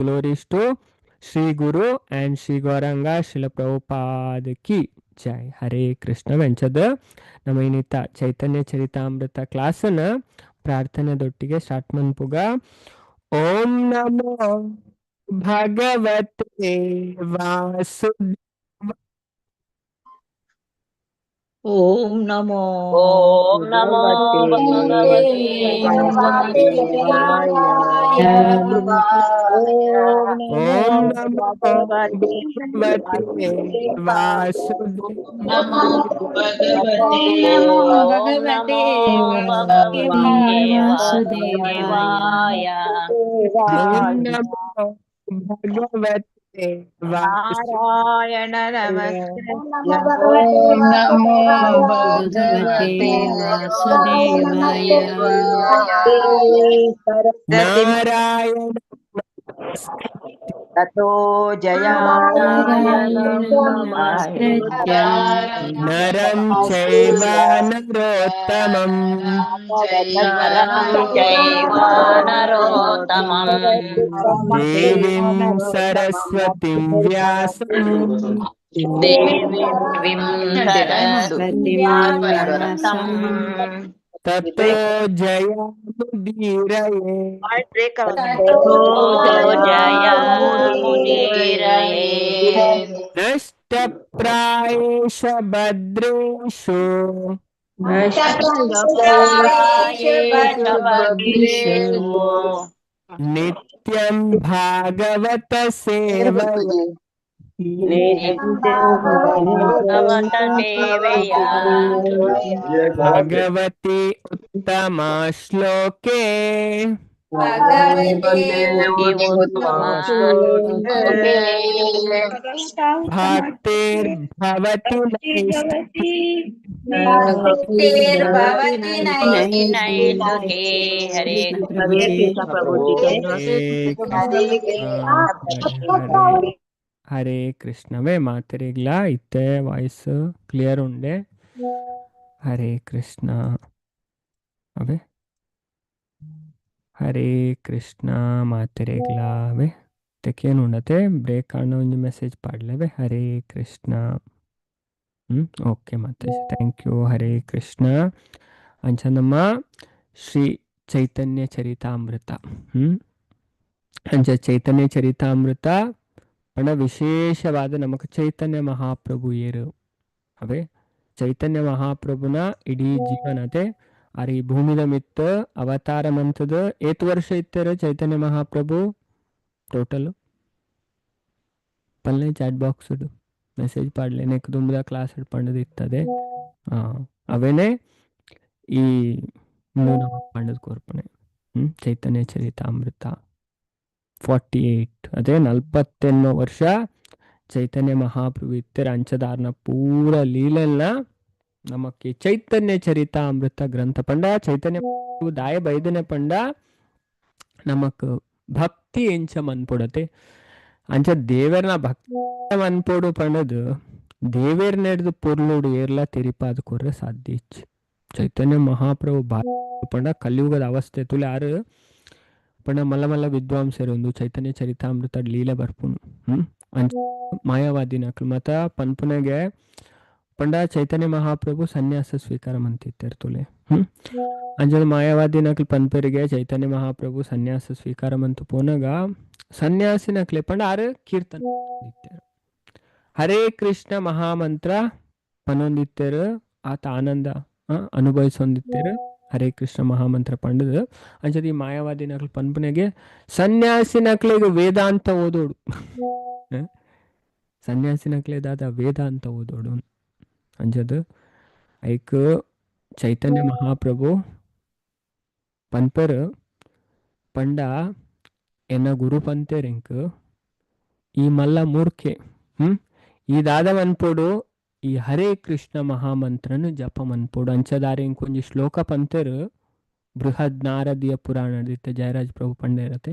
Glories to Sri Guru and Sri Gauranga Srila Prabhupada ki jai. Hare Krishna ವೆಂಚದ ನಮ್ಮ ಇನ್ನಿತ ಚೈತನ್ಯ Charitamrita ಕ್ಲಾಸನ್ನ ಪ್ರಾರ್ಥನೆದೊಟ್ಟಿಗೆ start ಮನ್ಪುಗ. ಓಂ ನಮೋ ಭಗವತೆ ವಾಸುದೇವ. ಓಂ ನಮೋ ಓಂ ನಮೋ ಭಗವತೆ ವಾಸುದೇವಾಯ. ಓಂ ನಮೋ ಭಗವತೆ ವಾಸುದೇವಾಯ. ಓಂ ನಮೋ ಭಗವತೆ ನಾರಾಯಣ ನಮಸ್ತೆ. ಓಂ ನಮೋ ಭಗವತೆ ವಾಸುದೇವಾಯ. ನಾರಾಯಣ ತಥೋ ನಾರಾಯಣ ಜಯಾಯ ನರಂ ಚೈವ ನರೋತ್ತಮಂ ಚೈವ ನರೋತ್ತಮಂ ದೇವಿಂ ಸರಸ್ವತಿಂ ವ್ಯಾಸಂ ದೇವೀಂ ಸರಸ್ವತೀಂ ವ್ಯಾಸಂ ತಥೋ ಜಯಮುದೀರಯೇ. ತಥೋ ಜಯಮುದೀರಯೇ. ನಷ್ಟಪ್ರಾಯೇಷ ಭದ್ರೇಷು ನಿತ್ಯಂ ಭಾಗವತ ಸೇವಯೇ. ಭಗವತ ಸೇವೆಯ ಭಗವತಿ ಉತ್ತಮ ಶ್ಲೋಕೆ ಭಕ್ತಿರ್ಭವತಿ ನೈಸ್ತುತಿ. ಹರೇ ಹರೇ ಕೃಷ್ಣವೇ ಮಾತರಿಗ್ಲ ಇತ್ತೆ ವಾಯ್ಸ್ ಕ್ಲಿಯರ್ ಉಂಡೆ. ಹರೇ ಕೃಷ್ಣ ಅವೇ ಹರೇ ಕೃಷ್ಣ ಮಾತರಿಗ್ಲಾವೆ ತೆಕೇನು ಉಂಡತೆ ಬ್ರೇಕ್ ಆಣ ಒಂದು ಮೆಸೇಜ್ ಪಾಡ್ಲೇವೆ. ಹರೇ ಕೃಷ್ಣ. ಓಕೆ ಮಾತಾಜಿ ಥ್ಯಾಂಕ್ ಯು. ಹರೇ ಕೃಷ್ಣ ಅಂಚನಮ್ಮ ಶ್ರೀ ಚೈತನ್ಯ ಚರಿತಾಮೃತ ಅಂಚ ಚೈತನ್ಯ ಚರಿತಾಮೃತ ಪಣ ವಿಶೇಷವಾದ ನಮಕ್ ಚೈತನ್ಯ ಮಹಾಪ್ರಭು ಏರು ಅವೇ ಚೈತನ್ಯ ಮಹಾಪ್ರಭುನ ಇಡೀ ಜೀವನ ಅದೇ ಅರೆ ಈ ಭೂಮಿದ ಮಿತ್ತ ಅವತಾರ ಮಂತದ ಏತ್ ವರ್ಷ ಇತ್ತರ ಚೈತನ್ಯ ಮಹಾಪ್ರಭು ಟೋಟಲ್ ಪಲ್ಲೆ ಚಾಟ್ ಬಾಕ್ಸ್ ಮೆಸೇಜ್ ಪಾಡ್ಲೆ ನೆಕ್ ತುಂಬದ ಕ್ಲಾಸ್ ಪಂಡದ ಇರ್ತದೆ. ಅವೇನೆ ಈ ಪಂಡದ ಕೋರ್ಪಣೆ ಚೈತನ್ಯ ಚರಿತಾಮೃತ 48 ಅದೇ 48 ವರ್ಷ ಚೈತನ್ಯ ಮಹಾಪ್ರಭು ಇತ್ತರ ಅಂಚದಾರ್ನ ಪೂರ ಲೀಲೆಲ್ಲ ನಮಕ್ಕೆ ಚೈತನ್ಯ ಚರಿತಾಮೃತ ಗ್ರಂಥ ಪಂಡ ಚೈತನ್ಯ ದಾಯ ಬೈದನೆ ಪಂಡ ನಮಕ್ ಭಕ್ತಿ ಎಂಚ ಮನ್ಪೊಡತೆ ಅಂಚ ದೇವರ್ನ ಭಕ್ತಿ ಮನ್ಪೊಡು ಪಂಡದು ದೇವೇರ್ ನಡೆದು ಪೊರ್ಲೋಡು ಏರ್ಲ ತೆರಿಪಾದ ಕೊರ್ರೆ ಸಾಧ್ಯ ಇಚ್ಚು. ಚೈತನ್ಯ ಮಹಾಪ್ರಭು ಪಂಡ ಕಲಿಯುಗದ ಅವಸ್ಥೆ ತುಲೆ ಯಾರು ಪಂಡ ಮಲ್ಲ ಮಲ್ಲ ವಿದ್ವಾಂಸರು ಒಂದು ಚೈತನ್ಯ ಚರಿತಾಮೃತ ಲೀಲೆ ಬರ್ಪುನು ಅಂಚ ಮಾಯಾವಾದಿ ನಕಲ್ ಮತ ಪನ್ಪುನೆಗೆ ಪಂಡ ಚೈತನ್ಯ ಮಹಾಪ್ರಭು ಸನ್ಯಾಸ ಸ್ವೀಕಾರ ಮಂತಿತ್ತಾರೆ ತುಲೆ ಅಂಜದ ಮಾಯಾವಾದಿ ನಕಲ್ ಪನ್ಪರಿಗೆ ಚೈತನ್ಯ ಮಹಾಪ್ರಭು ಸನ್ಯಾಸ ಸ್ವೀಕಾರ ಮಂತು ಪೋನಾಗ ಸನ್ಯಾಸಿ ನಕ್ಲೆ ಪಂಡ ಆರು ಕೀರ್ತನ ಹರೇ ಕೃಷ್ಣ ಮಹಾಮಂತ್ರ ಪನೊಂದಿತ್ತರು ಆತ ಆನಂದ ಅನುಭವಿಸೊಂದಿತ್ತರು. ಹರೇ ಕೃಷ್ಣ ಮಹಾಮಂತ್ರ ಪಂಡದ ಅಂಚದ ಈ ಮಾಯಾವಾದಿ ನಕಲ್ ಪನ್ಪನೆಗೆ ಸನ್ಯಾಸಿ ನಕ್ಲೆಗೆ ವೇದಾಂತ ಓದೋಡು ಸನ್ಯಾಸಿ ನಕ್ಲೆದಾದ ವೇದಾಂತ ಓದೋಡು ಅಂಜದು ಐಕ್ ಚೈತನ್ಯ ಮಹಾಪ್ರಭು ಪನ್ಪರ್ ಪಂಡ ಎನ್ನ ಗುರು ಪಂತೆರೆಂಕ್ ಈ ಮಲ್ಲ ಮೂರ್ಖೆ ಈ ದಾದ ಮನ್ಪೋಡು ಈ ಹರೇ ಕೃಷ್ಣ ಮಹಾಮಂತ್ರನು ಜಪ ಮನ್ಪೋಡು ಅಂಚದಾರೆ ಇಂಕೊಂಜಿ ಶ್ಲೋಕ ಪಂತರು ಬೃಹದ್ ನಾರದೀಯ ಪುರಾಣ ಜಯರಾಜ್ ಪ್ರಭು ಪಂಡ ಇರತ್ತೆ.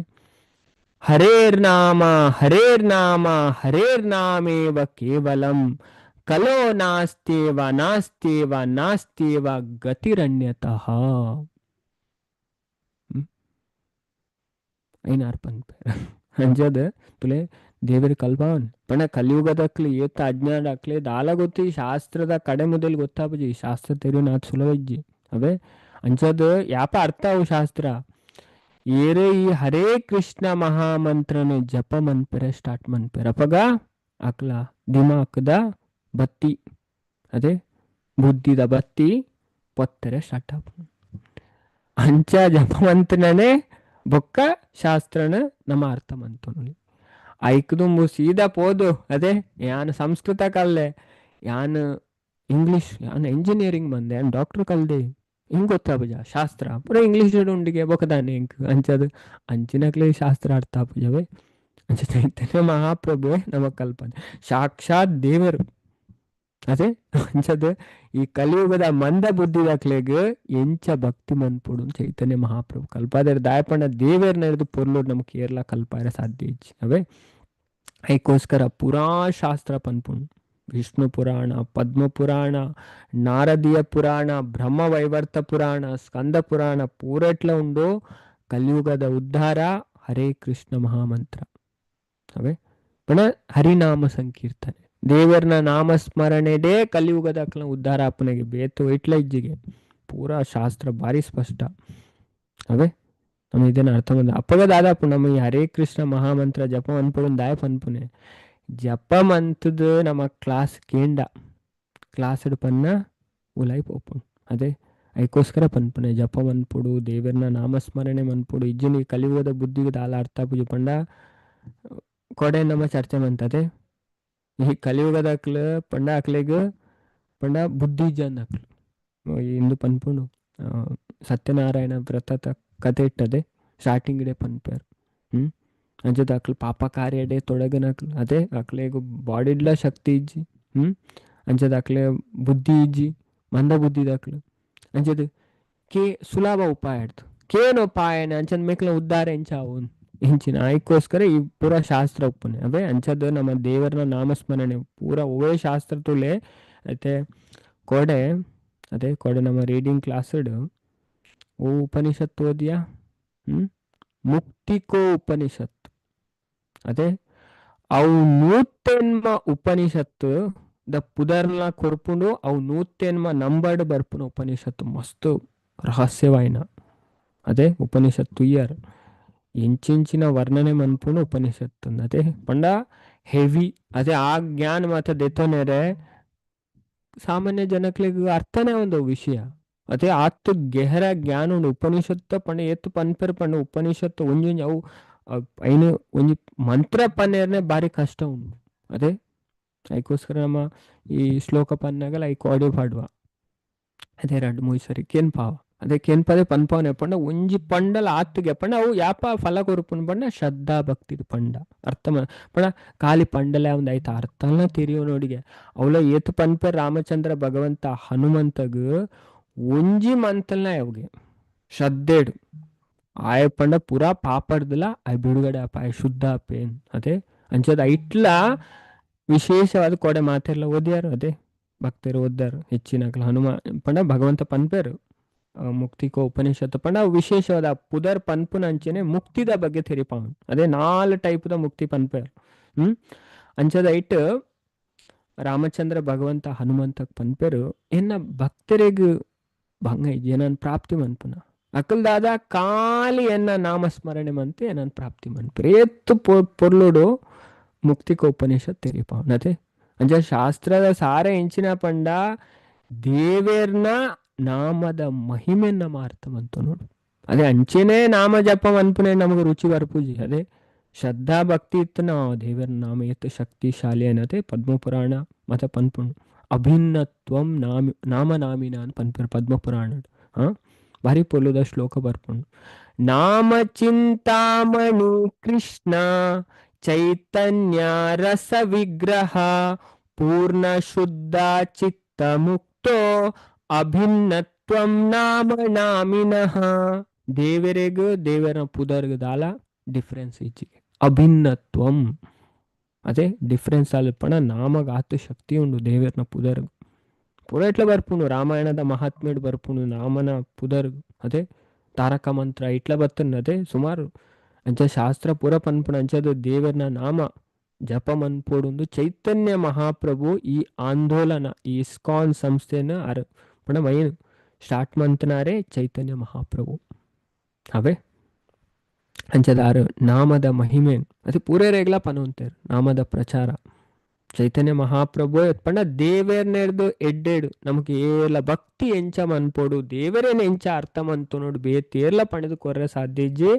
ಹರೇರ್ನಾಮ ಹರೇರ್ನಾಮ ಹರೇರ್ನಾಮೇವ ಕೇವಲಂ ಕಲೋ ನಾಸ್ತ್ಯೇವ ನಾಸ್ತ್ಯೇವ ನಾಸ್ತ್ಯೇವ ಗತಿರಣ್ಯತಃ. ಐನಾರ್ ಪನ್ಪೇರ ಅಂಜದ ತುಲೆ ದೇವರ ಕಲ್ಪಾವನ್ ಪಣ ಕಲಿಯುಗದಕ್ಲಿ ಏತ ಅಜ್ಞಾನ ಹಾಕ್ಲಿ ದಾಲ ಗೊತ್ತಿ ಶಾಸ್ತ್ರದ ಕಡೆ ಮೊದಲು ಗೊತ್ತಾಪಜಿ ಶಾಸ್ತ್ರ ತೆರು ನಾತ್ ಸುಲಭಜ್ಜಿ ಅವೇ ಅಂಚದ ಯಾಪ ಅರ್ಥ ಅವು ಶಾಸ್ತ್ರ ಏರೆ ಈ ಹರೇ ಕೃಷ್ಣ ಮಹಾಮಂತ್ರನ ಜಪ ಮನ್ಪೆರೆ ಸ್ಟಾರ್ಟ್ ಮನ್ಪೆರ ಅಪಗ ಅಕ್ಲ ದಿಮಾಕದ ಬತ್ತಿ ಅದೇ ಬುದ್ಧಿದ ಬತ್ತಿ ಪೊತ್ತೆರೆ ಸ್ಟಾರ್ಟ್ ಆಪ ಅಂಚ ಜಪ ಮಂತ್ರನೇ ಬೊಕ್ಕ ಶಾಸ್ತ್ರನ ನಮ್ಮ ಅರ್ಥ ಮಂತು ಐಕ್ದುಂಬು ಸೀದಾ ಪೋದು ಅದೇ ಯಾನ್ ಸಂಸ್ಕೃತ ಕಲ್ಲೆ ಯಾನ್ ಇಂಗ್ಲಿಷ್ ಯಾನ್ ಎಂಜಿನಿಯರಿಂಗ್ ಬಂದೆ ಯಾನ್ ಡಾಕ್ಟರ್ ಕಲ್ದೆ ಹಿಂಗ್ ಗೊತ್ತಾಪುಜ ಶಾಸ್ತ್ರ ಪೂರ ಇಂಗ್ಲಿಷ್ ಉಂಡಿಗೆ ಬೊಕದಾನೆ ಇಂಕ್ ಅಂಚದು ಅಂಚಿನಕ್ಲೆ ಶಾಸ್ತ್ರ ಅರ್ಥ ಆಪುಜವೇ ಅಂಚ ಚೈತನ್ಯ ಮಹಾಪ್ರಭುವೆ ನಮಗ್ ಕಲ್ಪನೆ ಸಾಕ್ಷಾತ್ ದೇವರು ಅದೇ ಅಂಚದು ಈ ಕಲಿಯುಗದ ಮಂದ ಬುದ್ಧಿ ದಾಖಲೆಗ್ ಎಂಚ ಭಕ್ತಿ ಮನ್ಪುಡು ಚೈತನ್ಯ ಮಹಾಪ್ರಭು ಕಲ್ಪಾದರೆ ದಾಯಪಂಡ ದೇವೇರ್ ನಡೆದು ಪೊರ್ಲೋಡ್ ನಮ್ ಕೇರಳ ಕಲ್ಪಾರೆ ಸಾಧ್ಯ ಇಜ್ಜಿ ಅವೇ ಐಕೋಸ್ಕರ ಪುರಾ ಶಾಸ್ತ್ರ ಪನ್ಪುಣ್ ವಿಷ್ಣು ಪುರಾಣ ಪದ್ಮ ಪುರಾಣ ನಾರದೀಯ ಪುರಾಣ ಬ್ರಹ್ಮ ವೈವರ್ತ ಪುರಾಣ ಸ್ಕಂದ ಪುರಾಣ ಪೂರಟ್ಲ ಉಂಡು ಕಲಿಯುಗದ ಉದ್ಧಾರ ಹರೇ ಕೃಷ್ಣ ಮಹಾಮಂತ್ರ ಅವೇ ಪಣ ಹರಿನಾಮ ಸಂಕೀರ್ತನೆ ದೇವರನ ನಾಮಸ್ಮರಣೆದೇ ಕಲಿಯುಗದ ಉದ್ಧಾರ ಅಪ್ಪನಿಗೆ ಬೇತು ಇಟ್ಲ ಇಜ್ಜಿಗೆ ಪೂರಾ ಶಾಸ್ತ್ರ ಭಾರಿ ಸ್ಪಷ್ಟ ಅವೇ ನಮ್ಮ ಇದನ್ನ ಅರ್ಥ ಬಂದ ಅಪ್ಪಗದಾದಪ್ಪ ನಮ್ಮ ಈ ಹರೇ ಕೃಷ್ಣ ಮಹಾಮಂತ್ರ ಜಪ ಅನ್ಪುಡು ದಾಯ ಪನ್ಪುನೆ ಜಪ ಮಂತದ ನಮ್ಮ ಕ್ಲಾಸ್ ಕೇಂಡ ಕ್ಲಾಸ್ ಪನ್ನ ಉಲಾಯಿ ಪೋಪುಣ್ ಅದೇ ಐಕೋಸ್ಕರ ಪನ್ಪುನೆ ಜಪ ಮನ್ಪುಡು ದೇವರನ ನಾಮಸ್ಮರಣೆ ಮನ್ಪುಡು ಇಜ್ಜಿನ ಕಲಿಯುಗದ ಬುದ್ಧಿಗೆ ದಾಲ ಅರ್ಥ ಪೂಜೆ ಪಂಡ ಕೊಡೆ ನಮ್ಮ ಚರ್ಚೆ ಮಂತದೆ ಈ ಕಲಿಯುಗದ ಅಕ್ಲ ಪಂಡ ಅಕ್ಲೆಗ ಪಂಡ ಬುದ್ಧಿ ಜನ್ ಅಕ್ಲು ಇಂದು ಪನ್ಪುಂಡು ಸತ್ಯನಾರಾಯಣ ವ್ರತದ ಕತೆ ಇಟ್ಟದೆ ಸ್ಟಾರ್ಟಿಂಗ್ ಡೇ ಪನ್ಪೇರ್ ಅಂಜದ ಅಕ್ಲು ಪಾಪ ಕಾರ್ಯ ಡೇ ತೊಡಗನಕ್ಲು ಅದೇ ಅಕ್ಲೆಗ ಬಾಡಿಡ್ಲ ಶಕ್ತಿ ಇಜ್ಜಿ ಅಂಜದ ಅಕ್ಲೆ ಬುದ್ಧಿ ಇಜ್ಜಿ ಮಂದ ಬುದ್ಧಿ ಅಕ್ಲು ಅಂಜದ ಕೆ ಸುಲಭ ಉಪಾಯ ಆಡ್ತು ಕೇನು ಉಪಾಯನ ಅಂಚದ ಮೇಕ್ಲ ಉದ್ಧಾರ ಎಂಚಾವು ಇಂಚಿನ ಆಯ್ಕೋಸ್ಕರ ಈ ಪೂರ ಶಾಸ್ತ್ರ ಉಪ್ಪನೆ ಅವೇ ಅಂಚದ ನಮ್ಮ ದೇವರನ ನಾಮಸ್ಮರಣೆ ಪೂರ ಒವೇ ಶಾಸ್ತ್ರ ತುಲೆ అయితే ಕೊಡೆ ಅದೇ ಕೊಡೆ ನಮ್ಮ ರೀಡಿಂಗ್ ಕ್ಲಾಸ್ ಓ ಉಪನಿಷತ್ತು ಓದಿಯಾ ಮುಕ್ತಿಕೋ ಉಪನಿಷತ್ತು ಅದೇ ಅವು ನೂತೆನ್ಮ ಉಪನಿಷತ್ತು ದ ಪುದರ್ನ ಕೊರ್ಪುಂಡು ಅವು ನೂತೆನ್ಮ ನಂಬರ್ಡ್ ಬರ್ಪುನ ಉಪನಿಷತ್ತು ಮಸ್ತ್ ರಹಸ್ಯವಾಯಿನ ಅದೇ ಉಪನಿಷತ್ತು ಇಯರ್ ಇಂಚಿಂಚಿನ ವರ್ಣನೆ ಮನ್ಪುಂಡು ಉಪನಿಷತ್ತು ಅದೇ ಪಂಡ ಹೆವಿ ಅದೇ ಆ ಜ್ಞಾನ ಮಾತ ದೆತೋನೆರೆ ಸಾಮಾನ್ಯ ಜನಕ್ಲಿಗೆ ಅರ್ಥನೇ ಒಂದು ವಿಷಯ ಅದೇ ಆತು ಗೆಹರ ಜ್ಞಾನ ಉಂಡು ಉಪನಿಷತ್ತು ಪಂಡ ಎತ್ತು ಪನ್ಪೆರ್ ಪಂಡ ಉಪನಿಷತ್ತು ಒಂಜಿ ಅವು ಐನು ಒಂಜಿ ಮಂತ್ರ ಪನ್ನೇರ್ನೆ ಬಾರಿ ಕಷ್ಟ ಉಂಡು ಅದೇ ಐಕೋಸ್ಕರ ನಮ್ಮ ಈ ಶ್ಲೋಕ ಪನ್ನಾಗಲ್ಲ ಐ ಆಡಿಯೋ ಪಾಡುವ ಅದೇ 2-3 ಸರಿ ಕೇನ್ ಪಾವ ಅದೇ ಕೇನ್ ಪದೇ ಪನ್ಪಾವನೆ ಪಂಡ ಒಂಜಿ ಪಂಡಲ ಆತುಗೆ ಪಂಡ ಅವು ಯಾಪ ಫಲ ಕೊರುಪುನ್ ಪಂಡ ಶ್ರದ್ಧಾ ಭಕ್ತಿದು ಪಂಡ ಅರ್ಥ ಪಂಡ ಖಾಲಿ ಪಂಡಲ ಒಂದು ಆಯ್ತು ಅರ್ಥನ ತಿರಿಯೋ ನೋಡಿಗೆ ಅವಳ ಏತು ಪನ್ಪೆ ರಾಮಚಂದ್ರ ಭಗವಂತ ಹನುಮಂತಗ ಒಂಜಿ ಮಂತಲ್ನ ಅವ್ಗೆ ಶ್ರದ್ಧೆಡು ಆಯ ಪಂಡ ಪೂರಾ ಪಾಪಡ್ದಲ್ಲ ಆಯ್ ಬಿಡುಗಡೆ ಅಪ್ಪ ಆಯ್ ಶುದ್ಧ ಅಪ್ಪೇನ್ ಅದೇ ಅಂಚದ ಐಟ್ಲ ವಿಶೇಷವಾದ ಕೊಡೆ ಮಾತೆಲ್ಲ ಓದ್ಯಾರು ಅದೇ ಭಕ್ತರು ಓದ್ದಾರು ಹೆಚ್ಚಿನಾಗಲ ಹನುಮ ಪಂಡ ಭಗವಂತ ಪನ್ಪೇರು ಮುಕ್ತಿಕೋ ಉಪನಿಷತ್ತು ಪಂಡ ವಿಶೇಷವಾದ ಪುದರ್ ಪನ್ಪುನ ಅಂಚೆನೆ ಮುಕ್ತಿದ ಬಗ್ಗೆ ತೆರಿಪಾವನ್ ಅದೇ 4 ಟೈಪ್ದ ಮುಕ್ತಿ ಪನ್ಪೇರು ಅಂಚದ ಐಟ್ ರಾಮಚಂದ್ರ ಭಗವಂತ ಹನುಮಂತಕ್ ಪನ್ಪೇರು ಎನ್ನ ಭಕ್ತರಿಗ ಭಂಗ ಏನನ್ ಪ್ರಾಪ್ತಿ ಮನ್ಪುನ ಅಕಲ್ದಾದ ಖಾಲಿ ಎನ್ನ ನಾಮಸ್ಮರಣೆ ಮಂತೆ ಏನನ್ ಪ್ರಾಪ್ತಿ ಮನ್ಪೇರು ಏತ್ತು ಪೊರ್ಲುಡು ಮುಕ್ತಿಕೋ ಉಪನಿಷತ್ ತೆರಿಪಾವನ್ ಅದೇ ಅಂಚ ಶಾಸ್ತ್ರದ ಸಾರ ಎಂಚಿನ ಪಂಡ ದೇವೇರ್ನ ನಾಮದ ಮಹಿಮೆನ್ನ ಅರ್ಥ ಮಂತು ನೋಡು ಅದೇ ಅಂಚೆನೆ ನಾಮ ಜಪ ಮನ್ಪುನೆ ನಮಗೆ ರುಚಿ ಬರ್ಪೂಜಿ ಅದೇ ಶ್ರದ್ಧಾ ಭಕ್ತಿ ಇತ್ತು ನಾವು ದೇವರ ನಾಮ ಎತ್ತು ಶಕ್ತಿಶಾಲಿ ಅನ್ನದೇ ಪದ್ಮಪುರಾಣ ಮತ ಪನ್ಪುಣ್ ಅಭಿನ್ನತ್ವಂ ನಾಮ ನಾಮಿನ ಅಂತ ಪನ್ಪುರ ಪದ್ಮಪುರಾಣ ಭಾರಿ ಪೊಲ್ಲುದ ಶ್ಲೋಕ ಬರ್ಪುಣ್ ನಾಮ ಚಿಂತಾಮಣಿ ಕೃಷ್ಣ ಚೈತನ್ಯ ರಸ ವಿಗ್ರಹ ಪೂರ್ಣ ಶುದ್ಧ ಚಿತ್ತ ಮುಕ್ತೋ ಅಭಿನ್ನತ್ವಂ ನಾಮ ನಾಮಿನಃ ದೇವರಿಗೂ ದೇವರ ಪುದರ್ಗ ದಾಲ ಡಿಫ್ರೆನ್ಸ್ ಈಚಿಗೆ ಅಭಿನ್ನತ್ವಂ ಅದೇ ಡಿಫ್ರೆನ್ಸ್ ಅಲ್ಪಣ ನಾಮಗ ಆತು ಶಕ್ತಿ ಉಂಡು ದೇವರನ ಪುದರ್ಗ ಪೂರ ಇಟ್ಲ ಬರ್ಪುಣು ರಾಮಾಯಣದ ಮಹಾತ್ಮೆಡ್ ಬರ್ಪುಣು ನಾಮನ ಪುದರ್ಗ ಅದೇ ತಾರಕ ಮಂತ್ರ ಇಟ್ಲ ಬರ್ತನ್ ಅದೇ ಸುಮಾರು ಅಂಚ ಶಾಸ್ತ್ರ ಪೂರ ಪನ್ಪುಣ ಅಂಚದು ದೇವರನ ನಾಮ ಜಪ ಮನ್ಪೋಡು ಚೈತನ್ಯ ಮಹಾಪ್ರಭು ಈ ಆಂದೋಲನ ಈ ಇಸ್ಕಾನ್ ಸಂಸ್ಥೆನ ಪಣ ಮೈನ್ ಸ್ಟಾರ್ಟ್ ಮಂತನಾರೆ ಚೈತನ್ಯ ಮಹಾಪ್ರಭು ಅವೇ ಅಂಚದಾರು ನಾಮದ ಮಹಿಮೇನ್ ಅದು ಪೂರೇ ರೇಗ್ಲ ಪನೊಂತೇರು ನಾಮದ ಪ್ರಚಾರ ಚೈತನ್ಯ ಮಹಾಪ್ರಭು ಪಂಡ ದೇವೇರ್ನೆಡ್ದು ಎಡ್ಡೆಡು ನಮಗೆ ಏಲ ಭಕ್ತಿ ಎಂಚ ಮನ್ಪೋಡು ದೇವರೇನ ಎಂಚ ಅರ್ಥ ಮಂತು ನೋಡು ಬೇತೇರ್ಲ ಪಣದು ಕೊರ್ರೆ ಸಾಧ್ಯಜೆ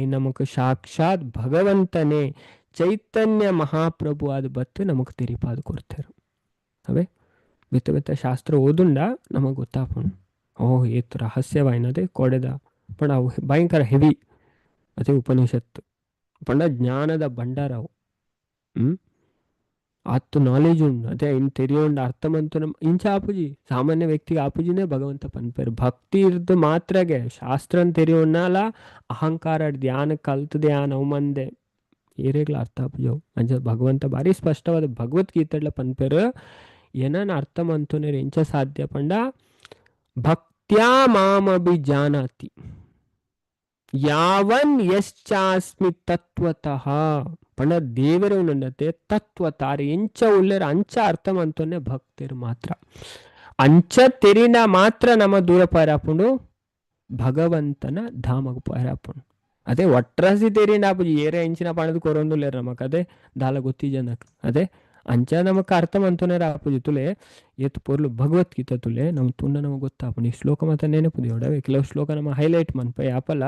ಐ ನಮಕ್ ಸಾಕ್ಷಾತ್ ಭಗವಂತನೇ ಚೈತನ್ಯ ಮಹಾಪ್ರಭು ಅದು ಬತ್ತು ನಮಗ್ ತಿರಿಪಾದು ಕೊಡ್ತೇರು ಅವೇ ಬಿತ್ತ ಬಿತ್ತ ಶಾಸ್ತ್ರ ಓದುಂಡ ನಮಗ್ ಗೊತ್ತಾಪುಂಡು ಓಹ್ ಏತು ರಹಸ್ಯವಾಯಿನದೆ ಕೊಡೆದ ಪಂಡ ಅವು ಭಯಂಕರ ಹೆವಿ ಅದೇ ಉಪನಿಷತ್ತು ಪಂಡ ಜ್ಞಾನದ ಭಂಡಾರವು ಅತ್ತು ನಾಲೆಜ್ ಉಂಡು ಅದೇ ಇನ್ ತೆರಿಯೋಂಡು ಅರ್ಥಮಂತು ನಮ್ಮ ಇಂಚ ಆಪುಜಿ ಸಾಮಾನ್ಯ ವ್ಯಕ್ತಿಗೆ ಆಪುಜಿನೇ ಭಗವಂತ ಪನ್ಪೇರು ಭಕ್ತಿ ಇರ್ದು ಮಾತ್ರಗೆ ಶಾಸ್ತ್ರನ್ ತೆರಿಯೋಣ್ಣಲ್ಲ ಅಹಂಕಾರ ಧ್ಯಾನ ಕಲ್ತು ಧ್ಯಾನ ಅವು ಮಂದೆ ಏರೇಗ್ಲ ಅರ್ಥ ಆಪುಜವು ಅಂಚ ಭಗವಂತ ಭಾರಿ ಸ್ಪಷ್ಟವಾದ ಭಗವದ್ಗೀತೆಡ್ಲ ಪನ್ಪೇರು ಏನನ್ನ ಅರ್ಥ ಮಂತುನೇರು ಎಂಚ ಸಾಧ್ಯ ಪಂಡ ಭಕ್ತ್ಯಾ ಮಾಮಭಿ ಜಾನಾತಿ ಯಾವನ್ ಯಶ್ಚಾಸ್ಮಿ ತತ್ವತಃ ಪಂಡ ದೇವರ ಉನ್ನತೆ ತತ್ವ ತಾರೆ ಎಂಚ ಉಳ್ಳೇರ ಅಂಚ ಅರ್ಥ ಮಂತೋನೆ ಭಕ್ತರು ಮಾತ್ರ ಅಂಚ ತೆರಿನ ಮಾತ್ರ ನಮ್ಮ ದೂರ ಪಾರಾಪುಂಡು ಭಗವಂತನ ಧಾಮಗ ಪಾರಾಪುಂಡು ಅದೇ ಒಟ್ರಾಸಿ ತೆರಿನ ಆಪುಜಿ ಏರೆ ಎಂಚಿನ ಪಣದು ಕೊರೊಂದುಲ್ಲೇರ ನಮಕ್ ಅದೇ ದಾಲ ಗೊತ್ತಿ ಜನಕ್ ಅದೇ ಅಂಚ ನಮಕ್ ಅರ್ಥ ಮಂತೋನೆ ಆಪುಜಿ ತುಲೆ ಎತ್ತು ಪೊರ್ಲು ಭಗವದ್ಗೀತೆ ತುಲೆ ನಮ್ ತುಂಡ ನಮಗ್ ಗೊತ್ತಾಪುಂಡು ಈ ಶ್ಲೋಕ ಮಾತ್ರ ನೆನಪುದಿಯೋಡವೆ ಕೆಲವು ಶ್ಲೋಕ ನಮ್ಮ ಹೈಲೈಟ್ ಮನ್ಪೆ ಆಪಲ್ಲ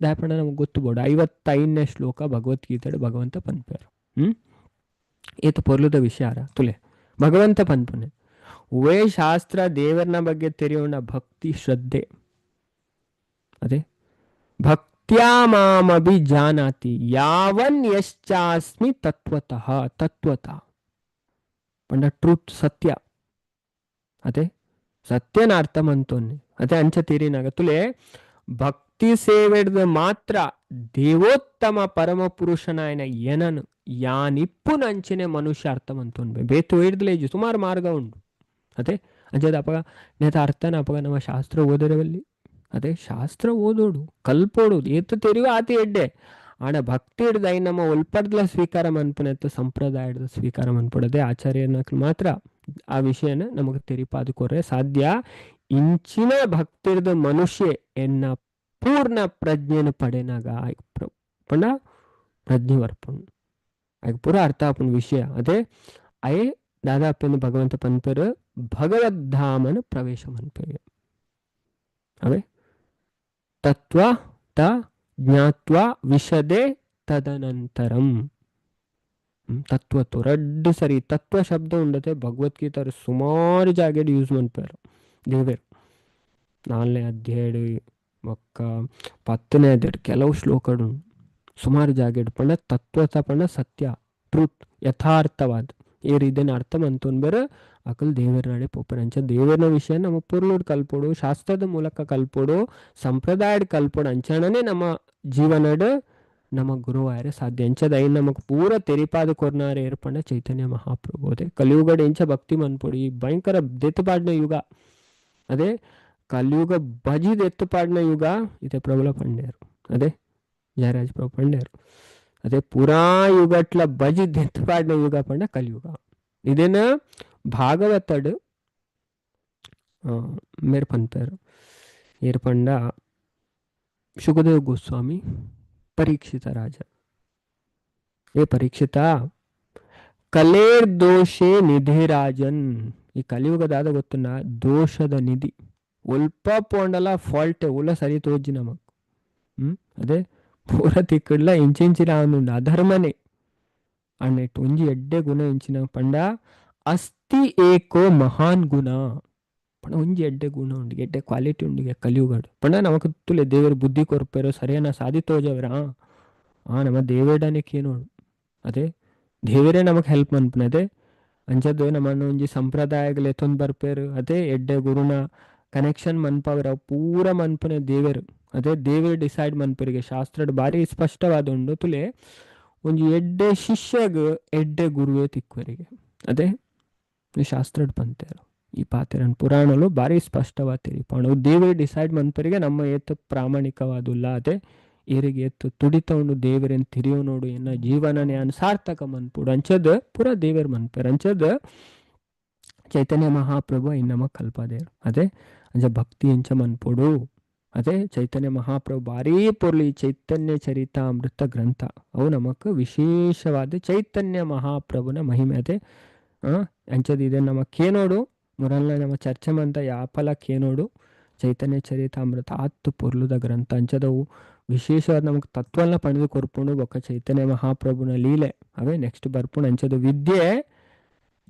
ದಾಪಣ ನಮಗೆ ಗೊತ್ತುಬೋಡು 55ನೇ ಶ್ಲೋಕ ಭಗವದ್ಗೀತೆ ಭಗವಂತ ಪನ್ಪೇರು ಏತು ಪೊರ್ಲುದ ವಿಚಾರ ತುಲೆ ಭಗವಂತ ಪನ್ಪುನೆ ವೇ ಶಾಸ್ತ್ರ ದೇವರನ ಬಗ್ಗೆ ತೆರೆಯೋಣ ಭಕ್ತಿ ಶ್ರದ್ಧೆ ಅದೇ ಭಕ್ತ್ಯಾ ಮಾಮಭಿ ಜಾನಾತಿ ಯಾವನ್ ಯಶ್ಚಾಸ್ಮಿ ತತ್ವತಃ ತತ್ವತಃ ಪಂಡ ಟ್ರೂತ್ ಸತ್ಯ ಅದೇ ಸತ್ಯನ ಅರ್ಥ ಮಂತೋನೆ ಅದೇ ಅಂಚ ತೀರಿನಾಗ ತುಲೆ ಭಕ್ತಿ ಸೇವೆಡ್ದು ಮಾತ್ರ ದೇವೋತ್ತಮ ಪರಮ ಪುರುಷನಾಯನ ಏನನು ಯಾನಿಪ್ಪು ನಂಚಿನ ಮನುಷ್ಯ ಅರ್ಥ ಮಂತೋನ್ಬೆ ಬೇತು ಹಿಡ್ದಲೇಜು ಸುಮಾರು ಮಾರ್ಗ ಉಂಡು ಅದೇ ಅಂಚದ ಅಪಗ ನೇತ ಅರ್ಥನ ಅಪಗ ನಮ್ಮ ಶಾಸ್ತ್ರ ಓದಿರವಲ್ಲಿ ಅದೇ ಶಾಸ್ತ್ರ ಓದೋಡು ಕಲ್ಪೋಡು ಏತು ತೆರಿವು ಆತಿ ಎಡ್ಡೆ ಆಣ ಭಕ್ತಿ ಹಿಡ್ದು ಐ ನಮ್ಮ ಒಲ್ಪಡ್ಲ ಸ್ವೀಕಾರ ಮನ್ಪುನೆತ್ತು ಸಂಪ್ರದಾಯ ಹಿಡ್ದು ಸ್ವೀಕಾರ ಮನ್ಪಡದೆ ಆಚಾರ್ಯನ ಮಾತ್ರ ಆ ವಿಷಯನ ನಮಗೆ ತೆರಿಪಾದು ಕೊರ್ರೆ ಸಾಧ್ಯ ಇಂಚಿನ ಭಕ್ತಿರ್ದ ಮನುಷ್ಯ ಎನ್ನ ಪೂರ್ಣ ಪ್ರಜ್ಞೆನ ಪಡೆನಾಗ ಪಂಡ ಪ್ರಜ್ಞೆ ವರ್ಪುಂಡು ಆಗ ಪೂರ ಅರ್ಥ ಆಪುಂಡು ವಿಷಯ ಅದೇ ಅಯೇ ದಾದಾಪೆನ್ನು ಭಗವಂತ ಪನ್ಪೇರು ಭಗವದ್ಧಾಮನ ಪ್ರವೇಶ ಮನ್ಪೇವೆ ಅವೇ ತತ್ವ ತ ಜ್ಞಾತ್ವ ವಿಶದೆ ತದನಂತರಂ ತತ್ವತ್ತು ರಡ್ಡು ಸರಿ ತತ್ವ ಶಬ್ದ ಉಂಡತೆ ಭಗವದ್ಗೀತಾರು ಸುಮಾರು ಜಾಗೆಡ್ ಯೂಸ್ ಮನ್ಪೇರು ದೇವೇರು 4ನೇ ಅಧ್ಯಾಯ ಒಕ್ಕ 10ನೇ ಅಧ್ಯಾಯ ಕೆಲವು ಶ್ಲೋಕಡು ಸುಮಾರು ಜಾಗೆಡ್ ಪಂಡ ತತ್ವತ ಪಂಡ ಸತ್ಯ ಟ್ರೂತ್ ಯಥಾರ್ಥವಾದ ಈ ರೀತಿಯ ಅರ್ಥ ಮಂತೋನ್ ಬೇರೆ ಅಕಲ್ ದೇವರ ನಾಡೆ ಪೋಪನಂಚ ದೇವರನ ವಿಷಯ ನಮ್ಮ ಪುರ್ಲುಡ್ ಕಲ್ಪೋಡು ಶಾಸ್ತ್ರದ ಮೂಲಕ ಕಲ್ಪೋಡು ಸಂಪ್ರದಾಯಡ್ ಕಲ್ಪೋಡು ಅಂಚಣನೆ ನಮ್ಮ ಜೀವನಡ್ ನಮ್ಮ ಗುರುವಾಯರೆ ಸಾಧ್ಯ ಎಂಚದ ಐ ನಮಕ್ ಪೂರ ತೆರಿಪಾದ ಕೊರ್ನಾರೆ ಏರ್ಪಂಡ ಚೈತನ್ಯ ಮಹಾಪ್ರಭು ಅದೇ ಕಲಿಯುಗಡ್ ಎಂಚ ಭಕ್ತಿ ಮನ್ಪೋಡು ಈ ಭಯಂಕರ ದೆತ್ತುಪಾಡ್ನ ಯುಗ ಅದೇ ಕಲಿಯುಗ ಬಜಿದ್ ಎತ್ತುಪಾಡ್ನ ಯುಗ ಇದೆ ಪ್ರಬಲ ಪಂಡ್ಯರು ಅದೇ ಜಯರಾಜ್ ಪ್ರಭು ಪಂಡ್ಯರು ಅದೇ ಪುರಾ ಯುಗಟ್ಲ ಬಜಿದ್ ಎತ್ತುಪಾಡ್ನ ಯುಗ ಪಂಡ ಕಲಿಯುಗ ಇದೇನ ಭಾಗವತಡ್ ಮೇರ್ ಪನ್ಪೇರು ಏರ್ಪಂಡ ಶುಕದೇವ್ ಗೋಸ್ವಾಮಿ ಪರೀಕ್ಷಿತ ರಾಜ ಏ ಪರೀಕ್ಷಿತ ಕಲೇರ್ ದೋಷೆ ನಿಧಿ ರಾಜನ್ ಈ ಕಲಿಯುಗದಾದ ಗೊತ್ತುನ ದೋಷದ ನಿಧಿ ಒಲ್ಪ ಪೋಂಡಲ ಫಾಲ್ಟೆ ಉಲ್ಲ ಸರಿ ತೋಜಿ ನಮಗ್ ಅದೇ ಪೂರ ತಿಕ್ಕಡ್ಲ ಇಂಚಿಂಚಿನ ಅವನುಂಡು ಅಧರ್ಮನೆ ಅಣ್ಣೆಟ್ಟು ಒಂಜಿ ಎಡ್ಡೆ ಗುಣ ಇಂಚಿನ ಪಂಡ ಅಸ್ತಿ ಏಕೋ ಮಹಾನ್ ಗುಣ ಪಂಡ ಒಂಜಿ ಎಡ್ಡೆ ಗುಣ ಉಂಡು ಎಡ್ಡೆ ಕ್ವಾಲಿಟಿ ಉಂಡಿಗೆ ಕಲಿಯುಗಡು ಪಂಡ ನಮಕ್ ತುಲೆ ದೇವರು ಬುದ್ಧಿ ಕೊರ್ಪೇರೋ ಸರಿಯನ ಸಾಧಿ ತೋಜವ್ರ ನಮ್ಮ ದೇವೇಡನಿಕ್ ಏನೋಡು ಅದೇ ದೇವರೇ ನಮಗ್ ಹೆಲ್ಪ್ ಮನ್ಪನೆ ಅದೇ ಅಂಚದ್ದು ನಮ್ಮನ್ನು ಒಂಜಿ ಸಂಪ್ರದಾಯಗಳು ಎತ್ತೊಂದು ಬರ್ಪೇರು ಅದೇ ಎಡ್ಡೆ ಗುರುನ ಕನೆಕ್ಷನ್ ಮನ್ಪವ್ರ ಪೂರ ಮನ್ಪನೆ ದೇವರು ಅದೇ ದೇವರು ಡಿಸೈಡ್ ಮನ್ಪರಿಗೆ ಶಾಸ್ತ್ರಡ್ ಬಾರಿ ಸ್ಪಷ್ಟವಾದ ಉಂಡು ತುಲೆ ಒಂಜಿ ಎಡ್ಡೆ ಶಿಷ್ಯಗ್ ಎಡ್ಡೆ ಗುರುವೇ ತಿಕ್ವರಿಗೆ ಅದೇ ಶಾಸ್ತ್ರಡ್ ಪಂತೇರು ಈ ಪಾತೆರನ್ ಪುರಾಣಲು ಬಾರಿ ಸ್ಪಷ್ಟವಾದ ತಿರಿಪಾಣು ದೇವರು ಡಿಸೈಡ್ ಮನ್ಪರಿಗೆ ನಮ್ಮ ಏತು ಪ್ರಾಮಾಣಿಕವಾದುಲ್ಲ ಅದೇ ಏರಿಗೆ ಎತ್ತು ತುಡಿತವನು ದೇವರನ್ ತಿರಿಯೋ ನೋಡು ಎನ್ನ ಜೀವನನೇ ಸಾರ್ಥಕ ಮನ್ಪುಡು ಅಂಚದ್ ಪೂರ ದೇವರ್ ಮನ್ಪೇರು ಅಂಚದ್ ಚೈತನ್ಯ ಮಹಾಪ್ರಭು ಇನ್ ನಮಕ್ ಕಲ್ಪದೇರು ಅದೇ ಅಂಚ ಭಕ್ತಿ ಎಂಚ ಮನ್ಪುಡು ಅದೇ ಚೈತನ್ಯ ಮಹಾಪ್ರಭು ಭಾರಿ ಪೊರ್ಲಿ ಚೈತನ್ಯ ಚರಿತಾಮೃತ ಗ್ರಂಥ ಅವು ನಮಕ್ ವಿಶೇಷವಾದ ಚೈತನ್ಯ ಮಹಾಪ್ರಭುನ ಮಹಿಮೆ ಅದೇ ಅಂಚದ್ ಇದೆ ನಮಕ್ ಕೇನೋಡು ಮುರಲ್ನ ನಮ್ಮ ಚರ್ಚೆ ಮಂತ ಯಾಪಲ ಕೇನೋಡು ಚೈತನ್ಯ ಚರಿತಾಮೃತ ಆತ್ತು ಪೊರ್ಲುದ ಗ್ರಂಥ ಅಂಚದವು ವಿಶೇಷವಾದ ನಮಕ್ ತತ್ವನ ಪಡೆದು ಕೊರ್ಪುಂಡು ಬೊಕ್ಕ ಚೈತನ್ಯ ಮಹಾಪ್ರಭುನ ಲೀಲೆ ಅವೇ ನೆಕ್ಸ್ಟ್ ಬರ್ಪುಂಡು ಅಂಚದು ವಿದ್ಯೆ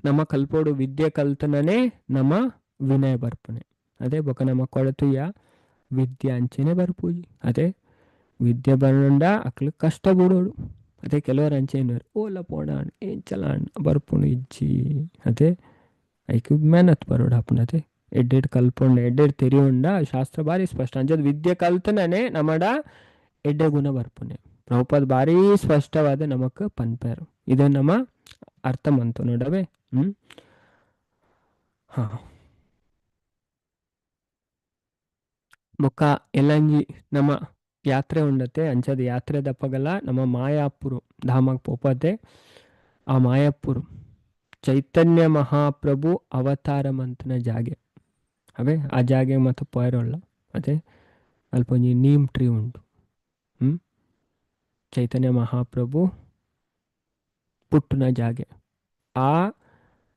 ನಮ್ಮ ಕಲ್ಪೋಡು ವಿದ್ಯೆ ಕಲ್ತನೇ ನಮ್ಮ ವಿನಯ ಬರ್ಪುನೆ ಅದೇ ಬೊಕ್ಕ ನಮ್ಮ ಕೊಳತುಯ್ಯ ವಿದ್ಯೆ ಅಂಚೆನೆ ಬರ್ಪೂಜಿ ಅದೇ ವಿದ್ಯೆ ಬರೋಂಡ ಅಕ್ಲು ಕಷ್ಟ ಬಿಡೋಡು ಅದೇ ಕೆಲವರು ಅಂಚೆನರು ಓಲ ಪೋಣ ಏನ್ ಚಲಾಣ ಬರ್ಪುಣು ಇಜ್ಜಿ ಅದೇ ಐಕ್ ಮೆಹನತ್ ಬರೋಡು ಅಪ್ಪನ ಅದೇ ಎಡ್ಡೆಡ್ ಕಲ್ಪೊಂಡ ಎಡ್ಡೆಡ್ ತೆರಿಯೋಂಡ ಶಾಸ್ತ್ರ ಭಾರಿ ಸ್ಪಷ್ಟ ಅಂಚದ್ ವಿದ್ಯೆ ಕಲ್ತನೇ ನಮ್ಮಡ ಎಡ್ಡೆ ಗುಣ ಬರ್ಪುನೆ ಪ್ರಭುಪಾದ್ ಭಾರಿ ಸ್ಪಷ್ಟವಾದ ನಮಕ್ ಪನ್ಪೇರು ಇದು ನಮ್ಮ ಅರ್ಥ ಮಂತು ನೋಡವೇ ಹಾ ಬೊಕ್ಕ ಎಲ್ಲಂಜಿ ನಮ್ಮ ಯಾತ್ರೆ ಉಂಡತೆ ಅಂಚದ ಯಾತ್ರೆ ದಪ್ಪಗಲ ನಮ್ಮ ಮಾಯಾಪುರು ಧಾಮಕ್ ಪೋಪತೆ ಆ ಮಾಯಾಪುರು ಚೈತನ್ಯ ಮಹಾಪ್ರಭು ಅವತಾರ ಮಂತನ ಜಾಗೆ ಅವೇ ಆ ಜಾಗೆ ಮತ್ತು ಪೋಯರೋಲ್ಲ ಅದೇ ಅಲ್ಪೊಂಜಿ ನೀಮ್ ಟ್ರೀ ಉಂಟು ಚೈತನ್ಯ ಮಹಾಪ್ರಭು ಪುಟ್ಟುನ ಜಾಗೆ ಆ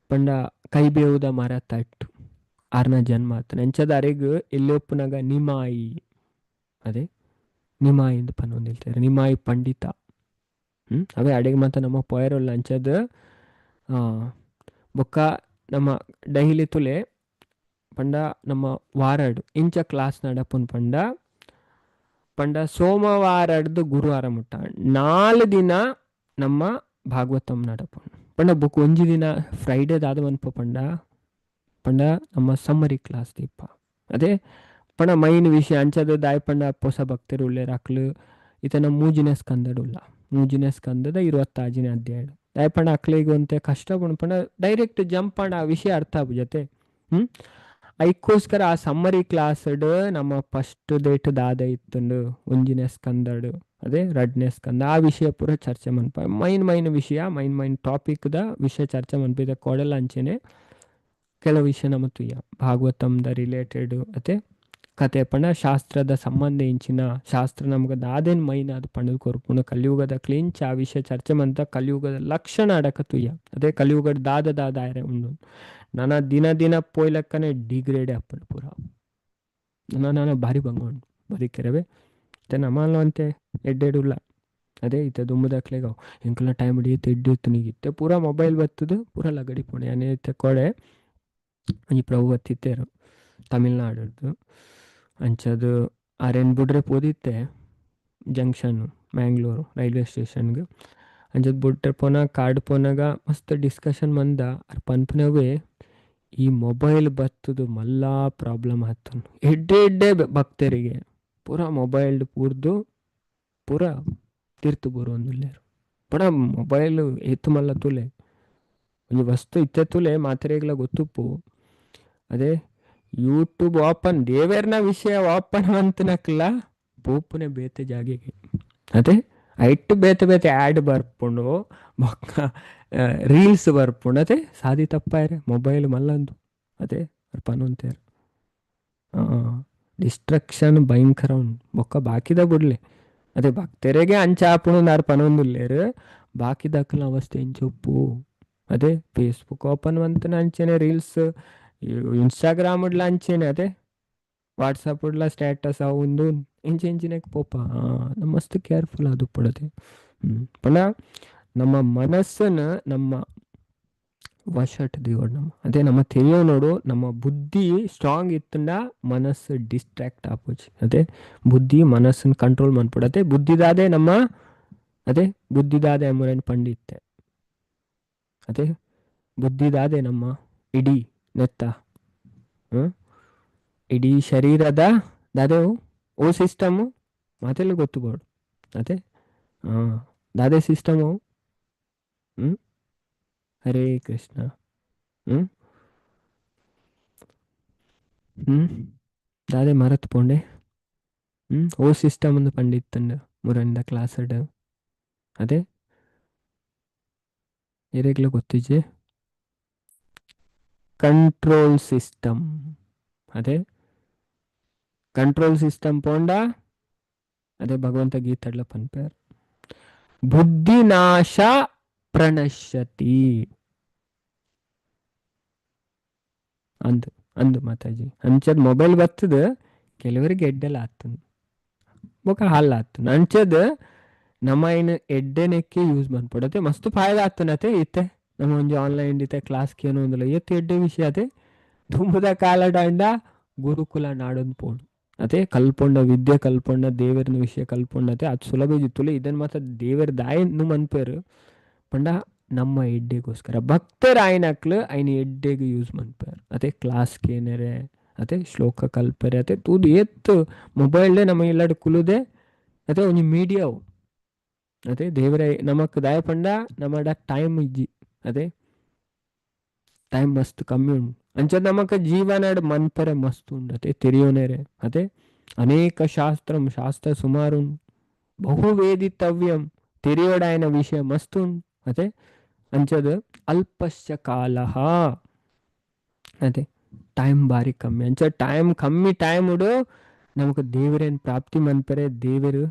ಪಂಡ ಕೈಬೇವುದ ಮರ ತಟ್ಟು ಆರ್ನ ಜನ್ಮ ಆತ ನೆಂಚದ ಅರೆಗ್ ಎಲ್ಲೊಪ್ಪನಾಗ ನಿಮಾಯಿ ಅದೇ ನಿಮಾಯಿ ಎಂದು ಪನ್ನೊಂದಿಲ್ತಾರೆ ನಿಮಾಯಿ ಪಂಡಿತ ಅವೇ ಅಡೆಗೆ ಮಾತ್ರ ನಮ್ಮ ಪೊಯರೋಲ್ಲ ಅಂಚದ ಬೊಕ್ಕ ನಮ್ಮ ಡೈಲಿ ತುಲೆ ಪಂಡ ನಮ್ಮ ವಾರಡು ಇಂಚ ಕ್ಲಾಸ್ ನಡಪುನ್ ಪಂಡ ಸೋಮವಾರಡ್ದು ಗುರುವಾರ ಮುಟ್ಟ 4 ದಿನ ನಮ್ಮ ಭಾಗವತಂ ನಡಪುನ್ ಪಂಡ ಬುಕ್ ಒಂಜಿ ದಿನ ಫ್ರೈಡೇದಾದ ಮನ್ಪ ಪಂಡ ನಮ್ಮ ಸಮ್ಮರಿ ಕ್ಲಾಸ್ ದೀಪ ಅದೇ ಪಂಡ ಮೈನ್ ವಿಷಯ ಅಂಚದ ದಾಯ್ ಪಂಡ ಹೊಸ ಭಕ್ತರು ಉಳ್ಳೇರು ಅಕ್ಲು ಈತನ ಮೂಜಿನ ಸ್ಕಂದಡುಲ್ಲ ಮೂಜಿನ ಸ್ಕಂದದ 26ನೇ ಅಧ್ಯಾಯ ದಾಯ್ ಪಂಡ ಅಕ್ಲಿಗೆ ಒಂತೆ ಕಷ್ಟ ಪಂಡ ಡೈರೆಕ್ಟ್ ಜಂಪ್ ಪಂಡ ಆ ವಿಷಯ ಅರ್ಥ ಆಗುಜತೆ ಐಕ್ಕೋಸ್ಕರ ಆ ಸಮ್ಮರಿ ಕ್ಲಾಸ್ಡ್ ನಮ್ಮ ಫಸ್ಟ್ ಡೇಟ್ ದಾದ ಇತ್ತುಂಡು ಒಂಜಿನ ಸ್ಕಂದಡು ಅದೇ 2ನೇ ಸ್ಕಂದ ಆ ವಿಷಯ ಪೂರ ಚರ್ಚೆ ಮನ್ಪ ಮೈನ್ ವಿಷಯ ಮೈನ್ ಟಾಪಿಕ್ದ ವಿಷಯ ಚರ್ಚೆ ಮನ್ಪಿದ ಕೊಡಲ್ಲ ಅಂಚೆನೆ ಕೆಲವು ವಿಷಯ ನಮ್ಮ ತುಯ್ಯ ಭಾಗವತಂದ ರಿಲೇಟೆಡ್ ಅದೇ ಕತೆ ಪಂಡ ಶಾಸ್ತ್ರದ ಸಂಬಂಧ ಇಂಚಿನ ಶಾಸ್ತ್ರ ನಮ್ಗೆ ದಾದೇನ್ ಮೈನ್ ಅದು ಪಂಡದ ಕೊರ್ಪುಣ ಕಲಿಯುಗದ ಕ್ಲಿಂಚ್ ಆ ವಿಷಯ ಚರ್ಚೆ ಮಂತ ಕಲಿಯುಗದ ಲಕ್ಷಣ ಅಡಕ ತುಯ್ಯ ಅದೇ ಕಲಿಯುಗದ ದಾದ ಆಯ್ರೆ ಉಂಡು ನಾನು ದಿನ ಪೋಯ್ಲಕ್ಕನೆ ಡಿಗ್ರೇಡೆ ಅಪ್ಪನ ಪೂರ ನಾನು ಭಾರಿ ಬಂಗೊಂಡು ಬದುಕಿರವೆ ಮತ್ತೆ ನಮ್ಮಲ್ಲ ಅಂತೆ ಎಡ್ಡೆಡುಲ್ಲ ಅದೇ ಇತ್ತೆ ದುಮ್ಮದಕ್ಲೆಗಾವು ಎಂಕಲ್ಲ ಟೈಮ್ ಹಿಡಿಯುತ್ತೆ ಎಡ್ಡಿತ್ತು ನೀಗಿತ್ತೆ ಪೂರ ಮೊಬೈಲ್ ಬತ್ತದು ಪೂರ ಲಗಡಿ ಪೋಣೆ ಅನೇತೆ ಕೊಡೆ ಈ ಪ್ರಭು ಬತ್ತಿತ್ತೇರು ತಮಿಳ್ನಾಡು ಅಂಚದು ಆರೇನು ಬಿಡ್ರೆ ಪೋದಿತ್ತೆ ಜಂಕ್ಷನ್ ಮ್ಯಾಂಗ್ಳೂರು ರೈಲ್ವೆ ಸ್ಟೇಷನ್ಗೆ ಅಂಚದು ಬಿಟ್ರೆ ಪೋನ ಕಾರ್ಡ್ ಪೋನಾಗ ಮಸ್ತ್ ಡಿಸ್ಕಷನ್ ಮಂದ ಅರ್ ಪನ್ಪನವೇ ಈ ಮೊಬೈಲ್ ಬತ್ತದು ಮಲ್ಲಾ ಪ್ರಾಬ್ಲಮ್ ಆಯ್ತು ಎಡ್ಡೆ ಭಕ್ತರಿಗೆ ಪೂರ ಮೊಬೈಲ್ ಪೂರ್ದು ಪೂರ ತೀರ್ತು ಬರೋಂದಿಲ್ಲೇರು ಪುಡ ಮೊಬೈಲ್ ಎತ್ತು ಮಲ್ಲ ತುಲೆ ಒಂದು ವಸ್ತು ಇತ್ತೆ ತುಲೆ ಮಾತ್ರೆಗಳ ಗೊತ್ತುಪ್ಪು ಅದೇ ಯೂಟ್ಯೂಬ್ ಓಪನ್ ದೇವೇರ್ನ ವಿಷಯ ಓಪನ್ ಅಂತನಕ್ಲ ಪೋಪುನೆ ಬೇತೆ ಜಾಗೆಗೆ ಅದೇ ಐಟ್ ಬೇತೆ ಆ್ಯಡ್ ಬರ್ಪುಂಡು ಬೊಕ್ಕ ರೀಲ್ಸ್ ಬರ್ಪುಂಡು ಅದೇ ಸಾದಿ ತಪ್ಪಾಯ್ರೆ ಮೊಬೈಲ್ ಮಲ್ಲಂದು ಅದೇ ಪನೊಂತೇರು ಡಿಸ್ಟ್ರಕ್ಷನ್ ಭಯಂಕರ ಉಂಡು ಬೊಕ್ಕ ಬಾಕಿದ ಬಿಡ್ಲೆ ಅದೇ ಭಕ್ತರಿಗೆ ಅಂಚಾಪುಣು ನಾರು ಪನೊಂದುಲ್ಲೇರು ಬಾಕಿದಕ್ಕಲ ಅವಸ್ಥೆ ಇಂಚೊಪ್ಪು ಅದೇ ಫೇಸ್ಬುಕ್ ಓಪನ್ ಅಂತನ ಅಂಚೆನೆ ರೀಲ್ಸ್ ಇನ್ಸ್ಟಾಗ್ರಾಮ್ ಇಡ್ಲ ಅಂಚೆನೆ ಅದೇ ವಾಟ್ಸಪ್ ಇಡ್ಲ ಸ್ಟೇಟಸ್ ಅವು ಇಂಚಿನಕ್ಕೆ ಪೋಪ ಮಸ್ತ್ ಕೇರ್ಫುಲ್ ಅದು ಪಡದೆ ಪಂಡ ನಮ್ಮ ಮನಸ್ಸನ್ನು ನಮ್ಮ ವಶಟ್ ದಿಗೋಡು ನಮ್ಮ ಅದೇ ನಮ್ಮ ತೆರಿಯೋ ನೋಡು ನಮ್ಮ ಬುದ್ಧಿ ಸ್ಟ್ರಾಂಗ್ ಇತ್ತಂಡ ಮನಸ್ಸು ಡಿಸ್ಟ್ರಾಕ್ಟ್ ಆಪೋಚಿ ಅದೇ ಬುದ್ಧಿ ಮನಸ್ಸನ್ನು ಕಂಟ್ರೋಲ್ ಮಾಡ್ಬಿಡತ್ತೆ ಬುದ್ಧಿದಾದೆ ನಮ್ಮ ಅದೇ ಬುದ್ಧಿದಾದೆ ಎಂಬುದನ್ನು ಪಂಡಿತ್ತೆ ಅದೇ ಬುದ್ಧಿದಾದೆ ನಮ್ಮ ಇಡೀ ನೆತ್ತ ಇಡೀ ಶರೀರದ ದಾದೆವು ಓ ಸಿಸ್ಟಮು ಮಾತೆಲ್ಲ ಗೊತ್ತುಬೋಡು ಅದೇ ದಾದೆ ಸಿಸ್ಟಮು ಹರೇ ಕೃಷ್ಣ ದಾದೆ ಮರತ್ ಪೋಂಡೆ ಓ ಸಿಸ್ಟಮ್ ಒಂದು ಪಂಡಿತ್ತಂಡ ಮೂರರಿಂದ ಕ್ಲಾಸ್ ಅದೇ ಏರೆಗ್ಲ ಗೊತ್ತಿಜ್ಜೆ ಕಂಟ್ರೋಲ್ ಸಿಸ್ಟಮ್ ಅದೇ ಕಂಟ್ರೋಲ್ ಸಿಸ್ಟಮ್ ಪೋಂಡ ಅದೇ ಭಗವಂತ ಗೀತಾಡ್ಲ ಪನ್ಪೇರ್ ಬುದ್ಧಿನಾಶ ಪ್ರಣಶ್ಯತಿ ಅಂದು ಅಂದು ಮಾತಾಜಿ ಅಂಚದ್ ಮೊಬೈಲ್ ಬರ್ತದ ಕೆಲವರಿಗೆ ಎಡ್ಡೆಲ್ಲ ಆತನ ಬೊಕ ಹಾಲ್ ಆತನ ಅಂಚದ್ ನಮ್ಮ ಏನು ಎಡ್ಡೆನೆಕ್ಕೆ ಯೂಸ್ ಮಾಡ್ಪಡತ್ತೆ ಮಸ್ತ್ ಫಾಯ್ದಾ ಆತನತೆ ಇತ್ತೆ ನಮ್ಮ ಒಂಜಿ ಆನ್ಲೈನ್ ಇತ್ತೆ ಕ್ಲಾಸ್ಗೆ ಏನೋ ಒಂದಿಲ್ಲ ಎತ್ತು ಎಡ್ಡೆ ವಿಷಯ ಅದೇ ತುಂಬದ ಕಾಲ ಡಾಂಡ ಗುರುಕುಲ ನಾಡೊಂದು ಪೋಡು ಅದೇ ಕಲ್ಪೊಂಡ ವಿದ್ಯೆ ಕಲ್ಪೊಂಡ ದೇವರಿನ ವಿಷಯ ಕಲ್ಪೊಂಡತೆ ಅದು ಸುಲಭ ಇದ್ದುಲೆ ಇದನ್ನು ಮಾತ್ರ ದೇವರ ದಾಯನ್ನು ಮನ್ಪೇರು ಪಂಡ ನಮ್ಮ ಎಡ್ಡೆಗೋಸ್ಕರ ಭಕ್ತರ ಆಯ್ನಕ್ಲು ಐನ ಎಡ್ಡೆಗೆ ಯೂಸ್ ಮನ್ಪೇರು ಅದೇ ಕ್ಲಾಸ್ಗೆ ಏನಾರೆ ಅದೇ ಶ್ಲೋಕ ಕಲ್ಪರೆ ಅದೇ ತೂದು ಎತ್ತು ಮೊಬೈಲ್ಡೆ ನಮ್ಮ ಇಲ್ಲಾಡು ಕುಲುದೆ ಅದೇ ಒಂಜಿ ಮೀಡಿಯಾವು ಅದೇ ದೇವರ ನಮಕ್ ದಾಯ ಪಂಡ ನಮ್ಮಡ ಟೈಮ್ ಇಜ್ಜಿ ಅದೇ ಟೈಮ್ ಮಸ್ತ್ ಕಮ್ಮಿ ಉಂಡು ಅಂಚ ನಮಕ್ ಜೀವನಾಡ್ ಮನ್ಪರೆ ಮಸ್ತ್ ಉಂಡು ಅದೇ ತಿರಿಯೋನೇರೆ ಅದೇ ಅನೇಕ ಶಾಸ್ತ್ರ ಸುಮಾರು ಬಹು ವೇದಿತವ್ಯಂ ತಿರಿಯೋಡಾಯನ ವಿಷಯ ಮಸ್ತ್ ಉಂಡು ಅದೇ ಅಂಚದ ಅಲ್ಪಶ್ಚ ಕಾಲ ಅದೇ ಟೈಮ್ ಬಾರಿ ಕಮ್ಮಿ ಅಂಚ ಟೈಮ್ ಕಮ್ಮಿ ಟೈಮ್ ಉಡು ನಮಕ್ ದೇವರೇನ್ ಪ್ರಾಪ್ತಿ ಮನ್ಪರೆ ದೇವರು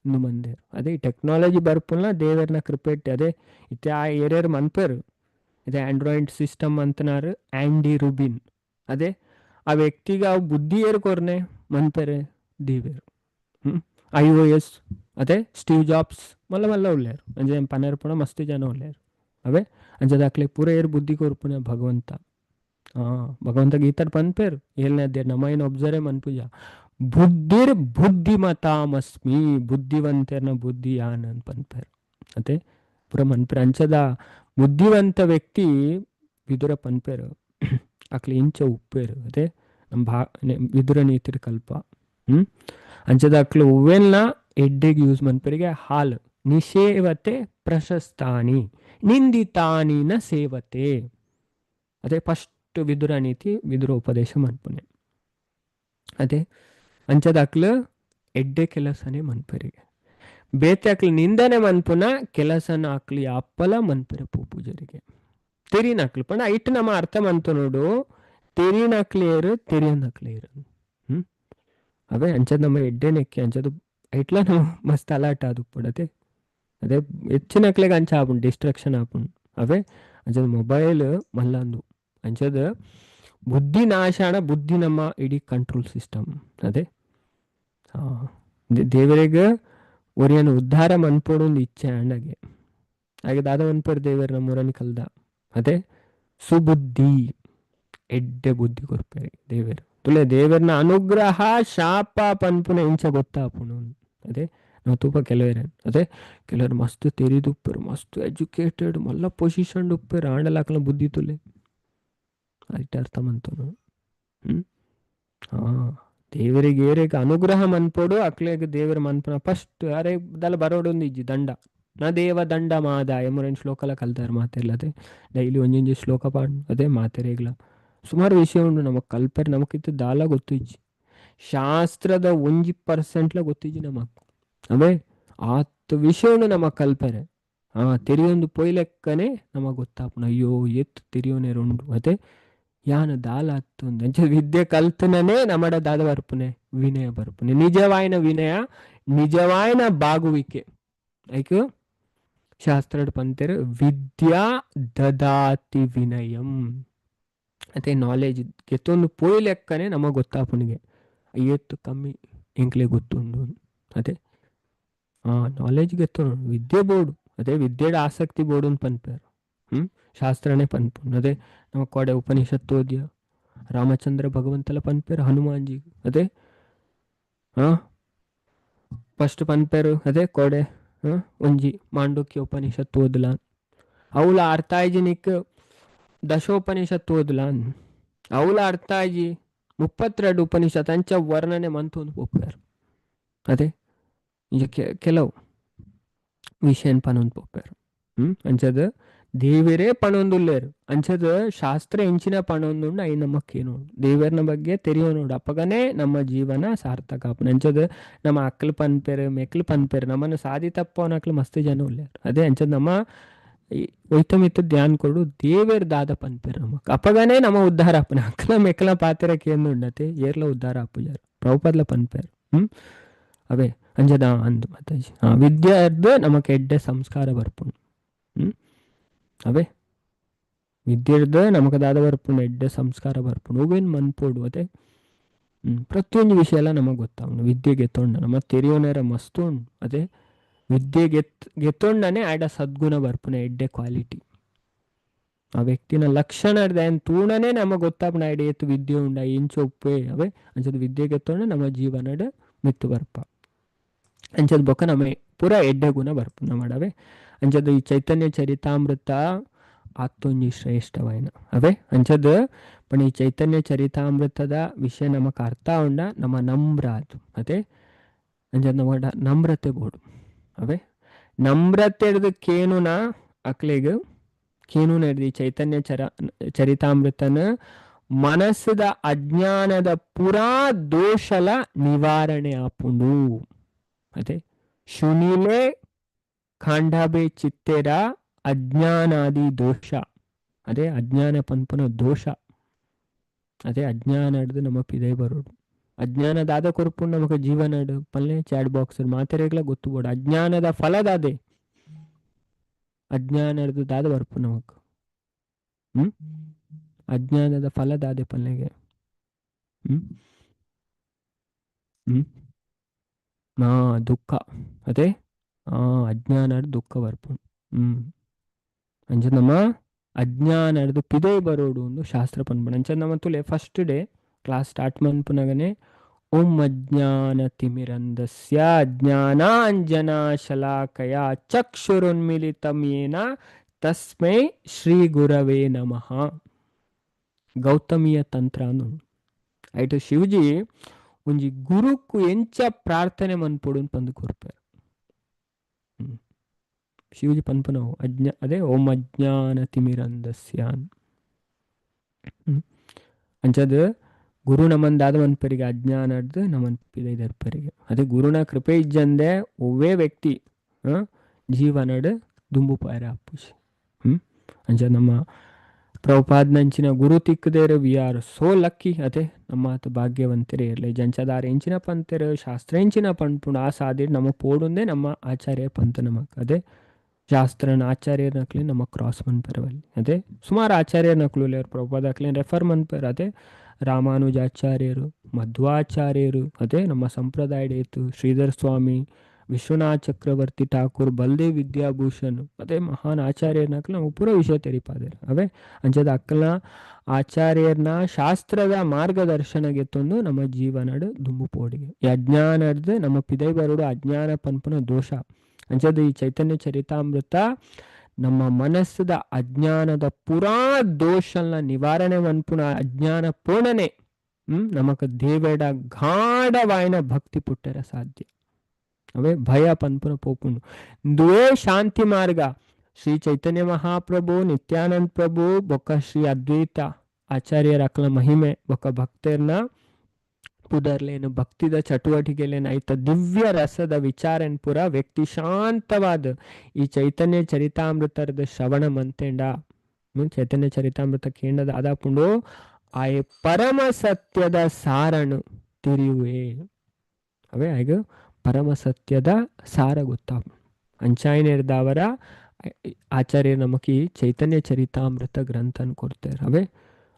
ಇನ್ನು ಮಂದೇರು ಅದೇ ಟೆಕ್ನಾಲಜಿ ಬರ್ಪುಲ್ನ ದೇವರನ್ನ ಕೃಪೆಟ್ಟು ಅದೇ ಇತ್ತೆ ಆ ಏರಿಯರ್ ಮನ್ಪೇರು ಇದೇ ಆಂಡ್ರಾಯ್ಡ್ ಸಿಸ್ಟಮ್ ಅಂತನಾರು ಆ್ಯಂಡಿ ರುಬಿನ್ ಅದೇ ಆ ವ್ಯಕ್ತಿಗೆ ಅವು ಬುದ್ಧಿ ಏರು ಕೊರ್ನೆ ಮನ್ಪೇರೆ ದೇವೇರು iOS ಅದೇ ಸ್ಟೀವ್ ಜಾಬ್ಸ್ ಮಲ್ಲ ಮಲ್ಲ ಉಳ್ಳೇರು ಅಂಜೆ ಪನರ್ ಪುಣ ಮಸ್ತ್ ಜನ ಉಳ್ಳೇರು ಅವೇ ಅಂಜದಾಕ್ಲೆ ಪೂರ ಏರು ಬುದ್ಧಿ ಕೊರ್ಪುನ ಭಗವಂತ ಭಗವಂತ ಗೀತಾಡ್ ಪನ್ಪೇರು ಏಳ್ನೇ ಅಧ್ಯಾಯ ನಮ್ಮ ಏನು ಒಬ್ಸರ್ವ್ ಮನ್ಪುಜ ಬುದ್ಧಿರ್ ಬುದ್ಧಿಮತಾಮಸ್ಮಿ ಬುದ್ಧಿವಂತರ್ನ ಬುದ್ಧಿ ಯಾನ್ ಅಂತ ಪನ್ಪೇರು ಅದೇ ಪೂರ ಮನ್ಪೇರು ಅಂಚದ ಬುದ್ಧಿವಂತ ವ್ಯಕ್ತಿ ವಿದುರ ಪನ್ಪೇರು ಅಕ್ಲೆ ಇಂಚ ಉಪ್ಪೇರು ಅದೇ ನಮ್ಮ ವಿದುರ ನೀತಿರ್ ಕಲ್ಪ ಅಂಚದ ಅಕ್ಲು ಹೂವೆಲ್ಲ ಎಡ್ಡೆಗೆ ಯೂಸ್ ಮನ್ಪೇರಿಗೆ ಹಾಲು ನಿಷೇವತೆ ಪ್ರಶಸ್ತಾನಿ ನಿಂದಿತಾನಿನ ಸೇವತೆ ಅದೇ ಫಸ್ಟ್ ವಿದುರ ನೀತಿ ವಿದುರ ಉಪದೇಶ ಮನ್ಪುನೆ ಅದೇ ಅಂಚದ ಅಕ್ಲು ಎಡ್ಡೆ ಕೆಲಸನೇ ಮನ್ಪೇರಿಗೆ ಬೇತೆ ಅಕ್ಲು ನಿಂದನೆ ಮನ್ಪುನ ಕೆಲಸನ ಅಕ್ಲಿ ಅಪ್ಪಲ ಮನ್ಪೆರೆ ಪೂಜರಿಗೆ ತೆರಿನಕ್ಲು ಪಂಡ ಐಟ್ ನಮ್ಮ ಅರ್ಥ ಮನ್ತು ನೋಡು ತೆರಿನಕ್ಲೇರು ತೆರಿಯನಕ್ಲೇರು ಅವೇ ಅಂಚದ ನಮ್ಮ ಎಡ್ಡೆನೆಕ್ಕೆ ಅಂಚದು ಐಟ್ಲ ನಾವು ಮಸ್ತ್ ಅಲಾಟ ಅದು ಪಡತೆ ಅದೇ ಹೆಚ್ಚಿನಕ್ಲೆಗೆ ಅಂಚ ಆಪುಂಡು ಡಿಸ್ಟ್ರಾಕ್ಷನ್ ಆಪುಂಡು ಅವೇ ಅಂಚದ ಮೊಬೈಲ್ ಮಲ್ಲಂದು ಅಂಚದ ಬುದ್ಧಿ ನಾಶಾಣ ಬುದ್ಧಿ ನಮ್ಮ ಇಡೀ ಕಂಟ್ರೋಲ್ ಸಿಸ್ಟಮ್ ಅದೇ ದೇವರಿಗೆ ಒರಿಯನ್ನು ಉದ್ಧಾರ ಮನ್ಪೋಡು ಒಂದು ಇಚ್ಛೆ ಅಂಡಗೆ ಹಾಗೆ ದಾದ ಮನ್ಪೇರು ದೇವರು ನಮ್ಮೂರನ್ನು ಕಲ್ದ ಅದೇ ಸುಬುದ್ಧಿ ಎಡ್ಡೆ ಬುದ್ಧಿ ಕೊರ್ಪೇರಿ ದೇವರು ತುಲೆ ದೇವರನ ಅನುಗ್ರಹ ಶಾಪ ಪನ್ಪುನ ಇಂಚ ಗೊತ್ತಾಪುನು ಅದೇ ನಾವು ತೂಪ ಕೆಲವೇರೇನು ಅದೇ ಕೆಲವರು ಮಸ್ತ್ ತೆರಿದುಪ್ಪೇರು ಮಸ್ತ್ ಎಜುಕೇಟೆಡ್ ಮಲ್ಲ ಪೊಸಿಷನ್ ಉಪ್ಪೇರು ಆಂಡಲಾಕಲ ಬುದ್ಧಿ ತುಲೆ ಅದಿಟ್ಟು ಅರ್ಥ ಮಂತನು ದೇವರಿಗೆ ಏರೇಗ ಅನುಗ್ರಹ ಮನ್ಪೋಡು ಅಕ್ಲೆಗೆ ದೇವರ ಮನ್ಪನ ಫಸ್ಟ್ ಅರೆ ದಲ ಬರೋಡೊಂದು ಇಜ್ಜಿ ದಂಡ ನ ದೇವ ದಂಡ ಮಾದಾಯ ಮೂರೇನು ಶ್ಲೋಕಲ ಕಲ್ತಾರೆ ಮಾತೆಲ್ಲದೆ ಡೈಲಿ ಒಂಜೊಂಜಿ ಶ್ಲೋಕ ಪಾಂಡು ಅದೇ ಮಾತೆರೆಗ್ಲ ಸುಮಾರು ವಿಷಯ ಉಂಡು ನಮಕ್ ಕಲ್ಪರೆ ನಮಕಿತ್ತು ದಾಲ ಗೊತ್ತಿಜ್ಜಿ ಶಾಸ್ತ್ರದ 1% ಗೊತ್ತಿಜ್ಜಿ ನಮಕ್ ಅವೇ ಆತ್ ವಿಷಯ ಉಂಡು ನಮಕ್ ಕಲ್ಪರೆ ತೆರಿಯೊಂದು ಪೊಯ್ಲೆಕ್ಕನೆ ನಮಗ್ ಗೊತ್ತಾಪುಣ ಅಯ್ಯೋ ಎತ್ತು ತೆರಿಯೋನೇರುಂಡು ಅದೇ ಯಾನ ದಾಲ ಹತ್ತೊಂದು ಅಂಚ ವಿದ್ಯೆ ಕಲ್ತನೇ ನಮ್ಮಡ ದಾದ ಬರ್ಪುನೆ ವಿನಯ ಬರ್ಪುನೆ ನಿಜವಾಯಿನ ವಿನಯ ನಿಜವಾಯಿನ ಬಾಗುವಿಕೆ ಐಕ್ ಶಾಸ್ತ್ರ ಪಂತೇರು ವಿದ್ಯಾ ದದಾತಿ ವಿನಯಂ ಅದೇ ನಾಲೆಜ್ ಎತ್ತೊಂದು ಪೋಯಿ ಲೆಕ್ಕನೆ ನಮಗೆ ಗೊತ್ತಾಪುನಿಗೆ ಎತ್ತು ಕಮ್ಮಿ ಇಂಕ್ಲೆ ಗೊತ್ತುಂಡು ಅದೇ ನಾಲೆಜ್ಗೆ ಎತ್ತೋ ವಿದ್ಯೆ ಬೋರ್ಡು ಅದೇ ವಿದ್ಯೆಡ ಆಸಕ್ತಿ ಬೋರ್ಡು ಅಂತ ಪನ್ಪೇರು ಶಾಸ್ತ್ರನೇ ಪನ್ಪುಂಡು ಅದೇ ನಮ್ಮ ಕೊಡೆ ಉಪನಿಷತ್ತು ಓದ್ಯ ರಾಮಚಂದ್ರ ಭಗವಂತಲ ಪನ್ಪೇರು ಹನುಮಾನ್ಜಿ ಅದೇ ಫಸ್ಟ್ ಪನ್ಪೇರು ಅದೇ ಕೊಡೆ ಒಂಜಿ ಮಾಂಡುಕ್ಯ ಉಪನಿಷತ್ತು ಓದಲ ಅವಳ ಅರ್ಥ ಆಯ್ಜಿನಿಕ್ ದಶೋಪನಿಷತ್ತು ಓದಲಾನ್ ಅವಳ ಅರ್ಥ ಆಯ್ಜಿ 32 ಉಪನಿಷತ್ ಅಂಚ ವರ್ಣನೆ ಮಂತೊಂದು ಪೋಪ್ಯಾರು ಅದೇ ಈಗ ಕೆಲವು ವಿಷಯನ್ ಪನೊಂದು ಪೋಪ್ಯಾರು ಅಂಚದ ದೇವರೇ ಪಣೊಂದುಲ್ಲೇರು ಅಂಚದ ಶಾಸ್ತ್ರ ಎಂಚಿನ ಪಣೊಂದುಂಡು ಐ ನಮಕ್ಕೇನು ದೇವರನ ಬಗ್ಗೆ ತೆರಿಯೋನೋಡು ಅಪ್ಪಗನೇ ನಮ್ಮ ಜೀವನ ಸಾರ್ಥಕ ಆಪುಂಡು. ಅಂಚದ ನಮ್ಮ ಅಕ್ಕಲು ಪನ್ಪೆರು ಮೆಕ್ಲು ಪನ್ಪೆರು ನಮ್ಮನ್ನು ಸಾಧಿ ತಪ್ಪವನ ಅಕ್ಲು ಮಸ್ತ್ ಜನ ಉಲ್ಲೇರು. ಅದೇ ಅಂಚದ ನಮ್ಮ ಒಯ್ತಮಿತ್ತು ಧ್ಯಾನ್ ಕೊಡು ದೇವೇರ್ ದಾದ ಪನ್ಪೆರು ನಮಕ್ ಅಪ್ಪಗನೇ ನಮ್ಮ ಉದ್ಧಾರ ಆಪುನ ಅಕ್ಕಲ ಮೆಕ್ಕಲ ಪಾತಿರಕ್ಕೆ ಏನು ಉಂಡತೆ ಏರ್ಲ ಉದ್ಧಾರ ಆಪುಜಾರು ಪ್ರಭುಪಾದ್ಲ ಪನ್ಪೆರು. ಅವೇ ಅಂಜದ ಅಂದು ಮಾತಾಜಿ ವಿದ್ಯಾರ್ದು ನಮಕ್ ಎಡ್ಡೆ ಸಂಸ್ಕಾರ ಬರ್ಪುಂಡು. ಅವೇ ವಿದ್ಯೆರ್ದು ನಮಕ್ ದಾದ ಬರ್ಪುಂಡು ಎಡ್ಡೆ ಸಂಸ್ಕಾರ ಬರ್ಪುಂಡು ಅವೇನು ಮನ್ಪೋಡು ಅದೇ ಪ್ರತಿಯೊಂದು ವಿಷಯ ಎಲ್ಲ ನಮಗೆ ಗೊತ್ತಾವನು ವಿದ್ಯೆ ಗೆತ್ತೊಂಡ ನಮ್ಮ ತೆರಿಯೋನೇರ ಮಸ್ತ್ ಉಂಡು. ಅದೇ ವಿದ್ಯೆ ಗೆತ್ತೊಂಡನೆ ಆಡ ಸದ್ಗುಣ ಬರ್ಪುನ ಎಡ್ಡೆ ಕ್ವಾಲಿಟಿ ಆ ವ್ಯಕ್ತಿನ ಲಕ್ಷಣ ಏನು ತೂಣನೇ ನಮಗೆ ಗೊತ್ತಾಪುನ ಆಡ ಏತು ವಿದ್ಯೆ ಉಂಡ ಇಂಚು ಉಪ್ಪೇ ಅವೇ ಅಂಚದ ವಿದ್ಯೆ ಗೆತ್ತೊಂಡ ನಮ್ಮ ಜೀವನದ ಮಿತ್ತು ಬರ್ಪ ಅಂಚದ ಬೊಕ್ಕ ನಮ್ಮ ಪೂರ ಎಡ್ಡೆ ಗುಣ ಬರ್ಪುನ ಮಾಡವೆ ಅಂಚದ ಈ ಚೈತನ್ಯ ಚರಿತಾಮೃತ ಆತ್ತೊಂಜಿ ಶ್ರೇಷ್ಠವಾಯಿನ ಅವೇ ಅಂಚದ ಪಣ ಈ ಚೈತನ್ಯ ಚರಿತಾಮೃತದ ವಿಷಯ ನಮಕ್ ಅರ್ಥ ಉಂಡ ನಮ್ಮ ನಮ್ರ ಅದು ಅದೇ ಅಂಚದ ನಮ್ಮ ನಮ್ರತೆ ಬೋಡು ಅವೇ ನಮ್ರತೆ ಹಿಡ್ದು ಕೇನುನ ಅಕ್ಲೆಗ್ ಕೇನೂನ ಹಿಡ್ದು ಈ ಚೈತನ್ಯ ಚರಿತಾಮೃತನ ಮನಸ್ಸದ ಅಜ್ಞಾನದ ಪುರಾ ದೋಷಲ ನಿವಾರಣೆ ಆಪುಂಡು. ಅದೇ ಶುನಿಲೆ ಖಾಂಡಾಬೆ ಚಿತ್ತೆರ ಅಜ್ಞಾನಾದಿ ದೋಷ ಅದೇ ಅಜ್ಞಾನ ಪನ್ಪುನ ದೋಷ ಅದೇ ಅಜ್ಞಾನ ಹಿಡ್ದು ನಮ್ಮ ಪಿದೆ ಬರೋಡು ಅಜ್ಞಾನದಾದ ಕೊರ್ಪುಂಡು ನಮಕ್ ಜೀವನ ಪಲ್ಲೆ ಚಾಟ್ ಬಾಕ್ಸ್ ಮಾತೆರೆಗ್ಲ ಗೊತ್ತುಬೋಡು ಅಜ್ಞಾನದ ಫಲದಾದೆ ಅಜ್ಞಾನ ಹಿಡ್ದು ದಾದ ಬರ್ಪು ನಮಕ್ ಅಜ್ಞಾನದ ಫಲದಾದೆ ಪಲ್ಲೆಗೆ ದುಃಖ ಅದೇ ಅಜ್ಞಾನ ದುಃಖ ಬರ್ಪುಂಡು ಅಂಚ ನಮ್ಮ ಅಜ್ಞಾನ ಹಿಡ್ದು ಪಿದೆ ಬರೋಡು ಒಂದು ಶಾಸ್ತ್ರ ಪನ್ಪುಂಡು ಅಂಚ ನಮ್ಮ ತುಲೆ ಫಸ್ಟ್ ಡೇ ಕ್ಲಾಸ್ ಸ್ಟಾರ್ಟ್ ಮನ್ಪುನಗನೆ ಓಂ ಅಜ್ಞಾನ ತಿಮಿರಂಧಸ್ಯ ಜ್ಞಾನಾಂಜನ ಶಲಾಕಯ ಚಕ್ಷುರುನ್ಮಿಲಿತಂ ಯೇನ ತಸ್ಮೈ ಶ್ರೀ ಗುರವೇ ನಮಃ ಗೌತಮಿಯ ತಂತ್ರ ಅನ್ನು ಐಟು ಶಿವಜಿ ಒಂಜಿ ಗುರುಕು ಎಂಚ ಪ್ರಾರ್ಥನೆ ಮನ್ಪೊಡು ಪಂದು ಕೊರ್ಪೆರ್ ಶಿವಜಿ ಪನ್ಪುನವು ಅದೇ ಓಂ ಅಜ್ಞಾನ ತಿಮಿರಂಧಸ್ಯ ಅಂಚದ ಗುರು ನಮನ್ ದಾದ ಮನ್ಪರಿಗೆ ಅಜ್ಞಾನ ಹಿಡ್ದು ನಮನ್ ಪಿದೈದರ್ಪರಿಗೆ ಅದೇ ಗುರುನ ಕೃಪೆ ಇಜ್ಜಂದೆ ಒವ್ವೇ ವ್ಯಕ್ತಿ ಜೀವನಡ್ ದುಂಬು ಪಾರ ಅಪ್ಪುಶಿ ಅಂಚ ನಮ್ಮ ಪ್ರಭುಪಾದ್ನಂಚಿನ ಗುರು ತಿಕ್ಕದೇರು ವಿ ಆರ್ ಸೋ ಲಕ್ಕಿ ಅದೇ ನಮ್ಮ ಭಾಗ್ಯವಂತರೇ ಇರಲಿ ಜಂಚದಾರ ಎಂಚಿನ ಪಂತರು ಶಾಸ್ತ್ರ ಎಂಚಿನ ಪಂಪುಣ ಆ ಸಾದಿ ನಮಗೆ ಪೋಡುಂದೇ ನಮ್ಮ ಆಚಾರ್ಯ ಪಂತ ನಮಕ್ ಅದೇ ಶಾಸ್ತ್ರನ ಆಚಾರ್ಯರ ನಕ್ಲಿ ನಮ್ಮ ಕ್ರಾಸ್ ಮನ್ಪರವಲ್ಲಿ ಅದೇ ಸುಮಾರು ಆಚಾರ್ಯರ ನಕ್ಲು ಪ್ರಭುಪಾದ ಹಾಕ್ಲಿ ರೆಫರ್ ಮನ್ಪರ್ ಅದೇ ರಾಮಾನುಜಾಚಾರ್ಯರು ಮಧ್ವಾಚಾರ್ಯರು ಅದೇ ನಮ್ಮ ಸಂಪ್ರದಾಯ ಏತು ಶ್ರೀಧರ್ ಸ್ವಾಮಿ ವಿಶ್ವನಾಥ್ ಚಕ್ರವರ್ತಿ ಠಾಕೂರ್ ಬಲ್ದೇವ್ ವಿದ್ಯಾಭೂಷಣ್ ಅದೇ ಮಹಾನ್ ಆಚಾರ್ಯರ್ನಕ್ಲ ನಾವು ಪೂರ ವಿಷಯ ತೆರಿಪಾದೇರು ಅವೇ ಅಂಚದ ಅಕ್ಕಲ ಆಚಾರ್ಯರ್ನ ಶಾಸ್ತ್ರದ ಮಾರ್ಗದರ್ಶನಗೆ ತಂದು ನಮ್ಮ ಜೀವನಡು ದುಂಬು ಪೋಡಿಗೆ ಈ ಅಜ್ಞಾನದ ನಮ್ಮ ಪಿದೈ ಬರೋಡು ಅಜ್ಞಾನ ಪನ್ಪುನ ದೋಷ ಅಂಚದ ಈ ಚೈತನ್ಯ ಚರಿತಾಮೃತ ನಮ್ಮ ಮನಸ್ಸದ ಅಜ್ಞಾನದ ಪುರಾ ದೋಷಲ್ನ ನಿವಾರಣೆ ಮನ್ಪುನ ಅಜ್ಞಾನ ಪೂರ್ಣನೆ ನಮಕ್ ದೇವೇಡ ಗಾಢವಾಯಿನ ಭಕ್ತಿ ಪುಟ್ಟರ ಸಾಧ್ಯ ಅವೇ ಭಯ ಪನ್ಪುನ ಪೋಪುಂಡು ದುವೇ ಶಾಂತಿ ಮಾರ್ಗ ಶ್ರೀ ಚೈತನ್ಯ ಮಹಾಪ್ರಭು ನಿತ್ಯಾನಂದ ಪ್ರಭು ಬೊಕ್ಕ ಶ್ರೀ ಅದ್ವೈತ ಆಚಾರ್ಯರ ಅಕ್ಲ ಮಹಿಮೆ ಬೊಕ್ಕ ಭಕ್ತರ್ನ ಪುದರ್ಲೇನು ಭಕ್ತಿದ ಚಟುವಟಿಕೆಲೇನು ಆಯ್ತ ದಿವ್ಯ ರಸದ ವಿಚಾರನ್ ಪುರ ವ್ಯಕ್ತಿ ಶಾಂತವಾದ ಈ ಚೈತನ್ಯ ಚರಿತಾಮೃತದ ಶ್ರವಣ ಮಂತೆಂಡ ಚೈತನ್ಯ ಚರಿತಾಮೃತ ಕೇಂದ್ರದ ಆದಾಪುಂಡು ಆಯ್ ಪರಮ ಸತ್ಯದ ಸಾರನು ತಿರಿಯುವೆ ಅವೇ ಆಗ ಪರಮ ಸತ್ಯದ ಸಾರ ಗೊತ್ತಾಪ ಅಂಚಾಯನೇರ್ದವರ ಆಚಾರ್ಯ ನಮಕಿ ಚೈತನ್ಯ ಚರಿತಾಮೃತ ಗ್ರಂಥನ ಕೊಡ್ತಾರೆ ಅವೇ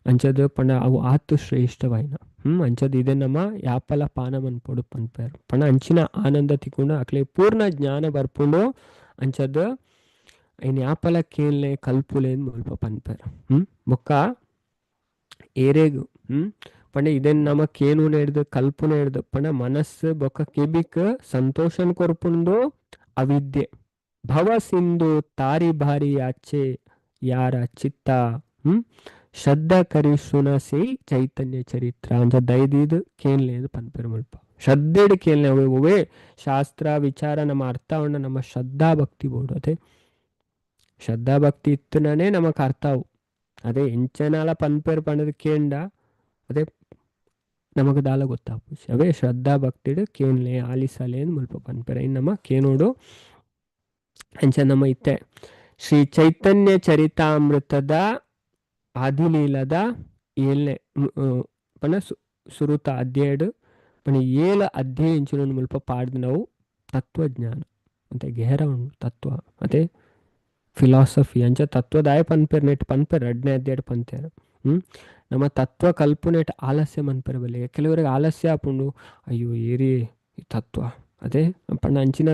ಅಂಚದ ಪಣ ಅವು ಆತು ಶ್ರೇಷ್ಠವಾಯಿನ ಅಂಚದ ಇದೇ ನಮ್ಮ ಯಾಪಲ ಪಾನಮನ್ ಪೊಡು ಪನ್ಪೇರು ಪಣ ಅಂಚಿನ ಆನಂದ ತಿಕ್ಕೊಂಡು ಅಕ್ಲೆ ಪೂರ್ಣ ಜ್ಞಾನ ಬರ್ಪುಂಡು ಅಂಚದ ಐನ್ ಯಾಪಲ ಕೇಳ್ನೆ ಕಲ್ಪುಲೆ ಮುಲ್ಪ ಪನ್ಪೇರು ಬೊಕ್ಕ ಏರೇಗು ಪಂಡ ಇದನ್ ನಮಕ್ಕೇನು ಹಿಡ್ದು ಕಲ್ಪನೆ ಹಿಡ್ದು ಪಂಡ ಮನಸ್ಸು ಬೊಕ್ಕ ಕೆಬಿಕ್ ಸಂತೋಷನ್ ಕೊರ್ಪುಂಡು ಅವಿದ್ಯೆ ಭವ ಸಿಂಧು ತಾರಿ ಭಾರಿ ಆಚೆ ಯಾರ ಚಿತ್ತ ಶ್ರದ್ಧಾ ಕರಿ ಸುನಸಿ ಚೈತನ್ಯ ಚರಿತ್ರ ಅಂಚ ದೈದಿದು ಕೇಳ್ನೇದು ಪನ್ಪೇರು ಮುಲ್ಪ ಶ್ರದ್ಧೆಡು ಕೇಳ್ನೆ ಅವೇ ಶಾಸ್ತ್ರ ವಿಚಾರ ನಮ್ಮ ಅರ್ಥ ಉಂಡ ನಮ್ಮ ಶ್ರದ್ಧಾ ಭಕ್ತಿ ಬೋಡು ಅದೇ ಶ್ರದ್ಧಾ ಭಕ್ತಿ ಇತ್ತನೇ ನಮಕ್ ಅರ್ಥವು ಅದೇ ಎಂಚನಾಲ ಪನ್ಪೇರು ಪಂಡದ ಕೇಂಡ ಅದೇ ನಮಗೆ ದಾಲ ಗೊತ್ತಾಪುಜಿ ಅವೇ ಶ್ರದ್ಧಾ ಭಕ್ತಿಡು ಕೇನ್ಲೆ ಆಲಿಸಲೆ ಮುಲ್ಪ ಪನ್ಪೇರ ಇನ್ನು ನಮ್ಮ ಕೇನೋಡು ಅಂಚ ನಮ್ಮ ಇತ್ತೆ ಶ್ರೀ ಚೈತನ್ಯ ಚರಿತಾಮೃತದ ಆದಿಲೀಲದ ಏಳ್ನೇ ಪಣ ಸುರುತ ಅಧ್ಯಾಯಡು ಪಣ 7 ಅಧ್ಯಾಯ ಇಂಚಿನ ಮುಲ್ಪ ಪಾಡ್ದು ನಾವು ತತ್ವಜ್ಞಾನ ಮತ್ತೆ ಗೆಹರ ಉಂಡು ತತ್ವ ಮತ್ತೆ ಫಿಲಾಸಫಿ ಅಂಚ ತತ್ವದಾಯ ಪನ್ಪೇರು ನೆಟ್ ಪನ್ಪೇರು 2ನೇ ಅಧ್ಯಾಯ ಪಂತೇರು ನಮ್ಮ ತತ್ವ ಕಲ್ಪನೆಟ್ ಆಲಸ್ಯ ಮನ್ಪೇರು ಬಲ್ಲಿ ಕೆಲವರಿಗೆ ಆಲಸ್ಯ ಆಪುಂಡು ಅಯ್ಯೋ ಏರಿ ಈ ತತ್ವ ಅದೇ ಪಂಡ ಅಂಚಿನ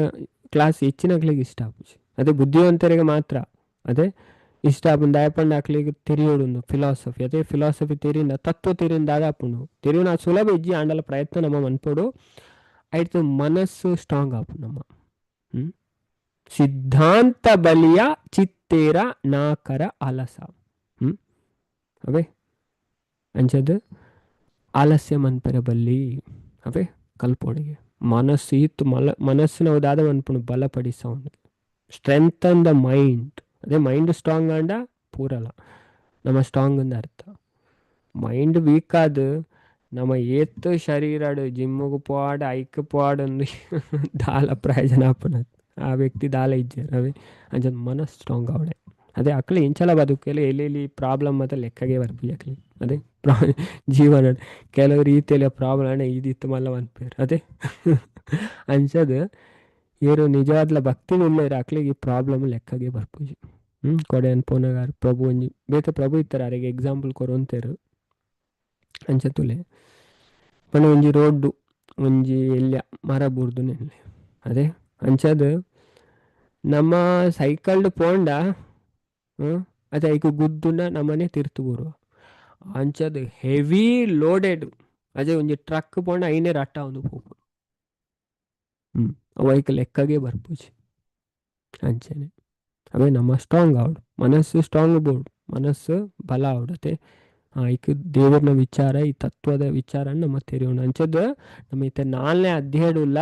ಕ್ಲಾಸ್ ಹೆಚ್ಚಿನಕ್ಲಿಗೆ ಇಷ್ಟ ಆಪುಜಿ ಅದೇ ಬುದ್ಧಿವಂತರಿಗೆ ಮಾತ್ರ ಅದೇ ಇಷ್ಟ ಆಪುಂಡು ದಾಯಪಂಡ ಅಕ್ಲಿಗೆ ತೆರಿಯೋಡು ಫಿಲಾಸಫಿ ಅದೇ ಫಿಲಾಸಫಿ ತೆರಿಂದ ತತ್ವ ತೆರಿಂದ ದಾದಾಪುಂಡು ತೆರಿಯೋಣ ಸುಲಭ ಇಜ್ಜಿ ಆಂಡಲ ಪ್ರಯತ್ನ ನಮ್ಮ ಮನ್ಪೋಡು ಆಯ್ತು ಮನಸ್ಸು ಸ್ಟ್ರಾಂಗ್ ಆಪು ನಮ್ಮ ಸಿದ್ಧಾಂತ ಬಲಿಯ ಚಿತ್ತೇರ ನಾಕರ ಆಲಸ ಅವೇ ಅಂಚದು ಆಲಸ್ಯ ಮನ್ಪೆರ ಬಲ್ಲಿ ಅವೇ ಕಲ್ಪೋಡಿಗೆ ಮನಸ್ಸು ಇತ್ತು ಮನಸ್ಸಿನ ಉದಾದ ಮನ್ಪುಣು ಬಲಪಡಿಸೋಣ ಸ್ಟ್ರೆಂಥನ್ ದ ಮೈಂಡ್ ಅದೇ ಮೈಂಡ್ ಸ್ಟ್ರಾಂಗ್ ಆಂಡ ಪೂರಲ್ಲ ನಮ್ಮ ಸ್ಟ್ರಾಂಗ್ ಅಂದ ಅರ್ಥ ಮೈಂಡ್ ವೀಕ್ ಆದ ನಮ್ಮ ಏತ್ತು ಶರೀರಡು ಜಿಮ್ಮಿಗೆ ಪೋಡ ಐಕ್ ಪೋಡೊಂದು ದಾಲ ಪ್ರಯೋಜನ ಆಪುನದು ಆ ವ್ಯಕ್ತಿ ದಾಲ ಇಜ್ಜಾರ ಅವೇ ಅಂಚದ ಮನಸ್ಸು ಸ್ಟ್ರಾಂಗ್ ಅವಡೆ ಅದೇ ಅಕ್ಲೆ ಇಂಚಲ ಬದುಕಲೆ ಎಲ್ಲೆಲ್ಲಿ ಪ್ರಾಬ್ಲಮ್ ಮತ್ತು ಲೆಕ್ಕಗೆ ಬರ್ಪಿ ಅಕ್ಲಿ ಅದೇ ಜೀವನ ಕೆಲವು ರೀತಿಯಲ್ಲಿ ಪ್ರಾಬ್ಲಮ್ ಇದಿತ್ತು ಮಲ್ಲ ಅನ್ಪೇರು ಅದೇ ಅಂಚದು ಇವರು ನಿಜವಾದ್ಲ ಭಕ್ತಿ ಉಳ್ಳೇರು ಅಕ್ಲಿಗೆ ಪ್ರಾಬ್ಲಮ್ ಲೆಕ್ಕಗೆ ಬರ್ಪುಜಿ ಕೊಡೆ ಅನ್ಪೋನಗಾರ ಪ್ರಭು ಒಂಜಿ ಬೇತ ಪ್ರಭು ಇತ್ತಾರೆ ಅರೆಗೆ ಎಕ್ಸಾಂಪಲ್ ಕೊರೊಂತೇರು ಅಂಚ ತುಲೆ ಪಣ ಒಂಜಿ ರೋಡ್ಡು ಒಂಜಿ ಎಲ್ಯ ಮರ ಬುರ್ದು ನೆನ್ಲೆ ಅದೇ ಅಂಚದು ನಮ್ಮ ಸೈಕಲ್ಡ್ ಪೋಂಡ ಅದೇ ಐಕು ಗುದ್ದುನ ನಮ್ಮನೆ ತಿರ್ತು ಬರುವ ಅಂಚದು ಹೆವಿ ಲೋಡೆಡ್ ಅದೇ ಒಂಜಿ ಟ್ರಕ್ ಪೋಂಡ ಐನೇ ರಟ್ಟ ಒಂದು ಪೋಪು ಅವೈಕ್ ಲೆಕ್ಕಗೆ ಬರ್ಪುಜಿ ಅಂಚನೆ ಅವೇ ನಮ್ಮ ಸ್ಟ್ರಾಂಗ್ ಆವಡು ಮನಸ್ಸು ಸ್ಟ್ರಾಂಗ್ ಬೋಡು ಮನಸ್ಸು ಬಲ ಆವಡತೆ ಐಕ್ ದೇವರನ ವಿಚಾರ ಈ ತತ್ವದ ವಿಚಾರ ನಮ್ಮ ತೆರೆಯೋಣ ಅಂಚದು ನಮ್ಮ ಇತ್ತ 4ನೇ ಅಧ್ಯಾಯಡುಲ್ಲ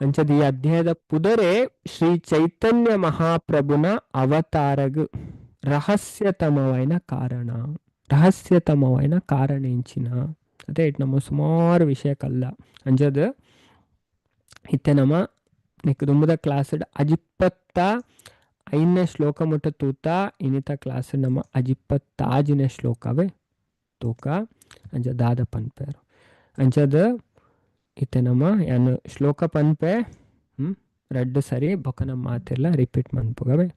ಅಂಚದು ಈ ಅಧ್ಯಾಯದ ಪುದರೆ ಶ್ರೀ ಚೈತನ್ಯ ಮಹಾಪ್ರಭುನ ಅವತಾರಗ್ ರಹಸ್ಯತಮವೈನ ಕಾರಣ ಎಂಚಿನ ಅದೇ ನಮ್ಮ ಸುಮಾರು ವಿಷಯಕ್ಕಲ್ಲ ಅಂಚದು ಇತ್ತೆ ನಮ್ಮ ನಿಕ್ಕದುಂಬದ ಕ್ಲಾಸ್ ಅಜಿಪ್ಪತ್ತ 5ನೇ ಶ್ಲೋಕ ಮುಟ್ಟ ತೂತ ಇನ್ನಿತ ಕ್ಲಾಸ್ ನಮ್ಮ ಅಜಿಪ್ಪತ್ತಾಜಿನ ಶ್ಲೋಕವೇ ತೂಕ ಅಂಚ ದಾದ ಪನ್ಪೇರು ಅಂಚದ ಇತ್ತೆ ನಮ್ಮ ಯಾನು ಶ್ಲೋಕ ಪನ್ಪೆ 2 ಸರಿ ಬೊಕ ನಮ್ಮ ಮಾತೆಲ್ಲ ರಿಪೀಟ್ ಮನ್ಪುಗವೆ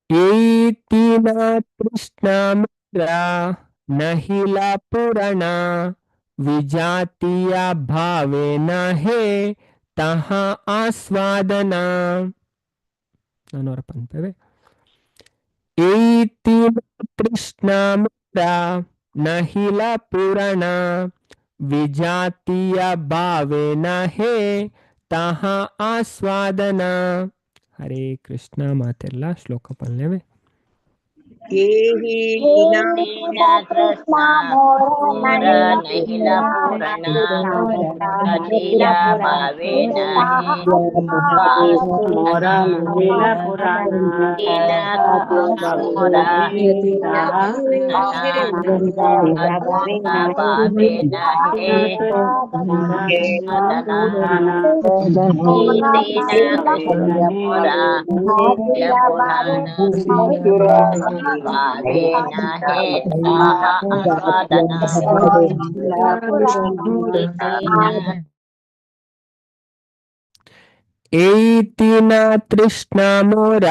ಏತಿನ ಕೃಷ್ಣ ನಹಿಲ ಪುರಾಣ ವಿಜಾತಿಯ ಭಾವೇನ ಹೇ ತಹ ಆಸ್ವಾದನ ನಾನವರ ಪನ್ಪೇವೆ ಏತಿನ ಕೃಷ್ಣ ನಹಿಲ ಪುರಾಣ ವಿಜಾತಿಯ ಭಾವೇನ ಹೇ ತಹ ಆಸ್ವಾದನ ಹರೇ ಕೃಷ್ಣ ಮಾತೆಲ್ಲ ಶ್ಲೋಕ ಪಲ್ಯವೇ ಕೃಷ್ಣ ಮೋರ ನಹಿಲ ಪುರಾಣ ಅತಿಯ ಭಾವೇನ ಏತಿನ ತೃಷ್ಣ ಮೋರ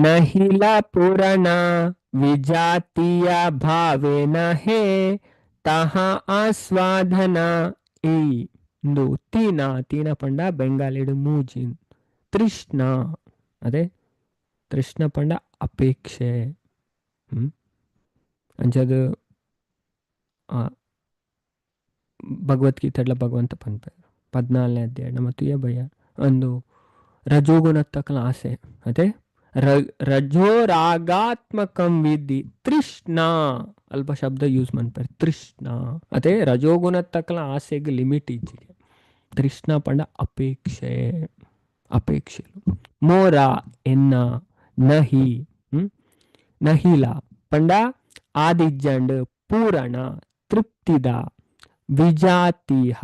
ನಹಿಲ ಪುರಾಣ ವಿಜಾತಿಯ ಭಾವೇನ ಹೇ ತಹ ಆಸ್ವಾದನ ಈ ತೀನ ಪಂಡ ಬೆಂಗಾಲಿಡು ಮೂಜಿನ್ ತೃಷ್ಣ ಅದೇ ತೃಷ್ಣ ಪಂಡ ಅಪೇಕ್ಷೆ ಅಂಚದು ಭಗವದ್ಗೀತೆಡ್ಲ ಭಗವಂತ ಪನ್ಪೆ 14ನೇ ಅಧ್ಯಾಯ ನಮ್ಮ ತುಯ್ಯ ಭಯ ಅಂದು ರಜೋಗುಣತ್ತಕಲ ಆಸೆ ಅದೇ ರಜೋ ರಾಗಾತ್ಮಕಂ ವಿಧಿ ತೃಷ್ಣ ಅಲ್ಪ ಶಬ್ದ ಯೂಸ್ ಮನ್ಪೇರು ತೃಷ್ಣ ಅದೇ ರಜೋಗುಣತ್ತಕಲ ಆಸೆಗೆ ಲಿಮಿಟ್ ಇಜ್ಜಿಗೆ ತೃಷ್ಣ ಪಂಡ ಅಪೇಕ್ಷೆ అపేక్షలు. మోర ఎన్న నహి ನಹಿಲ ಪಂಡ ಆದಿಜ್ಜಂಡ್ ಪೂರಣ ತೃಪ್ತಿದ ವಿಜಾತಿಹ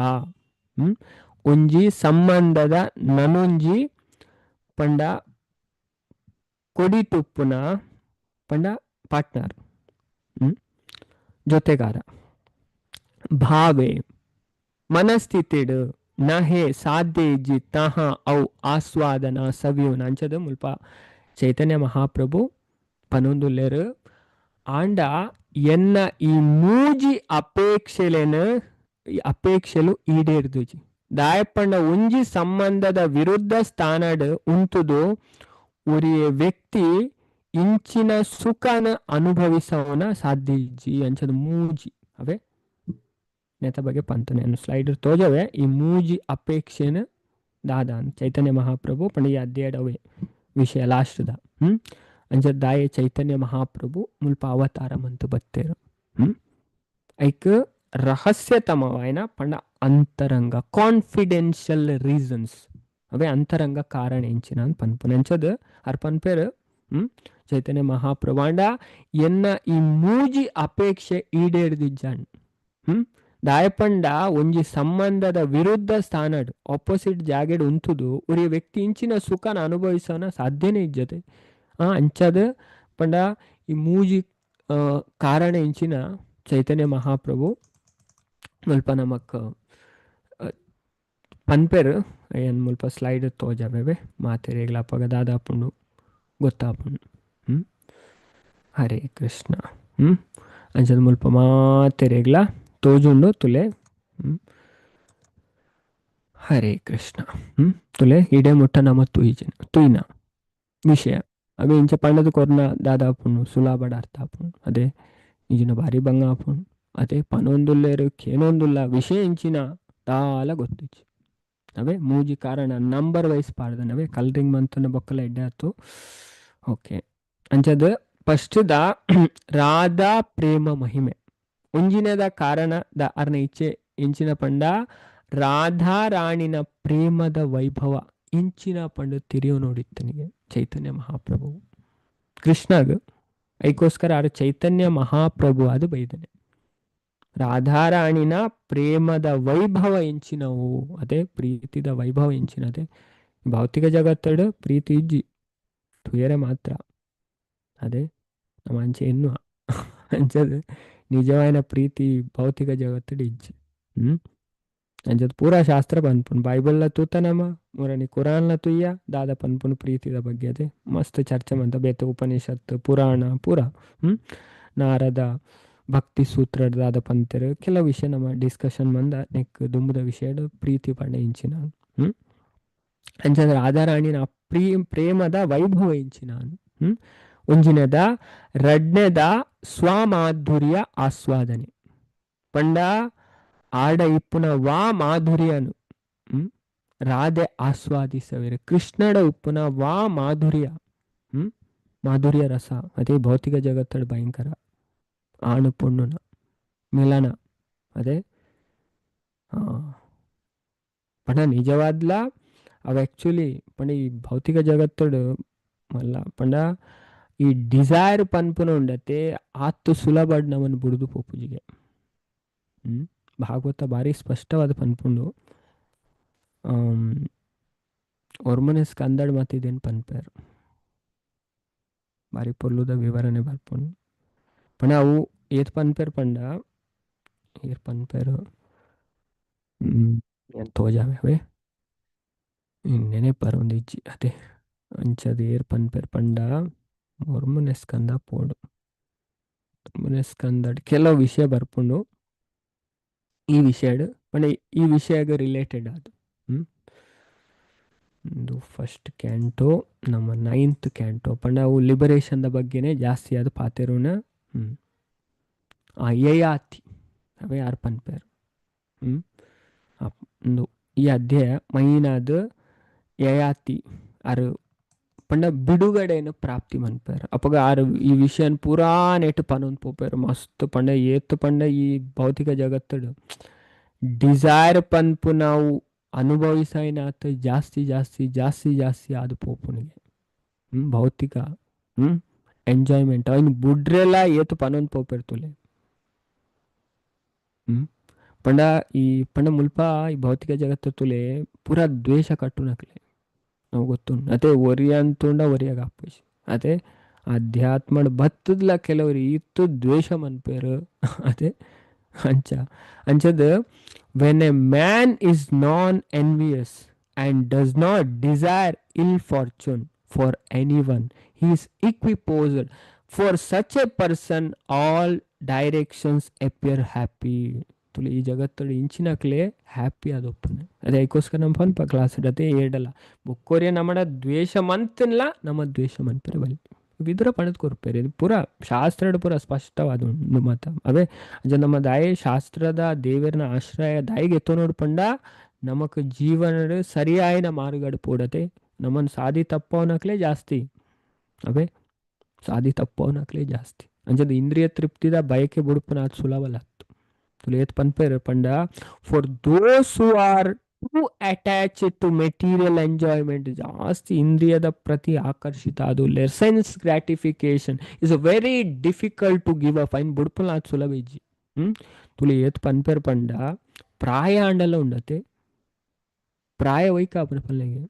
ಒಂಜಿ ಸಂಬಂಧದ ನನೊಂಜಿ ಪಂಡ ಕೊಡಿತುಪ್ಪುನ ಪಂಡ ಪಾರ್ಟ್ನರ್ ಜೊತೆಗಾರ. ಭಾವೆ ಮನಸ್ಥಿತಿಡ್ ನಹೆ ಸಾಧ್ಯ ಇಜ್ಜಿ ತಹ ಅವು ಆಸ್ವಾದನ ಸವಿಯುನ ಅಂಚದ ಮುಲ್ಪ ಚೈತನ್ಯ ಮಹಾಪ್ರಭು ಪನೊಂದುಲ್ಲೆರ್ ಆಂಡ ಎನ್ನ ಈ ಮೂಜಿ ಅಪೇಕ್ಷೆಲು ಈಡೇರ್ದುಜಿ ದಾಯಪಂಡ ಒಂಜಿ ಸಂಬಂಧದ ವಿರುದ್ಧ ಸ್ಥಾನಡ್ ಉಂತುದು ಒರಿಯ ವ್ಯಕ್ತಿ ಇಂಚಿನ ಸುಖನ ಅನುಭವಿಸವನ ಸಾಧ್ಯ ಇಜ್ಜಿ ಅಂಚದ ಮೂಜಿ ಅವೇ ನೆತ ಬಗ್ಗೆ ಪಂತ నేను ಸ್ಲೈಡ್ ತೋಜವೆ ಈ ಮೂಜಿ ಅಪೇಕ್ಷೆನ ದಾದಾನ್ ಚೈತನ್ಯ ಮಹಾಪ್ರಭು ಪಂಡ ಈ ಅಧ್ಯಾಯಡವೆ ವಿಷಯ ಲಾಸ್ಟ್ದ ಅಂಚ ದಾಯ ಚೈತನ್ಯ ಮಹಾಪ್ರಭು ಮುಲ್ಪ ಅವತಾರ ಮಂತು ಬತ್ತೇರು ಐಕ್ ರಹಸ್ಯತಮವಾಯಿನ ಪಂಡ ಅಂತರಂಗ ಕಾನ್ಫಿಡೆನ್ಷಿಯಲ್ ರೀಸನ್ಸ್ ಅವೇ ಅಂತರಂಗ ಕಾರಣ ಎಂಚಿನ ಅಂತ ಪನ್ಪುನ ಅಂಚದ ಅರ್ ಪನ್ಪೇರು ಚೈತನ್ಯ ಮಹಾಪ್ರಭು ಅಂಡ ಎನ್ನ ಈ ಮೂಜಿ ಅಪೇಕ್ಷೆ ಈಡೇರ್ದಿಜ್ಜಾನ್ ದಾಯಪಂಡ ಒಂಜಿ ಸಂಬಂಧದ ವಿರುದ್ಧ ಸ್ಥಾನಡ್ ಆಪೋಸಿಟ್ ಜಾಗೆಡ್ ಉಂತುದು ಉರಿ ವ್ಯಕ್ತಿ ಇಂಚಿನ ಸುಖನ ಅನುಭವಿಸೋನ ಸಾಧ್ಯನೇ ಇಜ್ಜತೆ ಅಂಚದ ಪಂಡ ಈ ಮೂಜಿ ಕಾರಣ ಇಂಚಿನ ಚೈತನ್ಯ ಮಹಾಪ್ರಭು ಮುಲ್ಪ ನಮಕ್ ಪನ್ಪೆರ್ ಏನು ಮುಲ್ಪ ಸ್ಲೈಡ್ ತೋಜವೆ ಮಾತೆರೆಗ್ಲ ಅಪ್ಪಗ ದಾದಾಪುಂಡು ಗೊತ್ತಾಪುಂಡು. ಹರೇ ಕೃಷ್ಣ. ಅಂಚದ ಮುಲ್ಪ ಮಾತೆರೆಗ್ಲ ತೋಜುಂಡು ತುಲೆ. ಹರೇ ಕೃಷ್ಣ. ತುಲೆ ಇಡೆ ಮುಟ್ಟ ನಮ ತುಯ್ನ ವಿಷಯ ಅವೆ ಇಂಚ ಪಂಡದು ಕೊರ್ನ ದಾದಾಪುಂಡು ಸುಲಾಬಡ ಅರ್ಥ ಆಪುಂಡು ಅದೇ ಈಜಿನ ಬಾರಿ ಬಂಗ ಆಪುಂಡು ಅದೇ ಪನೊಂದುಲ್ಲೇರು ಕೇನೊಂದುಲ್ಲ ವಿಷಯ ಇಂಚಿನ ದಾಲ ಗೊತ್ತಿಚ್ಚಿ ಅವೇ ಮೂಜಿ ಕಾರಣ ನಂಬರ್ ವೈಸ್ ಪಾಡ್ದನವೆ ಕಲ್ರಿಂಗ್ ಮಂತನ ಬೊಕ್ಕಲ ಎಡ್ಡೆ ಆತು. ಓಕೆ ಅಂಚದ ಫಸ್ಟ್ದ ರಾಧಾ ಪ್ರೇಮ ಮಹಿಮೆ ಒಂಜಿನದ ಕಾರಣದ ಅರ್ನ ಇಚ್ಛೆ ಇಂಚಿನ ಪಂಡ ರಾಧಾ ರಾಣಿನ ಪ್ರೇಮದ ವೈಭವ ಇಂಚಿನ ಪಂಡು ತಿರಿಯೋ ನೋಡಿತ್ತನಿಗೆ ಚೈತನ್ಯ ಮಹಾಪ್ರಭು ಕೃಷ್ಣಗ್ ಐಕೋಸ್ಕರ ಆರು ಚೈತನ್ಯ ಮಹಾಪ್ರಭು ಅದು ಬೈದನೆ ರಾಧಾರಾಣಿನ ಪ್ರೇಮದ ವೈಭವ ಎಂಚಿನವು ಅದೇ ಪ್ರೀತಿದ ವೈಭವ ಎಂಚಿನದೆ ಭೌತಿಕ ಜಗತ್ತಡು ಪ್ರೀತಿ ಇಜ್ಜಿ ತುಯರೆ ಮಾತ್ರ ಅದೇ ನಮ್ಮ ಅಂಚೆ ಎನ್ನುವ ಅಂಚದು ನಿಜವಾದ ಪ್ರೀತಿ ಭೌತಿಕ ಜಗತ್ತಡು ಇಜ್ಜಿ ಅಂಚದು ಪೂರಾ ಶಾಸ್ತ್ರ ಪನ್ಪುನ್ ಬೈಬಲ್ನ ತೂತ ನಮ ಮುರನಿ ಕುರಾನ್ಲ ತುಯ್ಯ ದಾದ ಪನ್ಪುನ್ ಪ್ರೀತಿದ ಬಗ್ಗೆ ಅದೇ ಮಸ್ತ್ ಚರ್ಚೆ ಮಂತ ಬೇತ ಉಪನಿಷತ್ ಪುರಾಣ ಪೂರ ನಾರದ ಭಕ್ತಿ ಸೂತ್ರ ದಾದ ಪಂತರು ಕೆಲವು ವಿಷಯ ನಮ್ಮ ಡಿಸ್ಕಷನ್ ಮಂದ ನೆಕ್ ದುಂಬುದ ವಿಷಯ ಪ್ರೀತಿ ಪಂಡ ಇಂಚಿನ ಅಂಚಂದ್ರೆ ರಾಧಾರಾಣಿನ ಪ್ರೇಮದ ವೈಭವ ಇಂಚಿನ ಒಂಜಿನದ ರಡ್ನೆದ ಸ್ವಮಾಧುರ್ಯ ಆಸ್ವಾದನೆ ಪಂಡ ಆಡ ಇಪ್ಪುನ ವಾ ಮಾಧುರ್ಯನು ರಾಧೆ ಆಸ್ವಾದಿಸವೇರೆ ಕೃಷ್ಣಡ ಉಪ್ಪುನ ವಾ ಮಾಧುರ್ಯ ಮಾಧುರ್ಯ ರಸ ಅದೇ ಭೌತಿಕ ಜಗತ್ತಡ ಭಯಂಕರ ಆಣು ಪೊಣ್ಣುನ ಮಿಲನ ಅದೇ ಪಂಡ ನಿಜವಾದ್ಲ ಅವ ಆ್ಯಕ್ಚುಲಿ ಪಂಡ ಈ ಭೌತಿಕ ಜಗತ್ತಡು ಮಲ್ಲ ಪಂಡ ಈ ಡಿಸೈರ್ ಪನ್ಪುನ ಉಂಡತೆ ಆತ್ತು ಸುಲಭಡ್ ನಮ್ಮನ್ನು ಬುಡ್ದು ಪೋಪುಜಿಗೆ ಭಾಗವತ ಭಾರಿ ಸ್ಪಷ್ಟವಾದ ಪನ್ಪುಂಡು ಒರ್ಮನೆ ಸ್ಕಂದಡ್ ಮತ್ತಿದೇನು ಪನ್ಪೇರು ಭಾರಿ ಪೊರ್ಲುದ ವಿವರಣೆ ಬರ್ಪುಂಡು ಪಂಡ ಅವು ಏತ್ ಪನ್ಪೇರು ಪಂಡ ಏರ್ ಪನ್ಪೇರು ಏನು ತೋಜಾವೆ ಅವೇ ನೆನೆ ಪರೊಂದು ಇಜ್ಜಿ ಅದೇ ಅಂಚದು ಏರ್ ಪನ್ಪೇರು ಪಂಡ ಒರ್ಮನೆ ಸ್ಕಂದ ಪೋಡು ಒರ್ಮನೆ ಸ್ಕಂದಡ್ ಕೆಲವು ವಿಷಯ ಬರ್ಪುಂಡು ಈ ವಿಷಯ ಪಂಡ ಈ ವಿಷಯಗೆ ರಿಲೇಟೆಡ್ ಅದು ಇದು ಫಸ್ಟ್ ಕ್ಯಾಂಟೋ ನಮ್ಮ 9th ಕ್ಯಾಂಟೋ ಪಂಡ ಅವು ಲಿಬರೇಷನ್ದ ಬಗ್ಗೆನೇ ಜಾಸ್ತಿ ಅದು ಪಾತೆರುನ ಯಯಾತಿ ಅವೇ ಯಾರು ಪನ್ಪೇರು ಒಂದು ಈ ಅಧ್ಯಾಯ ಮೈನಾದ ಯಯಾತಿ ಆರು ಪಂಡ ಬಿಡುಗಡೆಯನ್ನು ಪ್ರಾಪ್ತಿ ಮನ್ಪೇರು ಅಪ್ಪಗ ಆರು ಈ ವಿಷಯ ಪೂರಾ ನೆಟ್ಟು ಪನೊಂದು ಪೋಪೇರು ಮಸ್ತ್ ಪಂಡ ಏತ್ತು ಪಂಡ ಈ ಭೌತಿಕ ಜಗತ್ತಡು ಡಿಸೈರ್ ಪನ್ಪು ನಾವು ಅನುಭವಿಸೈನಾತ ಜಾಸ್ತಿ ಜಾಸ್ತಿ ಜಾಸ್ತಿ ಜಾಸ್ತಿ ಆದ ಪೋಪುನಿಗೆ ಭೌತಿಕ ಎಂಜಾಯ್ಮೆಂಟ್ ಅವ್ನು ಬುಡ್ರೆಲ್ಲ ಏತು ಪನೊಂದು ಪೋಪಿರ್ತುಲೆ ಪಂಡ ಈ ಪಂಡ ಮುಲ್ಪ ಈ ಭೌತಿಕ ಜಗತ್ತು ತುಲೆ ಪೂರ ದ್ವೇಷ ಕಟ್ಟು ನಕ್ಲೆ ನಾವು ಗೊತ್ತು ಅದೇ ಒರಿ ಅಂತುಂಡ ಒರಿಯಾಗ ಹಾಪೇಶ್ ಅದೇ ಅಧ್ಯಾತ್ಮಡ್ ಬತ್ತದ್ಲ ಕೆಲವ್ರು ಇತ್ತು ದ್ವೇಷ ಮನ್ಪೇರು ಅದೇ ಅಂಚದ when a man is non envious and does not desire ill fortune for anyone, he is equiposed. For such a person all directions appear happy. ತುಳಿ ಈ ಜಗತ್ತಲ್ಲಿ ಇಂಚಿನಕ್ಲೆ ಹ್ಯಾಪಿ ಅದೊಪ್ಪನೆ ಅದೇ ಅದಕ್ಕೋಸ್ಕರ ನಮ್ಮ ಪನ್ಪ ಕ್ಲಾಸ್ ಇಡತ್ತೆ ಏಡಲ್ಲ ಬುಕ್ಕೋರಿಯ ನಮ್ಮ ದ್ವೇಷ ಮಂತನ್ಲ ನಮ್ಮ ದ್ವೇಷ ಮನ್ಪೇರೆ ಬಲಿ ವಿದುರ ಪಣದ್ ಕೊರ್ಪೇರೆ ಇದು ಪೂರ ಶಾಸ್ತ್ರ ಪೂರ ಸ್ಪಷ್ಟವಾದ ಒಂದು ಮಾತ ಅವೇ ಅಂಜ ನಮ್ಮ ದಾಯಿ ಶಾಸ್ತ್ರದ ದೇವರನ ಆಶ್ರಯ ದಾಯಿಗೆ ಎತ್ತೋ ನೋಡ್ಪಂಡ ನಮಕ್ ಜೀವನ ಸರಿಯಾಯಿನ ಮಾರ್ಗಡ್ ಪೂಡತೆ ನಮ್ಮನ್ನು ಸಾಧಿ ತಪ್ಪವನಕ್ಲೆ ಜಾಸ್ತಿ ಅವೇ ಸಾಧಿ ತಪ್ಪವನಕ್ಲೆ ಜಾಸ್ತಿ ಅಂಜದ ಇಂದ್ರಿಯ ತೃಪ್ತಿದ ಬಯಕೆ ಬುಡುಪನ ಅದು ಸುಲಭಲ್ಲ ತುಲೇತ್ ಪನ್ಪೇರು ಪಂಡ for those who are too attached to material enjoyment ಜಾಸ್ತಿ ಇಂದ್ರಿಯದ ಪ್ರತಿ ಆಕರ್ಷಿತ ಅದು sense gratification is a very difficult to give up ಐನ್ ಬುಡುಪನ ಅದು ಸುಲಭ ಇಜ್ಜಿ ತುಳಿ ಏತ್ ಪನ್ಪೇರು ಪಂಡ ಪ್ರಾಯ ಅಂಡಲ್ಲ ಉಂಡತೆ ಪ್ರಾಯ ವೈಕ ಅಪ್ಪನ ಪಲ್ಲೆಗೆ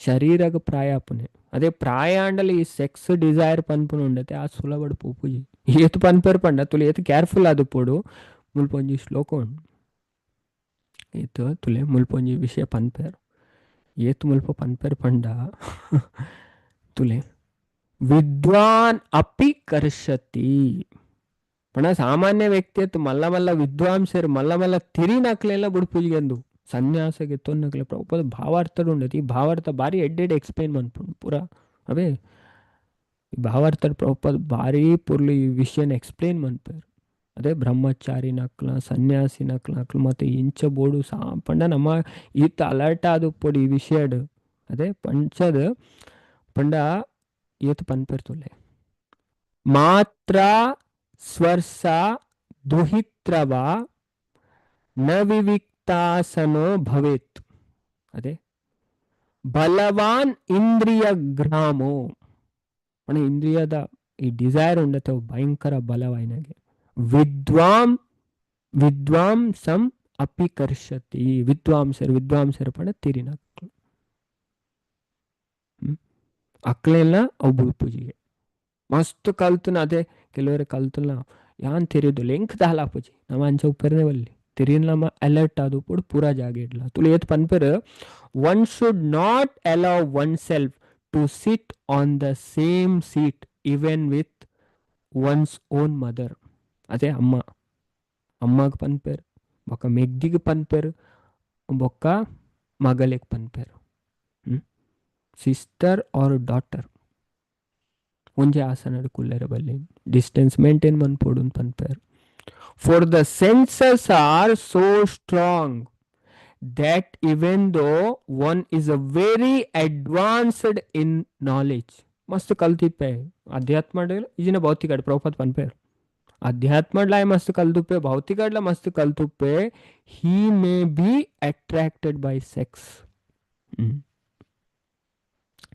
ಶರೀರಗ ಪ್ರಾಯ ಅಪ್ಪನೆ ಅದೇ ಪ್ರಾಯ ಅಂಡಲ್ಲಿ ಈ ಸೆಕ್ಸ್ ಡಿಸೈರ್ ಪನ್ಪುನ ಉಂಡತೆ ಆ ಸುಲಭಡು ಪೂಪುಜಿ ಏತು ಪನ್ಪೇರು ಪಂಡ ತುಲೆ ಏತು ಕೇರ್ಫುಲ್ ಅದು ಪೋಡು ಮುಲ್ಪೊಂಜಿ ಶ್ಲೋಕ ಉಂಡು ಏತು ತುಲೆ ಮುಲ್ಪೊಂಜಿ ವಿಷಯ ಪನ್ಪೇರು ಏತು ಮುಲ್ಪ ಪನ್ಪೇರು ಪಂಡ ತುಲೆ ವಿದ್ವಾನ್ ಅಪಿ ಕರ್ಷತಿ ಪಣ ಸಾಮಾನ್ಯ ವ್ಯಕ್ತಿ ಅತ್ತು ಮಲ್ಲ ಮಲ್ಲ ವಿದ್ವಾಂಸರು ಮಲ್ಲ ಮಲ್ಲ ತಿರಿ ನಕ್ಲೆಲ್ಲ ಬುಡ್ಪುಜಿಗೆ ಅಂದು ಸನ್ಯಾಸಗೆ ತೊನ್ನಕ್ಲೆ ಪ್ರಭುಪಾದ ಭಾವಾರ್ಥಡು ಉಂಡತಿ ಈ ಭಾವಾರ್ಥ ಬಾರಿ ಎಡ್ಡೆಡ್ ಎಕ್ಸ್ಪ್ಲೇನ್ ಮಾಡ್ಕೊಂಡು ಪೂರ ಅವೇ ಈ ಭಾವಾರ್ಥ ಪ್ರಭುಪಾದ ಬಾರಿ ಪೂರ್ಲಿ ಈ ವಿಷಯನ ಎಕ್ಸ್ಪ್ಲೇನ್ ಮಾಡ್ಪೇರು ಅದೇ ಬ್ರಹ್ಮಚಾರಿ ನಕ್ಲ ಸನ್ಯಾಸಿ ನಕ್ಲ ಮತ್ತೆ ಇಂಚ ಬೋಡು ಪಂಡ ನಮ್ಮ ಈತ ಅಲರ್ಟ್ ಆದ ಪೊಡಿ ಈ ವಿಷಯಡ್ ಅದೇ ಪಂಚದ ಪಂಡ ಈತ ಪನ್ಪೇರ್ತುಲೆ ಮಾತ್ರ ಸ್ವರ್ಸ ದುಹಿತ್ರವ ನ ವಿವಿಕ್ತಾಸನೋ ಭವೇತ್ ಅದೇ ಬಲವಾನ್ ಇಂದ್ರಿಯ ಗ್ರಾಮೋ ಅಣ್ಣ ಇಂದ್ರಿಯದ ಈ ಡಿಸೈರ್ ಉಂಡತೆ ಭಯಂಕರ ಬಲವಾಯಿನಾಗೆ ವಿದ್ವಾಂಸಂ ಅಪಿ ಕರ್ಷತಿ ವಿದ್ವಾಂಸರು ಪಣ ತಿರಿನ ಅಕ್ಳೆಲ್ಲ ಅವು ಪೂಜಿಗೆ ಮಸ್ತ್ ಕಲ್ತನ ಅದೇ ಕೆಲವರೆ ಕಲ್ತಲ್ಲ ಯಾನ್ ತಿರಿಯೋದು ಲೆಂಕ್ ದಾಲಾಪುಜಿ ನಮ್ಮ ಅಂಚ ಉಪ್ಪರನೆ ಬಲ್ಲಿ ತಿರಿನ ನಮ್ಮ ಅಲರ್ಟ್ ಅದು ಕೂಡ ಪೂರಾ ಜಾಗ ಇಡ್ಲ ತುಳಿ ಏತ್ ಪನ್ಪೇರು one should not allow oneself to sit on the same seat even with one's own mother ಅದೇ ಅಮ್ಮಗ್ ಪನ್ಪೇರು ಬೊಕ್ಕ ಮೆಗ್ದಿಗೆ ಪನ್ಪೇರು ಬೊಕ್ಕ ಮಗಲಿಗೆ ಪನ್ಪೇರು ಸಿಸ್ಟರ್ ಆರ್ ಡಾಟರ್ ಒಂಜೆ ಆಸನದ ಕುಲ್ಲರ ಬಲ್ಲಿ ಡಿಸ್ಟೆನ್ಸ್ ಮೇಂಟೈನ್ ಮನ್ಪೋಡು ಪನ್ಪೇರು for the senses are so strong that even though one is a very advanced in knowledge ಮಸ್ತ್ ಕಲ್ತಿಪ್ಪೆ ಅಧ್ಯಾತ್ಮ ಈಜಿನ ಭೌತಿಕ ಪ್ರಭುಪಾದ ಪನ್ಪೇರು ಅಧ್ಯಾತ್ಮಡ್ಲ ಮಸ್ತ್ ಕಲ್ತುಪ್ಪೆ ಭೌತಿಕಡ್ಲ ಮಸ್ತ್ ಕಲ್ತುಪ್ಪೆ he may be attracted by sex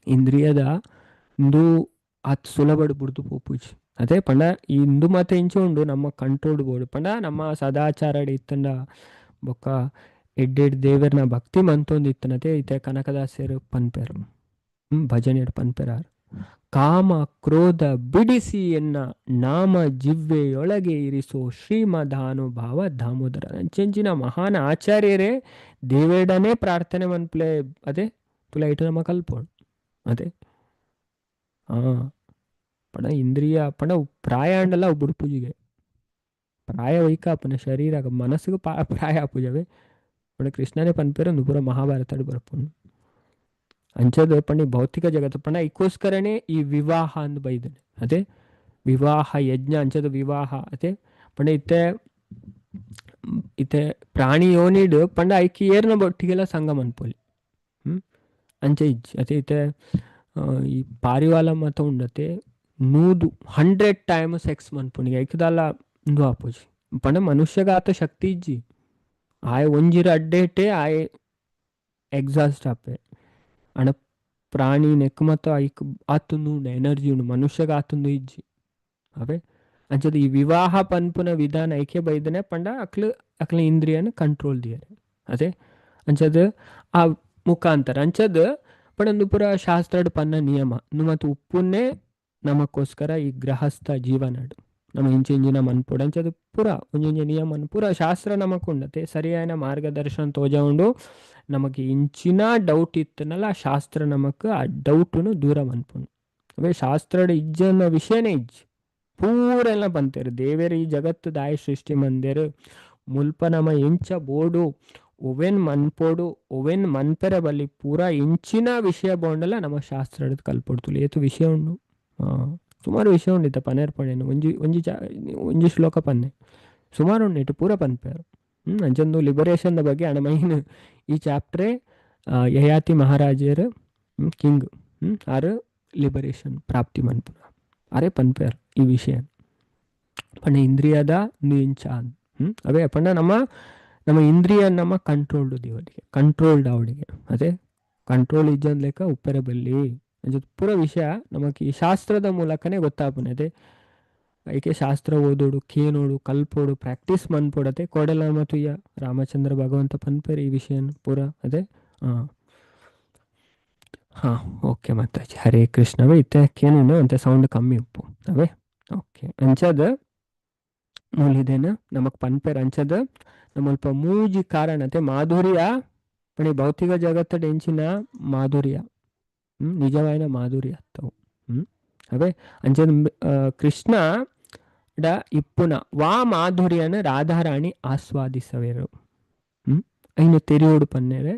ಇಂದ್ರಿಯದ ಇಂದು ಅದು ಸುಲಭಡು ಬಿಡ್ದು ಪೋಪುಜ್ ಅದೇ ಪಂಡ ಈ ಇಂದು ಮತ್ತೆ ಇಂಚೆ ಉಂಡು ನಮ್ಮ ಕಂಟ್ರೋಲ್ಡ್ ಬೋರ್ಡು ಪಂಡ ನಮ್ಮ ಸದಾಚಾರ ಇತ್ತಂಡ ಬೊಕ್ಕ ಎಡ್ಡೆಡ್ ದೇವರನ ಭಕ್ತಿ ಮಂತೊಂದು ಇತ್ತನತೆ ಇತ್ತೆ ಕನಕದಾಸರು ಪನ್ಪೇರು ಭಜನೆ ಪನ್ಪೇರಾರ್ ಕಾಮ ಕ್ರೋಧ ಬಿಡಿಸಿ ಎನ್ನ ನಾಮ ಜಿವ್ವೆಯೊಳಗೆ ಇರಿಸೋ ಶ್ರೀಮದಾನುಭಾವ ದಾಮೋದರ ಅಂಚೆಂಚಿನ ಮಹಾನ್ ಆಚಾರ್ಯರೇ ದೇವೇಡನೇ ಪ್ರಾರ್ಥನೆ ಮನ್ಪ್ಲೆ ಅದೇ ತುಲ ಇಟ್ಟು ನಮ್ಮ ಕಲ್ಪೋಣ ಅದೇ ಪಣ ಇಂದ್ರಿಯ ಪಣ ಪ್ರಾಯ ಅಂಡಲ್ಲ ಒಬ್ಬರು ಪೂಜೆಗೆ ಪ್ರಾಯ ವೈಕ ಪನ ಶರೀರ ಮನಸ್ಸಿಗೆ ಪ್ರಾಯ ಪೂಜವೇ ಪಣ ಕೃಷ್ಣನೇ ಪನ್ಪೇರು ಪೂರ ಮಹಾಭಾರತ ಬರ್ಪುಣ್ ಅಂಚದ ಪಣ ಭೌತಿಕ ಜಗತ್ತು ಪಣ ಇದಕ್ಕೋಸ್ಕರನೇ ಈ ವಿವಾಹ ಅಂದ್ ಬೈದನೆ ಅದೇ ವಿವಾಹ ಯಜ್ಞ ಅಂಚದ ವಿವಾಹ ಅದೇ ಪಣ ಇತ್ತೆ ಪ್ರಾಣಿ ಯೋನಿಡ್ ಪಂಡ ಐಕಿ ಏರ್ನ ಬೊಟ್ಟಿಗೆಲ್ಲ ಸಂಗಮ ಅನ್ಪೋಲಿ ಅಂಚೆ ಇಜ್ಜಿ ಅದೇ ಇತ್ತೆ ಈ ಪಾರಿವಾಳ ಮತ ಉಂಡತೆ 100 ಟೈಮ್ ಸೆಕ್ಸ್ ಮನ್ಪುನಿಗೆ ಐಕದಲ್ಲ ಇಂದು ಆಪೋಜಿ ಪಂಡ ಮನುಷ್ಯಗ ಆತ ಶಕ್ತಿ ಇಜ್ಜಿ ಆಯ್ ಒಂಜಿರ ಅಡ್ಡೇಟೆ ಆಯ್ ಎಕ್ಸಾಸ್ಟ್ ಆಪೆ ಅಣ ಪ್ರಾಣಿ ನೆಕ್ಮತ ಐಕ್ ಆತುಂದು ಉಂಡು ಎನರ್ಜಿ ಉಂಡು ಮನುಷ್ಯಗ ಆತುಂದು ಇಜ್ಜಿ ಅವೇ ಅಂಚದ ಈ ವಿವಾಹ ಪನ್ಪುನ ವಿಧಾನ ಐಕೆ ಬೈದನೆ ಪಂಡ ಅಕ್ಲ ಇಂದ್ರಿಯನ ಕಂಟ್ರೋಲ್ ದಿಯರೆ ಅದೇ ಅಂಚದ ಆ ಮುಖಾಂತರ ಅಂಚದ ಪಡಂದು ಪುರ ಶಾಸ್ತ್ರಡ್ ಪನ್ನ ನಿಯಮ ಮತ್ತು ಉಪ್ಪುನ್ನೇ ನಮಕ್ಕೋಸ್ಕರ ಈ ಗೃಹಸ್ಥ ಜೀವನಡು ನಮ್ಮ ಇಂಚಿನ ಮನ್ಪುಡು ಅಂಚದ ಪುರ ಒಂಜೊಂಜೆ ನಿಯಮನ್ ಪುರ ಶಾಸ್ತ್ರ ನಮಕುಂಡತೆ ಸರಿಯಾದ ಮಾರ್ಗದರ್ಶನ ತೋಜ ಉಂಡು ನಮಗೆ ಇಂಚಿನ ಡೌಟ್ ಇತ್ತನಲ್ಲ ಶಾಸ್ತ್ರ ನಮಕ್ ಆ ಡೌಟನ್ನು ದೂರ ಮನ್ಪುಂಡು ಅವೇ ಶಾಸ್ತ್ರಡ್ ಇಜ್ಜನ ವಿಷಯನೇ ಇಜ್ಜಿ ಪೂರ ಎಲ್ಲ ಬಂತೇರು ದೇವೇರು ಈ ಜಗತ್ತು ದಾಯ ಸೃಷ್ಟಿ ಮಂದೇರು ಮುಲ್ಪ ನಮ ಎಂಚ ಬೋಡು ಒವೆನ್ ಮನ್ಪೋಡು ಒವೆನ್ ಮನ್ಪೆರ ಬಲ್ಲಿ ಪೂರ ಇಂಚಿನ ವಿಷಯ ಬೋಂಡಲ್ಲ ನಮ್ಮ ಶಾಸ್ತ್ರ ಕಲ್ಪೊಡ್ತು ಏತು ವಿಷಯ ಉಂಡು ಸುಮಾರು ವಿಷಯ ಉಂಡಿತ್ತ ಪನೇರ್ ಪಣೆನು ಒಂಜಿ ಶ್ಲೋಕ ಪನ್ನೆ ಸುಮಾರು ಉಂಡಿಟ್ಟು ಪೂರ ಪನ್ಪೇರು ಅಂಚಂದು ಲಿಬರೇಷನ್ ಬಗ್ಗೆ ಅಣ ಮೈನ್ ಈ ಚಾಪ್ಟ್ರೇ ಯಯಾತಿ ಮಹಾರಾಜರು ಕಿಂಗ್ ಆರು ಲಿಬರೇಷನ್ ಪ್ರಾಪ್ತಿ ಮನ್ಪುನ ಅರೆ ಪನ್ಪೇರು ಈ ವಿಷಯ ಪಂಡ ಇಂದ್ರಿಯದ ಇಂಚ ಅವೇ ಪಂಡ ನಮ್ಮ ಇಂದ್ರಿಯ ನಮ್ಮ ಕಂಟ್ರೋಲ್ಡ್ ದೇವರಿಗೆ ಕಂಟ್ರೋಲ್ಡ್ ಅವಳಿಗೆ ಅದೇ ಕಂಟ್ರೋಲ್ ಇಜ್ಜಂದ್ ಲೆಕ್ಕ ಉಪ್ಪೆರ ಬಲ್ಲಿ ಪೂರ ವಿಷಯ ನಮಗೆ ಈ ಶಾಸ್ತ್ರದ ಮೂಲಕನೇ ಗೊತ್ತಾಪನೆ ಅದೇ ಐಕೆ ಶಾಸ್ತ್ರ ಓದೋಡು ಕೇನೋಡು ಕಲ್ಪೋಡು ಪ್ರಾಕ್ಟೀಸ್ ಮನ್ಪೋಡತೆ ಕೋಡೆಲ ಮತ್ತು ರಾಮಚಂದ್ರ ಭಗವಂತ ಪನ್ಪೇರು ಈ ವಿಷಯ ಪೂರ ಅದೇ ಓಕೆ ಮಾತಾಜಿ ಹರೇ ಕೃಷ್ಣವೇ ಇತ್ತೇನು ಅಂತ ಸೌಂಡ್ ಕಮ್ಮಿ ಉಪ್ಪು ಅವೇ ಓಕೆ ಅಂಚದ ಮೂಲಿದೇನು ನಮಕ್ ಪನ್ಪೇರ್ ಅಂಚದ ನಮ್ಮಲ್ಪ ಮೂಜಿ ಕಾರಣತೆ ಮಾಧುರ್ಯ ಪಣಿ ಭೌತಿಕ ಜಗತ್ತಡ ಎಂಚಿನ ಮಾಧುರ್ಯ ನಿಜವಾಯಿನ ಮಾಧುರ್ಯ ಅತ್ತವು ಅವೇ ಅಂಚದ ಕೃಷ್ಣ ಡ ಇಪ್ಪುನ ವಾ ಮಾಧುರ್ಯನ ರಾಧಾರಾಣಿ ಆಸ್ವಾದಿಸವೇರು ಐನು ತೆರಿಯೋಡು ಪನ್ನೇರೆ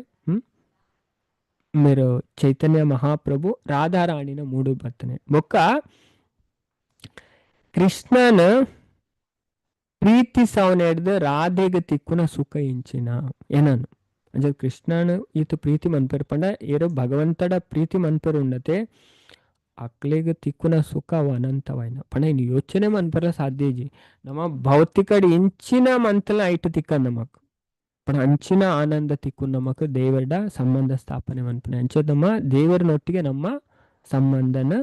ಮೇರು ಚೈತನ್ಯ ಮಹಾಪ್ರಭು ರಾಧಾರಾಣಿನ ಮೂಡು ಬರ್ತನೆ ಬೊಕ್ಕ ಕೃಷ್ಣನ ಪ್ರೀತಿ ಸವನೆಡ್ದು ರಾಧೆಗೆ ತಿಕ್ಕುನ ಸುಖ ಇಂಚಿನ ಏನನು ಅಂಚ ಕೃಷ್ಣನ ಈತು ಪ್ರೀತಿ ಮನ್ಪೇರು ಪಂಡ ಏರು ಭಗವಂತಡ ಪ್ರೀತಿ ಮನ್ಪೇರು ಉಂಡತೆ ಅಕ್ಲೆಗೆ ತಿಕ್ಕುನ ಸುಖ ಅನಂತವಾಯಿನ ಪಂಡ ಇನ್ನು ಯೋಚನೆ ಮನ್ಪೇರ ಸಾಧ್ಯ ಇಜಿ ನಮ್ಮ ಭೌತಿಕಡ್ ಇಂಚಿನ ಮಂತಲ ಐಟು ತಿಕ್ಕ ನಮಕ್ ಪಣ ಅಂಚಿನ ಆನಂದ ತಿಕ್ಕು ನಮಕ್ ದೇವರ ಸಂಬಂಧ ಸ್ಥಾಪನೆ ಮನ್ಪನೆ ಅಂಚೆ ನಮ್ಮ ದೇವರನೊಟ್ಟಿಗೆ ನಮ್ಮ ಸಂಬಂಧನ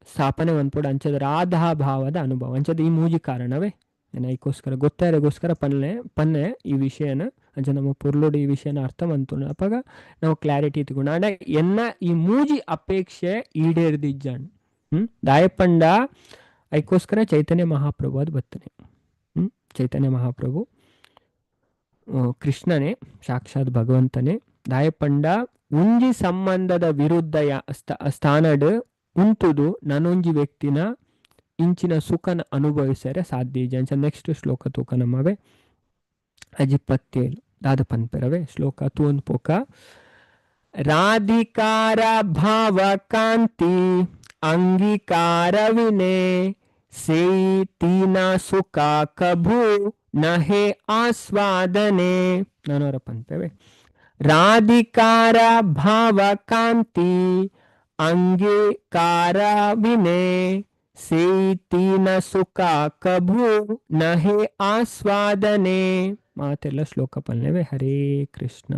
ಸ್ಥಾಪನೆ ಮನ್ಪೋಡು ಅಂಚದ ರಾಧಾ ಭಾವದ ಅನುಭವ ಅಂಚದ ಈ ಮೂಜಿ ಕಾರಣವೇ ಐಕೋಸ್ಕರ ಗೊತ್ತಾರೆಗೋಸ್ಕರ ಪನ್ನೆ ಈ ವಿಷಯನ ಅಂಚ ನಮ್ಮ ಪುರ್ಲೋಡು ಈ ವಿಷಯನ ಅರ್ಥ ಮಂತು ಅಪ್ಪಾಗ ನಾವು ಕ್ಲಾರಿಟಿ ತಗೊಂಡು ಅಂಡ ಎನ್ನ ಈ ಮೂಜಿ ಅಪೇಕ್ಷೆ ಈಡೇರ್ದಿಜ್ಜಾಣ್ ದಾಯಪಂಡ ಐಕೋಸ್ಕರ ಚೈತನ್ಯ ಮಹಾಪ್ರಭು ಅದು ಬರ್ತನೆ ಚೈತನ್ಯ ಮಹಾಪ್ರಭು ಕೃಷ್ಣನೇ ಸಾಕ್ಷಾತ್ ಭಗವಂತನೇ ದಾಯಪಂಡ ಉಂಜಿ ಸಂಬಂಧದ ವಿರುದ್ಧ ಸ್ಥಾನಡ್ ಉಂಟುದು ನನ್ನೊಂಜಿ ವ್ಯಕ್ತಿನ ಇಂಚಿನ ಸುಖನ ಅನುಭವಿಸರೆ ಸಾಧ್ಯ ಇದೆ ಅಂಚ ನೆಕ್ಸ್ಟ್ ಶ್ಲೋಕ ತೂಕ ನಮ್ಮವೇ ಅಜಿಪತ್ತೇಳು ದಾದ ಪನ್ಪೆರವೇ ಶ್ಲೋಕ ತೂನ್ ಪೋಕ ರಾಧಿಕಾರ ಭಾವ ಕಾಂತಿ ಅಂಗೀಕಾರ ವಿನೆ ಸೇಯಿ ತೀನ ಸುಖ ಕಭೂ ನಹೆ ಆಸ್ವಾದನೆ ನಾನವರ ಪನ್ಪೆವೆ ರಾಧಿಕಾರ ಭಾವ ಕಾಂತಿ ಅಂಗೀಕಾರ ವಿನೆ ಸೇತೀನ ಸುಖ ಕಭೂ ನಹೆ ಆಸ್ವಾದನೆ ಮಾತೆಲ್ಲ ಶ್ಲೋಕ ಪಲ್ಲೆವೆ ಹರೇ ಕೃಷ್ಣ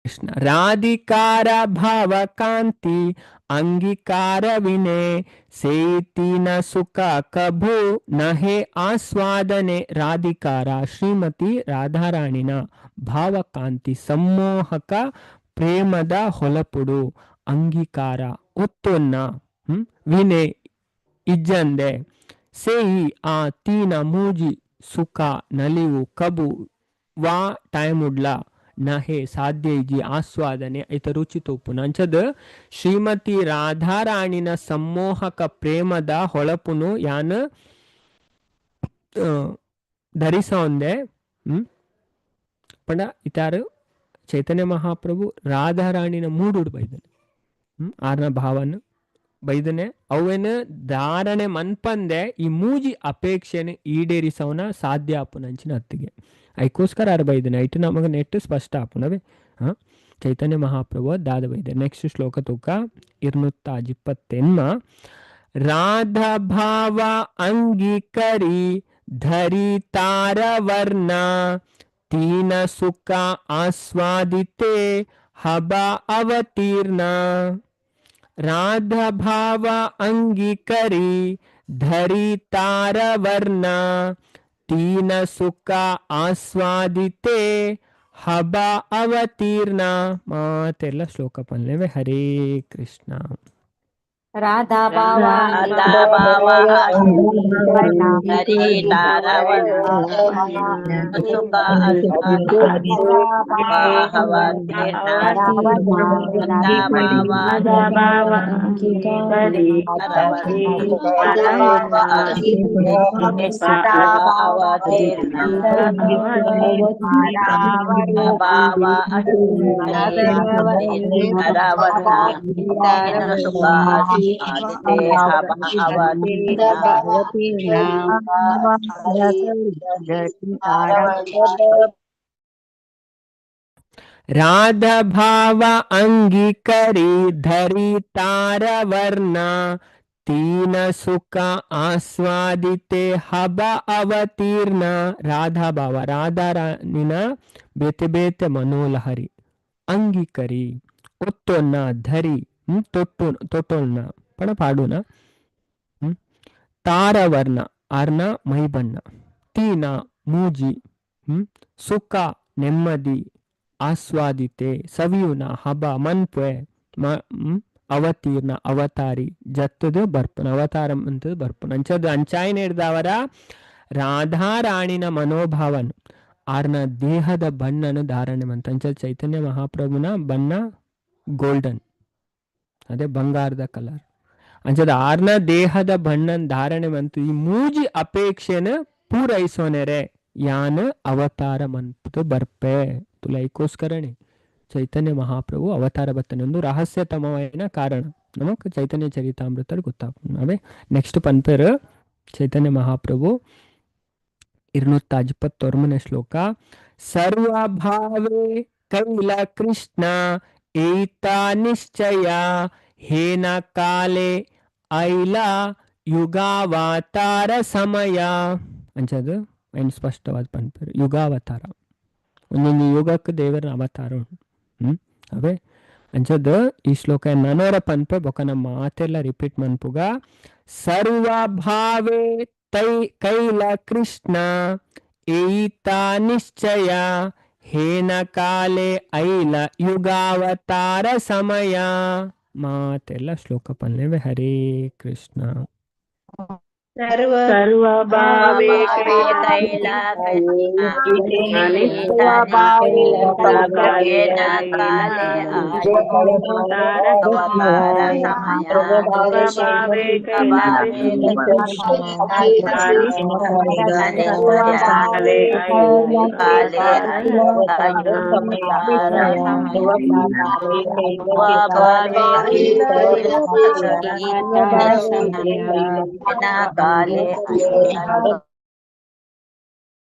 ಕೃಷ್ಣ ರಾಧಿಕಾರ ಭಾವ ಕಾಂತಿ ಅಂಗೀಕಾರ ವಿನೆ ಸೇತಿನ ಸುಖ ಕಭೂ ನಹೆ ಆಸ್ವಾದನೆ ರಾಧಿಕಾರ ಶ್ರೀಮತಿ ರಾಧಾರಾಣಿನ ಭಾವಕಾಂತಿ ಸಮ್ಮೋಹಕ ಪ್ರೇಮದ ಹೊಲಪುಡು ಅಂಗೀಕಾರ ಒತ್ತೊನ್ನ ವಿನೆ ಇಜ್ಜಂದೆ ಸೇಯಿ ಆ ತೀನ ಮೂಜಿ ಸುಖ ನಲಿವು ಕಬು ವಾ ಟೈಮ್ ಉಡ್ಲ ನಹೆ ಸಾಧ್ಯ ಇಜಿ ಆಸ್ವಾದನೆ ಐತ ರುಚಿ ತೋಪುನ ಅಂಚದ ಶ್ರೀಮತಿ ರಾಧಾರಾಣಿನ ಸಮ್ಮೋಹಕ ಪ್ರೇಮದ ಹೊಳಪುನು ಯಾನ್ ಧರಿಸೊಂದೆ ಪಂಡ ಇತಾರು ಚೈತನ್ಯ ಮಹಾಪ್ರಭು ರಾಧಾರಾಣಿನ ಮೂಡುಡು ಬೈದನೆ ಆರ್ನ ಭಾವನ ಬೈದನೆ ಅವೇನು ಧಾರಣೆ ಮನ್ಪಂದೆ ಈ ಮೂಜಿ ಅಪೇಕ್ಷೆನ ಈಡೇರಿಸವನ ಸಾಧ್ಯ ಆಪುನಂಚಿನ ಅತ್ತಿಗೆ ಐಕೋಸ್ಕರ ಆರು ಬೈದನೆ ಐಟು ನಮಗೆ ನೆಟ್ಟು ಸ್ಪಷ್ಟ ಆಪುನವೇ ಚೈತನ್ಯ ಮಹಾಪ್ರಭು ದಾದ ಬೈದೆ ನೆಕ್ಸ್ಟ್ ಶ್ಲೋಕ ತೂಕ 220 ರಾಧಾ ಭಾವ ಅಂಗೀಕರಿ ಧರಿ ತಾರವರ್ಣ ತೀನ ಸುಖ ಆಸ್ವಾದಿತೆ ಹಬ ಅವತೀರ್ಣ ರಾಧಾ ಭಾವ ಅಂಗೀಕರಿ ಧರಿ ತಾರವರ್ಣ ತೀನ ಸುಖ ಆಸ್ವಾದಿತೆ ಹಬ ಅವತೀರ್ಣ ಮಾತೆಲ್ಲ ಶ್ಲೋಕ ಪಲ್ಲೆವೆ. ಹರೇ ಕೃಷ್ಣ. ರಾಧಾ ಭಾವ ಹರಿ ತಾರವರ್ಣ ಸುಖ ರಾಧಾ ಭಾವ ಅಂಗೀಕರಿ ಧರಿ ತಾರವರ್ಣ ತೀನ ಸುಖ ಆಸ್ವಾದಿತೆ ಹಬ ಅವತೀರ್ಣ. ರಾಧಾ ಭಾವ ರಾಧಾರಾಣಿನ ಬೇತೆ ಬೇತೆ ಮನೋಲಹರಿ ಅಂಗೀಕರಿ ಒತ್ತೊನ್ನ ಧರಿ ತೊಟ್ಟೊನ್ನ ಪಣ ಪಾಡುನ ತಾರವರ್ಣ ಆರ್ನ ಮೈಬಣ್ಣ ತೀನ ಮೂಜಿ ಸುಖ ನೆಮ್ಮದಿ ಆಸ್ವಾದಿತೆ ಸವಿಯುನ ಹಬ ಮನ್ಪೆ ಅವತೀರ್ಣ ಅವತಾರಿ ಜತ್ತದು ಬರ್ಪನ ಅವತಾರ ಅಂತದ್ದು ಬರ್ಪನ ಅಂಚದು ಅಂಚಾಯನ ಹಿಡ್ದವರ ರಾಧಾರಾಣಿನ ಮನೋಭಾವನು ಆರ್ನ ದೇಹದ ಬಣ್ಣನು ಧಾರಣೆ ಮಂತ ಅಂಚ ಚೈತನ್ಯ ಮಹಾಪ್ರಭುನ ಬಣ್ಣ ಗೋಲ್ಡನ್ ಅದೇ ಬಂಗಾರದ ಕಲರ್ ಅಂಚದ ಆರ್ನ ದೇಹದ ಬಣ್ಣನ್ ಧಾರಣೆ ಮಂತು ಈ ಮೂಜಿ ಅಪೇಕ್ಷೆನ ಪೂರೈಸೋನೆರೆ ಯಾನ್ ಅವತಾರ ಮಂತು ಬರ್ಪೆ ತುಲೈಕೋಸ್ಕರನೇ ಚೈತನ್ಯ ಮಹಾಪ್ರಭು ಅವತಾರ ಬರ್ತನೆ ಒಂದು ರಹಸ್ಯತಮವಾದ ಕಾರಣ ನಮಕ್ ಚೈತನ್ಯ ಚರಿತಾಮೃತ ಗೊತ್ತಾಗ್ತದೆ. ನೆಕ್ಸ್ಟ್ ಪಂಪರ್ ಚೈತನ್ಯ ಮಹಾಪ್ರಭು 221 ಶ್ಲೋಕ. ಸರ್ವಭಾವೇ ಕೈಲ ಕೃಷ್ಣ ಏತಾ ನಿಶ್ಚಯ ಹೇನ ಕಾಲೆ ಐಲ ಯುಗಾವತಾರ ಸಮಯ ಅಂಚದು ಏನು ಸ್ಪಷ್ಟವಾದ ಪಂಪರ್ ಯುಗಾವತಾರ ಒಂದೊಂದು ಯುಗಕ್ಕೆ ದೇವರ ಅವತಾರ ಅವೇ ಅಂಚದು ಈ ಶ್ಲೋಕ ನನೋರ ಪಂಪೆ ಬೊಕ ನಮ್ಮ ಮಾತೆಲ್ಲ ರಿಪೀಟ್ ಮನ್ಪುಗ ಸರ್ವಭಾವೇ ಕೈಲ ಕೃಷ್ಣ ಏತಾ ನಿಶ್ಚಯ ಹೇನ ಕಾಲೆ ಐಲ ಯುಗಾವತಾರ ಸಮಯ ಮಾತೆಲ್ಲ ಶ್ಲೋಕ ಪಲ್ಲೆವೆ. ಹರೇ ಕೃಷ್ಣ. ಸರ್ವಭಾವೇ ಕೈಲ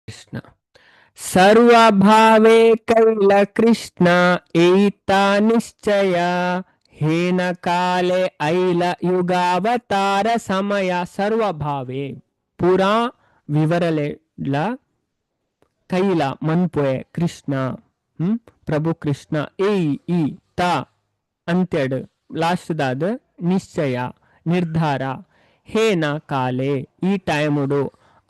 ಕೃಷ್ಣ. ಸರ್ವಭಾವೇ ಕೈಲ ಕೃಷ್ಣ ಏತಾ ನಿಶ್ಚಯ ಹೇನ ಕಾಲೆ ಐಲ ಯುಗಾವತಾರ ಸಮಯ. ಸರ್ವಭಾವೇ ಪೂರಾ ವಿವರಲೆಲ್ಲ ಕೈಲ ಮನ್ಪೊಯೆ ಕೃಷ್ಣ ಪ್ರಭು ಕೃಷ್ಣ ಈ ತಾ ಅಂತ್ಯಡ್ ಲಾಸ್ಟ್ ದಾದ ನಿಶ್ಚಯ ನಿರ್ಧಾರ ಹೇನ ಕಾಲೆ ಈ ಟೈಮುಡು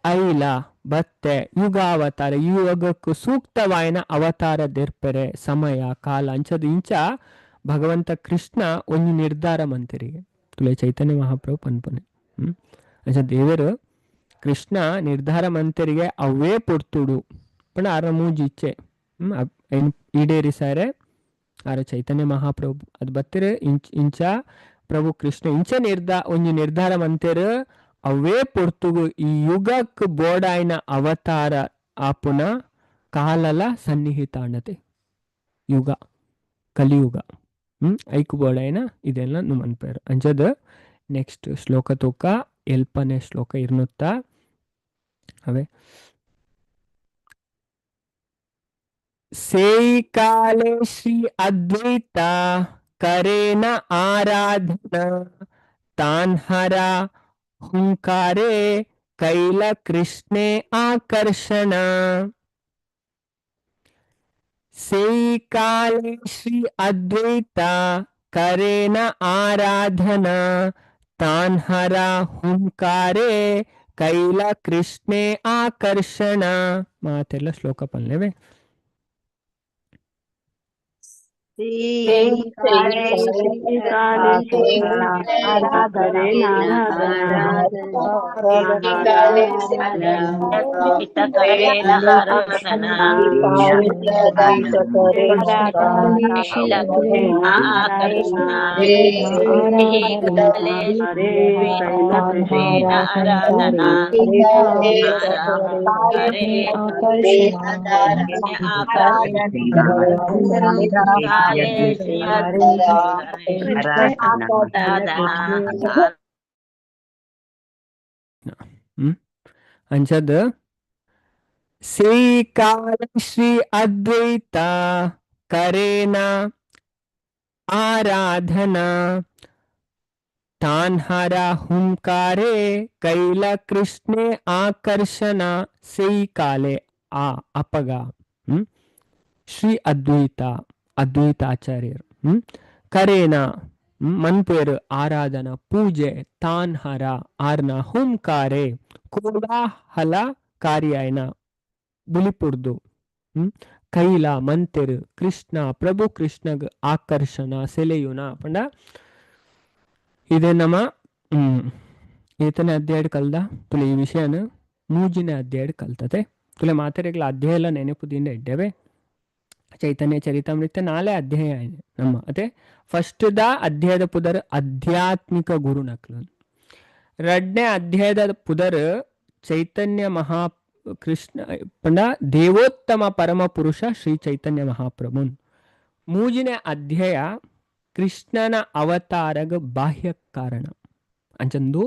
ಐಲ ಬತ್ತೆ ಯುಗಾವತಾರ ಈ ಯುಗಕ್ಕೂ ಸೂಕ್ತವಾಯಿನ ಅವತಾರ ದೆರ್ಪೆರೆ ಸಮಯ ಕಾಲ ಅಂಚದು ಇಂಚ ಭಗವಂತ ಕೃಷ್ಣ ಒಂದು ನಿರ್ಧಾರ ಮಂತಿರಿಗೆ ತುಲೆ ಚೈತನ್ಯ ಮಹಾಪ್ರಭು ಪನ್ಪನೆ ಅಂಚ ದೇವರು ಕೃಷ್ಣ ನಿರ್ಧಾರ ಮಂತರಿಗೆ ಅವೇ ಪೊರ್ತುಡು ಪಂಡ ಆರ ಮೂಜಿ ಇಚ್ಛೆ ಈಡೇರಿಸಾರೆ ಆರ ಚೈತನ್ಯ ಮಹಾಪ್ರಭು ಅದು ಬತ್ತಿರ ಇಂಚ ಪ್ರಭು ಕೃಷ್ಣ ಇಂಚ ಒಂಜಿ ನಿರ್ಧಾರ ಮಂತೆರ್ ಅವೇ ಪೊರ್ತುಗು ಈ ಯುಗಕ್ ಬೋಡಾಯ್ನ ಅವತಾರ ಆಪುನ ಕಾಲಲ ಸನ್ನಿಹಿತ ಅನ್ನತೆ ಯುಗ ಕಲಿಯುಗ ಐಕು ಬೋಡಾಯ್ನ ಇದೆಲ್ಲ ಮನ್ಪೇರು ಅಂಚದ ನೆಕ್ಸ್ಟ್ ಶ್ಲೋಕ ತೂಕ ಎಲ್ಪನೆ ಶ್ಲೋಕ ಇರ್ನುತ್ತ ಅವೇ ಸೇಯಿ ಕಾಲೇ ಶ್ರೀ ಅದ್ವೈತ ಕರೇನ ಆರಾಧನ ತಾನ್ಹರ ಹುಂಕಾರೆ ಕೈಲ ಕೃಷ್ಣೆ ಆಕರ್ಷಣ ಸೇಯಿ ಕಾಲೇ ಶ್ರೀ ಅದ್ವೈತ ಕರೇನ ಆರಾಧನ ತಾನ್ಹರ ಹುಂಕಾರೆ ಕೈಲ ಕೃಷ್ಣೆ ಆಕರ್ಷಣ ಮಾತೆಲ್ಲ ಶ್ಲೋಕ ಪಲ್ಯವೇ ಅಂಚದ ಸೇಯಿ ಕಾಲ ಶ್ರೀ ಅದ್ವೈತ ಕರೇನ ಆರಾಧನ ತಾನ್ಹರ ಹುಂಕಾರೆ ಕೈಲ ಕೃಷ್ಣೆ ಆಕರ್ಷಣ ಸೇಯಿ ಕಾಲೆ ಆ ಅಪಗ ಶ್ರೀ ಅದ್ವೈತ ಅದ್ವೈತಾಚಾರ್ಯರು ಕರೇನ ಮನ್ಪೇರು ಆರಾಧನ ಪೂಜೆ ತಾನ್ಹರ ಆರ್ನ ಹುಂಕಾರೆ ಕೋಲಾಹಲಕಾರಿಯಾಯ್ನ ಬುಲಿಪುರ್ದು ಕೈಲ ಮಂತೆರು ಕೃಷ್ಣ ಪ್ರಭು ಕೃಷ್ಣಗ್ ಆಕರ್ಷಣ ಸೆಲೆಯುನ ಪಂಡ ಇದೇ ನಮ್ಮ ಏತನೇ ಅಧ್ಯಾಯ ಕಲ್ದ ತುಲೆ ಈ ವಿಷಯನ ಮೂಜಿನ ಅಧ್ಯಾಯ ಕಲ್ತತೆ ತುಲೆ ಮಾತೆರೆಗಳ ಅಧ್ಯಾಯ ಎಲ್ಲ ನೆನಪುದಿಂದ ಇದ್ದೇವೆ ಚೈತನ್ಯ ಚರಿತಾಮೃತ 4 ಅಧ್ಯಾಯ ನಮ್ಮ ಅದೇ ಫಸ್ಟ್ ದ ಅಧ್ಯಾಯದ ಪುದರ್ ಆಧ್ಯಾತ್ಮಿಕ ಗುರು ನಕ್ಲು 2ನೇ ಅಧ್ಯಾಯದ ಪುದರ್ ಚೈತನ್ಯ ಕೃಷ್ಣ ಪಂಡ ದೇವೋತ್ತಮ ಪರಮ ಪುರುಷ ಶ್ರೀ ಚೈತನ್ಯ ಮಹಾಪ್ರಭುನ್ 3ನೇ ಅಧ್ಯಾಯ ಕೃಷ್ಣನ ಅವತಾರಗ ಬಾಹ್ಯ ಕಾರಣ ಅಂಚಂದು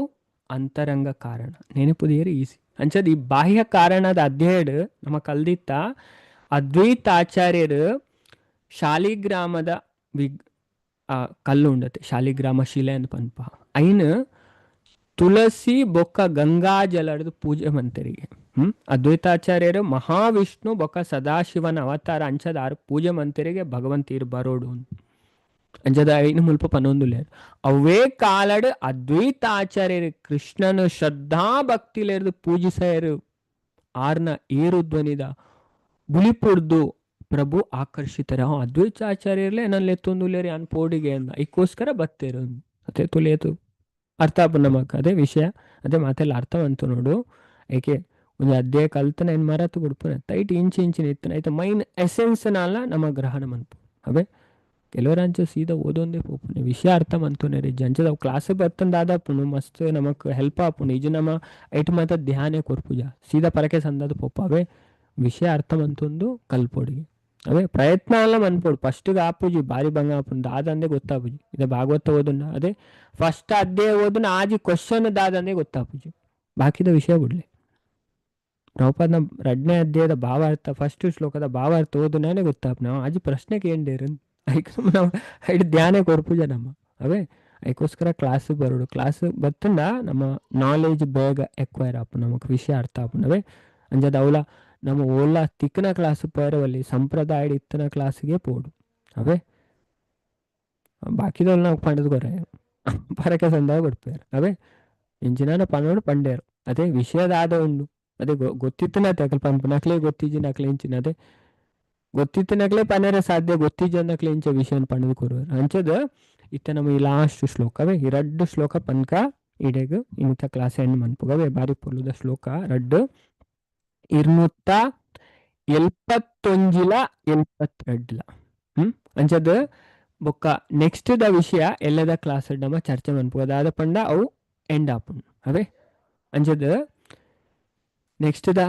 ಅಂತರಂಗ ಕಾರಣ ನೆನಪುದೇರಿ ಈಸಿ ಅಂಚದ ಈ ಬಾಹ್ಯ ಕಾರಣದ ಅಧ್ಯಾಯ ನಮ್ಮ ಕಲ್ದಿತ್ತ ಅದ್ವೈತಾಚಾರ್ಯರು ಶಾಲಿಗ್ರಾಮದ ಕಲ್ಲು ಉಂಡತೆ ಶಾಲಿಗ್ರಾಮ ಶಿಲೆ ಅಂತ ಪನ್ಪ ಐನ್ ತುಳಸಿ ಬೊಕ್ಕ ಗಂಗಾಜಲದ ಪೂಜೆ ಮಂತರಿಗೆ ಅದ್ವೈತಾಚಾರ್ಯರು ಮಹಾವಿಷ್ಣು ಬೊಕ್ಕ ಸದಾಶಿವನ ಅವತಾರ ಅಂಚದ ಆರು ಪೂಜೆ ಮಂತರಿಗೆ ಭಗವಂತೀರು ಬರೋಡು ಅಂಚದ ಐನು ಮುಲ್ಪ ಪನ್ನೊಂದು ಲೇರು ಅವೇ ಕಾಲಡ್ ಅದ್ವೈತಾಚಾರ್ಯರು ಕೃಷ್ಣನು ಶ್ರದ್ಧಾ ಭಕ್ತಿಲೇರ್ದು ಪೂಜಿಸರು ಆರ್ನ ಏರು ಧ್ವನಿದ ಬುಲಿಪುರ್ದು ಪ್ರಭು ಆಕರ್ಷಿತರ ಅದ್ವೈತಾಚಾರ್ಯರ್ಲೆ ನನ್ನ ಎತ್ತೊಂದು ಲೇರಿ ಅನ್ ಪೋಡಿಗೆ ಅಂದ ಈಗೋಸ್ಕರ ಬತ್ತೇರು ಅದೇ ತುಲೇತು ಅರ್ಥ ನಮಕ್ ಅದೇ ವಿಷಯ ಅದೇ ಮಾತೆಲ್ಲ ಅರ್ಥವಂತು ನೋಡು ಏಕೆ ಒಂದು ಅಧ್ಯಾಯ ಕಲ್ತನ ಏನು ಮರತು ಕೊಡ್ಪುನೆ ತೈಟ್ ಇಂಚಿನ ಇತ್ತನ ಆಯ್ತು ಮೈನ್ ಎಸೆನ್ಸ್ನಲ್ಲ ನಮ್ಮ ಗ್ರಹಣ ಮನ್ಪು ಅವೇ ಕೆಲವರಂಚು ಸೀದಾ ಓದೊಂದೇ ಪೋಪುನೆ ವಿಷಯ ಅರ್ಥ ಮಂತುನೆ ರೀ ಜಂಚದ ಅವು ಕ್ಲಾಸ್ ಬರ್ತಂದಾದಪ್ಪುನು ಮಸ್ತ್ ನಮಕ್ ಹೆಲ್ಪ್ ಆಪುನು ಈಜು ನಮ್ಮ ಐಟ್ ಮಾತ ಧ್ಯಾನ ಕೊರ್ಪುಜ ಸೀದಾ ಪರಕೆ ಸಂದಾದ ಪೋಪ ಅವೇ ವಿಷಯ ಅರ್ಥ ಮಂತೊಂದು ಕಲ್ಪೊಡಿಗೆ ಅವೇ ಪ್ರಯತ್ನ ಎಲ್ಲ ಮನ್ಪೋಡು ಫಸ್ಟ್ಗೆ ಆಪುಜಿ ಬಾರಿ ಬಂಗ ಆಪುನ್ ದಾದಂದೇ ಗೊತ್ತಾಪುಜಿ ಇದೆ ಭಾಗವತ ಓದನ್ನ ಅದೇ ಫಸ್ಟ್ ಅಧ್ಯಾಯ ಓದನ್ನ ಆಜಿ ಕ್ವಶನ್ ದಾದಂದೇ ಗೊತ್ತಾಪುಜಿ ಬಾಕಿದ ವಿಷಯ ಬಿಡ್ಲಿ ಪ್ರಭುಪಾದನ 2ನೇ ಅಧ್ಯಾಯದ ಭಾವಾರ್ಥ ಫಸ್ಟ್ ಶ್ಲೋಕದ ಭಾವಾರ್ಥ ಓದನೇ ಗೊತ್ತಾಪ ನಾವು ಆಜಿ ಪ್ರಶ್ನೆ ಕೇಂಡೇರನ್ ನಾವು ಐದು ಧ್ಯಾನ ಕೊರ್ಪುಜ ನಮ್ಮ ಅವೇ ಅದಕ್ಕೋಸ್ಕರ ಕ್ಲಾಸ್ ಬರೋಡು ಕ್ಲಾಸ್ ಬತ್ತಂದ ನಮ್ಮ ನಾಲೆಜ್ ಬೇಗ ಎಕ್ವೈರ್ ಆಪು ನಮಗೆ ವಿಷಯ ಅರ್ಥ ಆಪುನವೇ ಅಂಜದ ಅವಲ ನಮ್ಮ ಓಲಾ ತಿಕ್ಕನ ಕ್ಲಾಸ್ ಪೇರವಲ್ಲಿ ಸಂಪ್ರದಾಯ ಇತ್ತನ ಕ್ಲಾಸಿಗೆ ಪೋಡು ಅವೇ ಬಾಕಿದವ್ರು ನಾವು ಪಂಡದ ಗೊರೆ ಪರಕೆ ಸಂದಾಗ ಕೊಡ್ಪೇರು ಅವೇ ಇಂಚಿನ ಪನ್ನೋಡು ಪಂಡೇರು ಅದೇ ವಿಷಯದಾದ ಉಂಡು ಅದೇ ಗೊತ್ತಿತ್ತನ ತಕಲ್ ಪಂಪ ನಕ್ಲೆ ಗೊತ್ತಿಜ್ಜಿ ನಕ್ಲೆ ಇಂಚಿನ ಅದೇ ಗೊತ್ತಿತ್ತು ನಕ್ಲೆ ಪನ್ನರ ಸಾಧ್ಯ ಗೊತ್ತಿಜ್ಜ ನಕ್ಲೆ ಇಂಚ ವಿಷಯ ಪಂಡದ ಕೊರುವರು ಅಂಚದ ಇತ್ತ ನಮ್ಮ ಈ ಲಾಸ್ಟ್ ಶ್ಲೋಕವೇ ಈ 2 ಶ್ಲೋಕ ಪನ್ಕ ಇಡೆಗ್ ಇನ್ನಿತ ಕ್ಲಾಸ್ ಎಂಡ್ ಮನ್ಪುಗವೇ ಬಾರಿ ಪೊಲುದ ಶ್ಲೋಕ 2 270 ಎಲ್ಪತ್ತೊಂಜಿಲ ಎಲ್ಪತ್ತೆರಡ್ಲ ಅಂಚದ ಬೊಕ್ಕ ನೆಕ್ಸ್ಟ್ ದ ವಿಷಯ ಎಲ್ಲದ ಕ್ಲಾಸ್ ನಮ್ಮ ಚರ್ಚೆ ಮನ್ಪು ಅದಾದ ಪಂಡ ಅವು ಎಂಡ್ ಆಪುಂಡು ಅವೇ ಅಂಚದ ನೆಕ್ಸ್ಟ್ ದ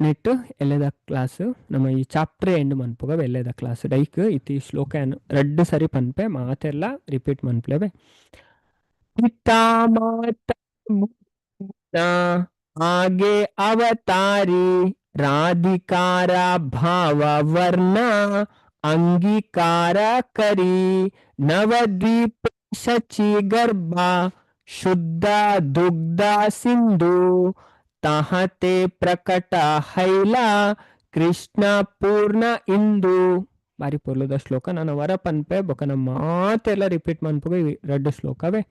ನೆಟ್ ಎಲ್ಲದ ಕ್ಲಾಸ್ ನಮ್ಮ ಈ ಚಾಪ್ಟರ್ ಎಂಡ್ ಮನ್ಪುಗ ಎಲ್ಲದ ಕ್ಲಾಸ್ ಡೈಕ್ ಇತಿ ಶ್ಲೋಕ ರಡ್ಡು ಸರಿ ಪನ್ಪೆ ಮಾತೆಲ್ಲ ರಿಪೀಟ್ ಮನ್ಪ್ಲೇವೆ ಪಿತಾ ಮಾತಾ ಆಗೆ ಅವತಾರಿ ರಾಧಿಕಾರ ಭಾವ ವರ್ಣ ಅಂಗೀಕಾರ ಕರಿ ನವದ್ವೀಪ ಶಚಿ ಗರ್ಭ ಶುದ್ಧ ದುಗ್ಧ ಸಿಂಧು ತಹತೆ ಪ್ರಕಟ ಹೈಲ ಕೃಷ್ಣ ಪೂರ್ಣ ಇಂದು ಬಾರಿ ಪೊರ್ಲುದ ಶ್ಲೋಕ ನಾನು ವರ ಪನ್ಪೆ ಬೊಕನ ಮಾತೆಲ್ಲ ರಿಪೀಟ್ ಮನ್ಪುಗ ಎರಡು ಶ್ಲೋಕವೇ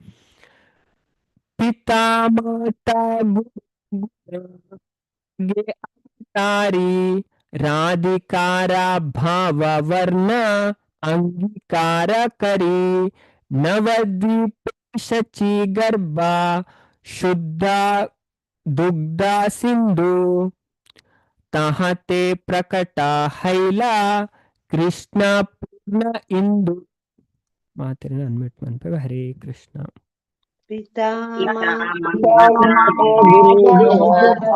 ಪಿತಾ ಮಾತಾ ಅವತಾರಿ ರಾಧಿಕಾರ ಭಾವ ವರ್ಣ ಅಂಗೀಕಾರ ಕರಿ ನವದ್ವೀಪ ಶಚಿ ಗರ್ಭ ಶುದ್ಧ ದುಗ್ಧ ಸಿಂಧು ತಹತೆ ಪ್ರಕಟ ಹೈಲ ಕೃಷ್ಣ ಪೂರ್ಣ ಇಂದು ಮಾತಿನ ಅನ್ಮಿಟ್ ಮನ್ಪೆ ಹರೇ ಕೃಷ್ಣ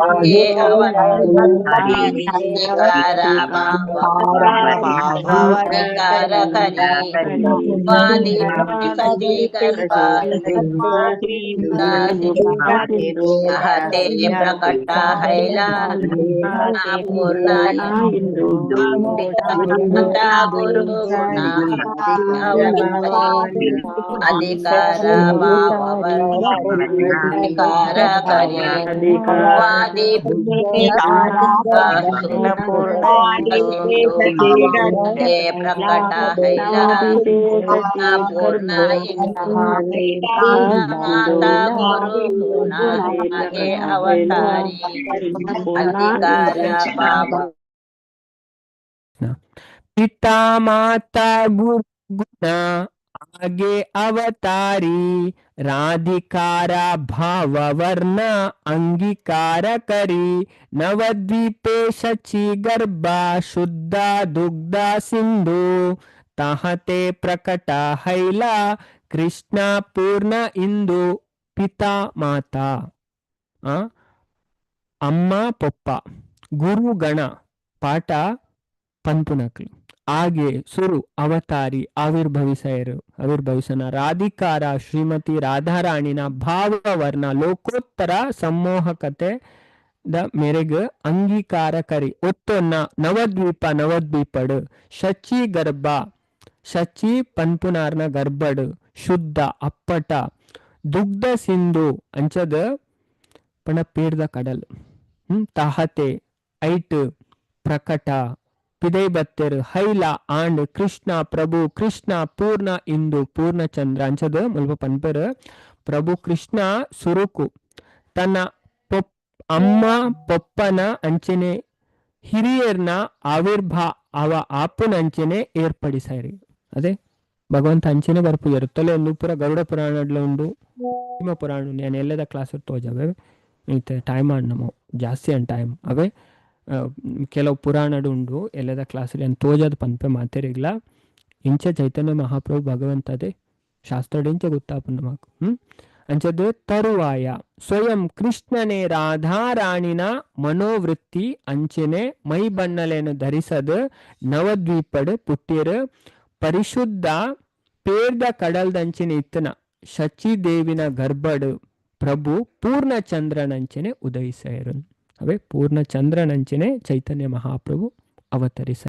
ಆಗೆ ಅವತಾರಿ ರಾಧಿಕಾರ ಭಾವ ಅಂಗೀಕಾರ ಕರಿ ನವದ್ವೀಪ ಶಚಿ ಗರ್ಭ ಹತೆ ಪ್ರಕಟ ಹೈಲ ಪೂರ್ಣ ಇಂದು ಮಾತಾ ಗುರು ಗುಣ ಅವತಾರಿ ಅಧಿಕಾರ ಭಾವ ಅಧಿಕಾರ ಕರಿ ವಾದಿ ಪೂರ್ಣ ಪ್ರಕಟ ಹೈಲ ಪೂರ್ಣ ಮಾತಾ ಗುರು ಗುಣ ಹಾಗೆ ಅವತಾರಿ ಅಧಿಕಾರ ಭಾವ ಪಿತಾ ಮಾತಾ ಗುರು ಗುಣ ಆಗೆ ಅವತಾರಿ ರಾಧಿಕಾರ ಭಾವ ವರ್ಣ ಅಂಗೀಕಾರ ಕರಿ ನವದ್ವೀಪೆ ಶಚಿ ಗರ್ಭ ಶುದ್ಧ ದುಗ್ಧ ಸಿಂಧು ತಹತೆ ಪ್ರಕಟ ಹೈಲ ಕೃಷ್ಣ ಪೂರ್ಣ ಇಂದು ಪಿತಾ ಮಾತಾ ಅಮ್ಮ ಪೊಪ್ಪ ಗುರು ಗಣ ಪಾಠ ಪಂಪುನಕ್ಲು ಆಗೆ ಸುರು ಅವತಾರಿ ಆವಿರ್ಭವಿಸನ ರಾಧಿಕಾರ ಶ್ರೀಮತಿ ರಾಧಾರಾಣಿನ ಭಾವವರ್ಣ ಲೋಕೋತ್ತರ ಸಮ್ಮೋಹಕತೆ ದ ಮೇರೆಗೆ ಅಂಗೀಕಾರ ಕರಿ ಒತ್ತೊನ್ನ ನವದ್ವೀಪಡು ಶಚಿ ಗರ್ಭ ಶಚಿ ಪನ್ಪುನಾರ್ನ ಗರ್ಭಡು ಶುದ್ಧ ಅಪ್ಪಟ ದುಗ್ಧ ಸಿಂಧು ಅಂಚದ ಪಣ ಪೇರ್ದ ಕಡಲ್ ತಹತೆ ಐಟ್ ಪ್ರಕಟ ಪಿದೈ ಬತ್ತೆರು ಹೈಲ ಆಂಡ್ ಕೃಷ್ಣ ಪ್ರಭು ಕೃಷ್ಣ ಪೂರ್ಣ ಇಂದು ಪೂರ್ಣ ಚಂದ್ರ ಅಂಚದ ಮುಲ್ಪ ಪನ್ಪೆರು ಪ್ರಭು ಕೃಷ್ಣ ಸುರುಕು ತನ್ನ ಅಮ್ಮ ಪೊಪ್ಪನ ಅಂಚನೆ ಹಿರಿಯರ್ನ ಅವ ಆಪುನ ಅಂಚನೆ ಏರ್ಪಡಿಸಾರಿ ಅದೇ ಭಗವಂತ ಅಂಚನೆ ಬರ್ಪು ಇರುತ್ತಲೇ ಒಂದು ಪುರ ಗರುಡ ಪುರಾಣಡ್ಲ ಉಂಡು ಭೀಮ ಪುರಾಣ ನಾನು ಎಲ್ಲದ ಕ್ಲಾಸ್ ತೋಜವೆ ಮಿತ ಟೈಮ್ ಆಡ್ನಮೋ ಜಾಸ್ತಿ ಅನ್ ಟೈಮ್ ಅವೇ ಕೆಲವು ಪುರಾಣಡು ಉಂಡು ಎಲ್ಲದ ಕ್ಲಾಸಲ್ಲಿ ಅಂತ ತೋಜದ ಪನ್ಪೆ ಮಾತೇರಿಗ್ಲ ಇಂಚೆ ಚೈತನ್ಯ ಮಹಾಪ್ರಭು ಭಗವಂತದೇ ಶಾಸ್ತ್ರಡಿಂಚೆ ಗೊತ್ತಾಪುಂಡು ಮಾಕು ಅಂಚದು ತರುವಾಯ ಸ್ವಯಂ ಕೃಷ್ಣನೇ ರಾಧಾರಾಣಿನ ಮನೋವೃತ್ತಿ ಅಂಚೆನೆ ಮೈ ಬಣ್ಣಲೇನು ಧರಿಸದು ನವದ್ವೀಪಡು ಪುಟ್ಟಿರು ಪರಿಶುದ್ಧ ಪೇರ್ದ ಕಡಲ್ದಂಚಿನ ಇತ್ತನ ಶಚಿದೇವಿನ ಗರ್ಭಡು ಪ್ರಭು ಪೂರ್ಣ ಚಂದ್ರನಂಚನೆ ಉದಯಿಸಾಯರು ಅವೇ ಪೂರ್ಣ ಚಂದ್ರನಂಚನೆ ಚೈತನ್ಯ ಮಹಾಪ್ರಭು ಅವತರಿಸ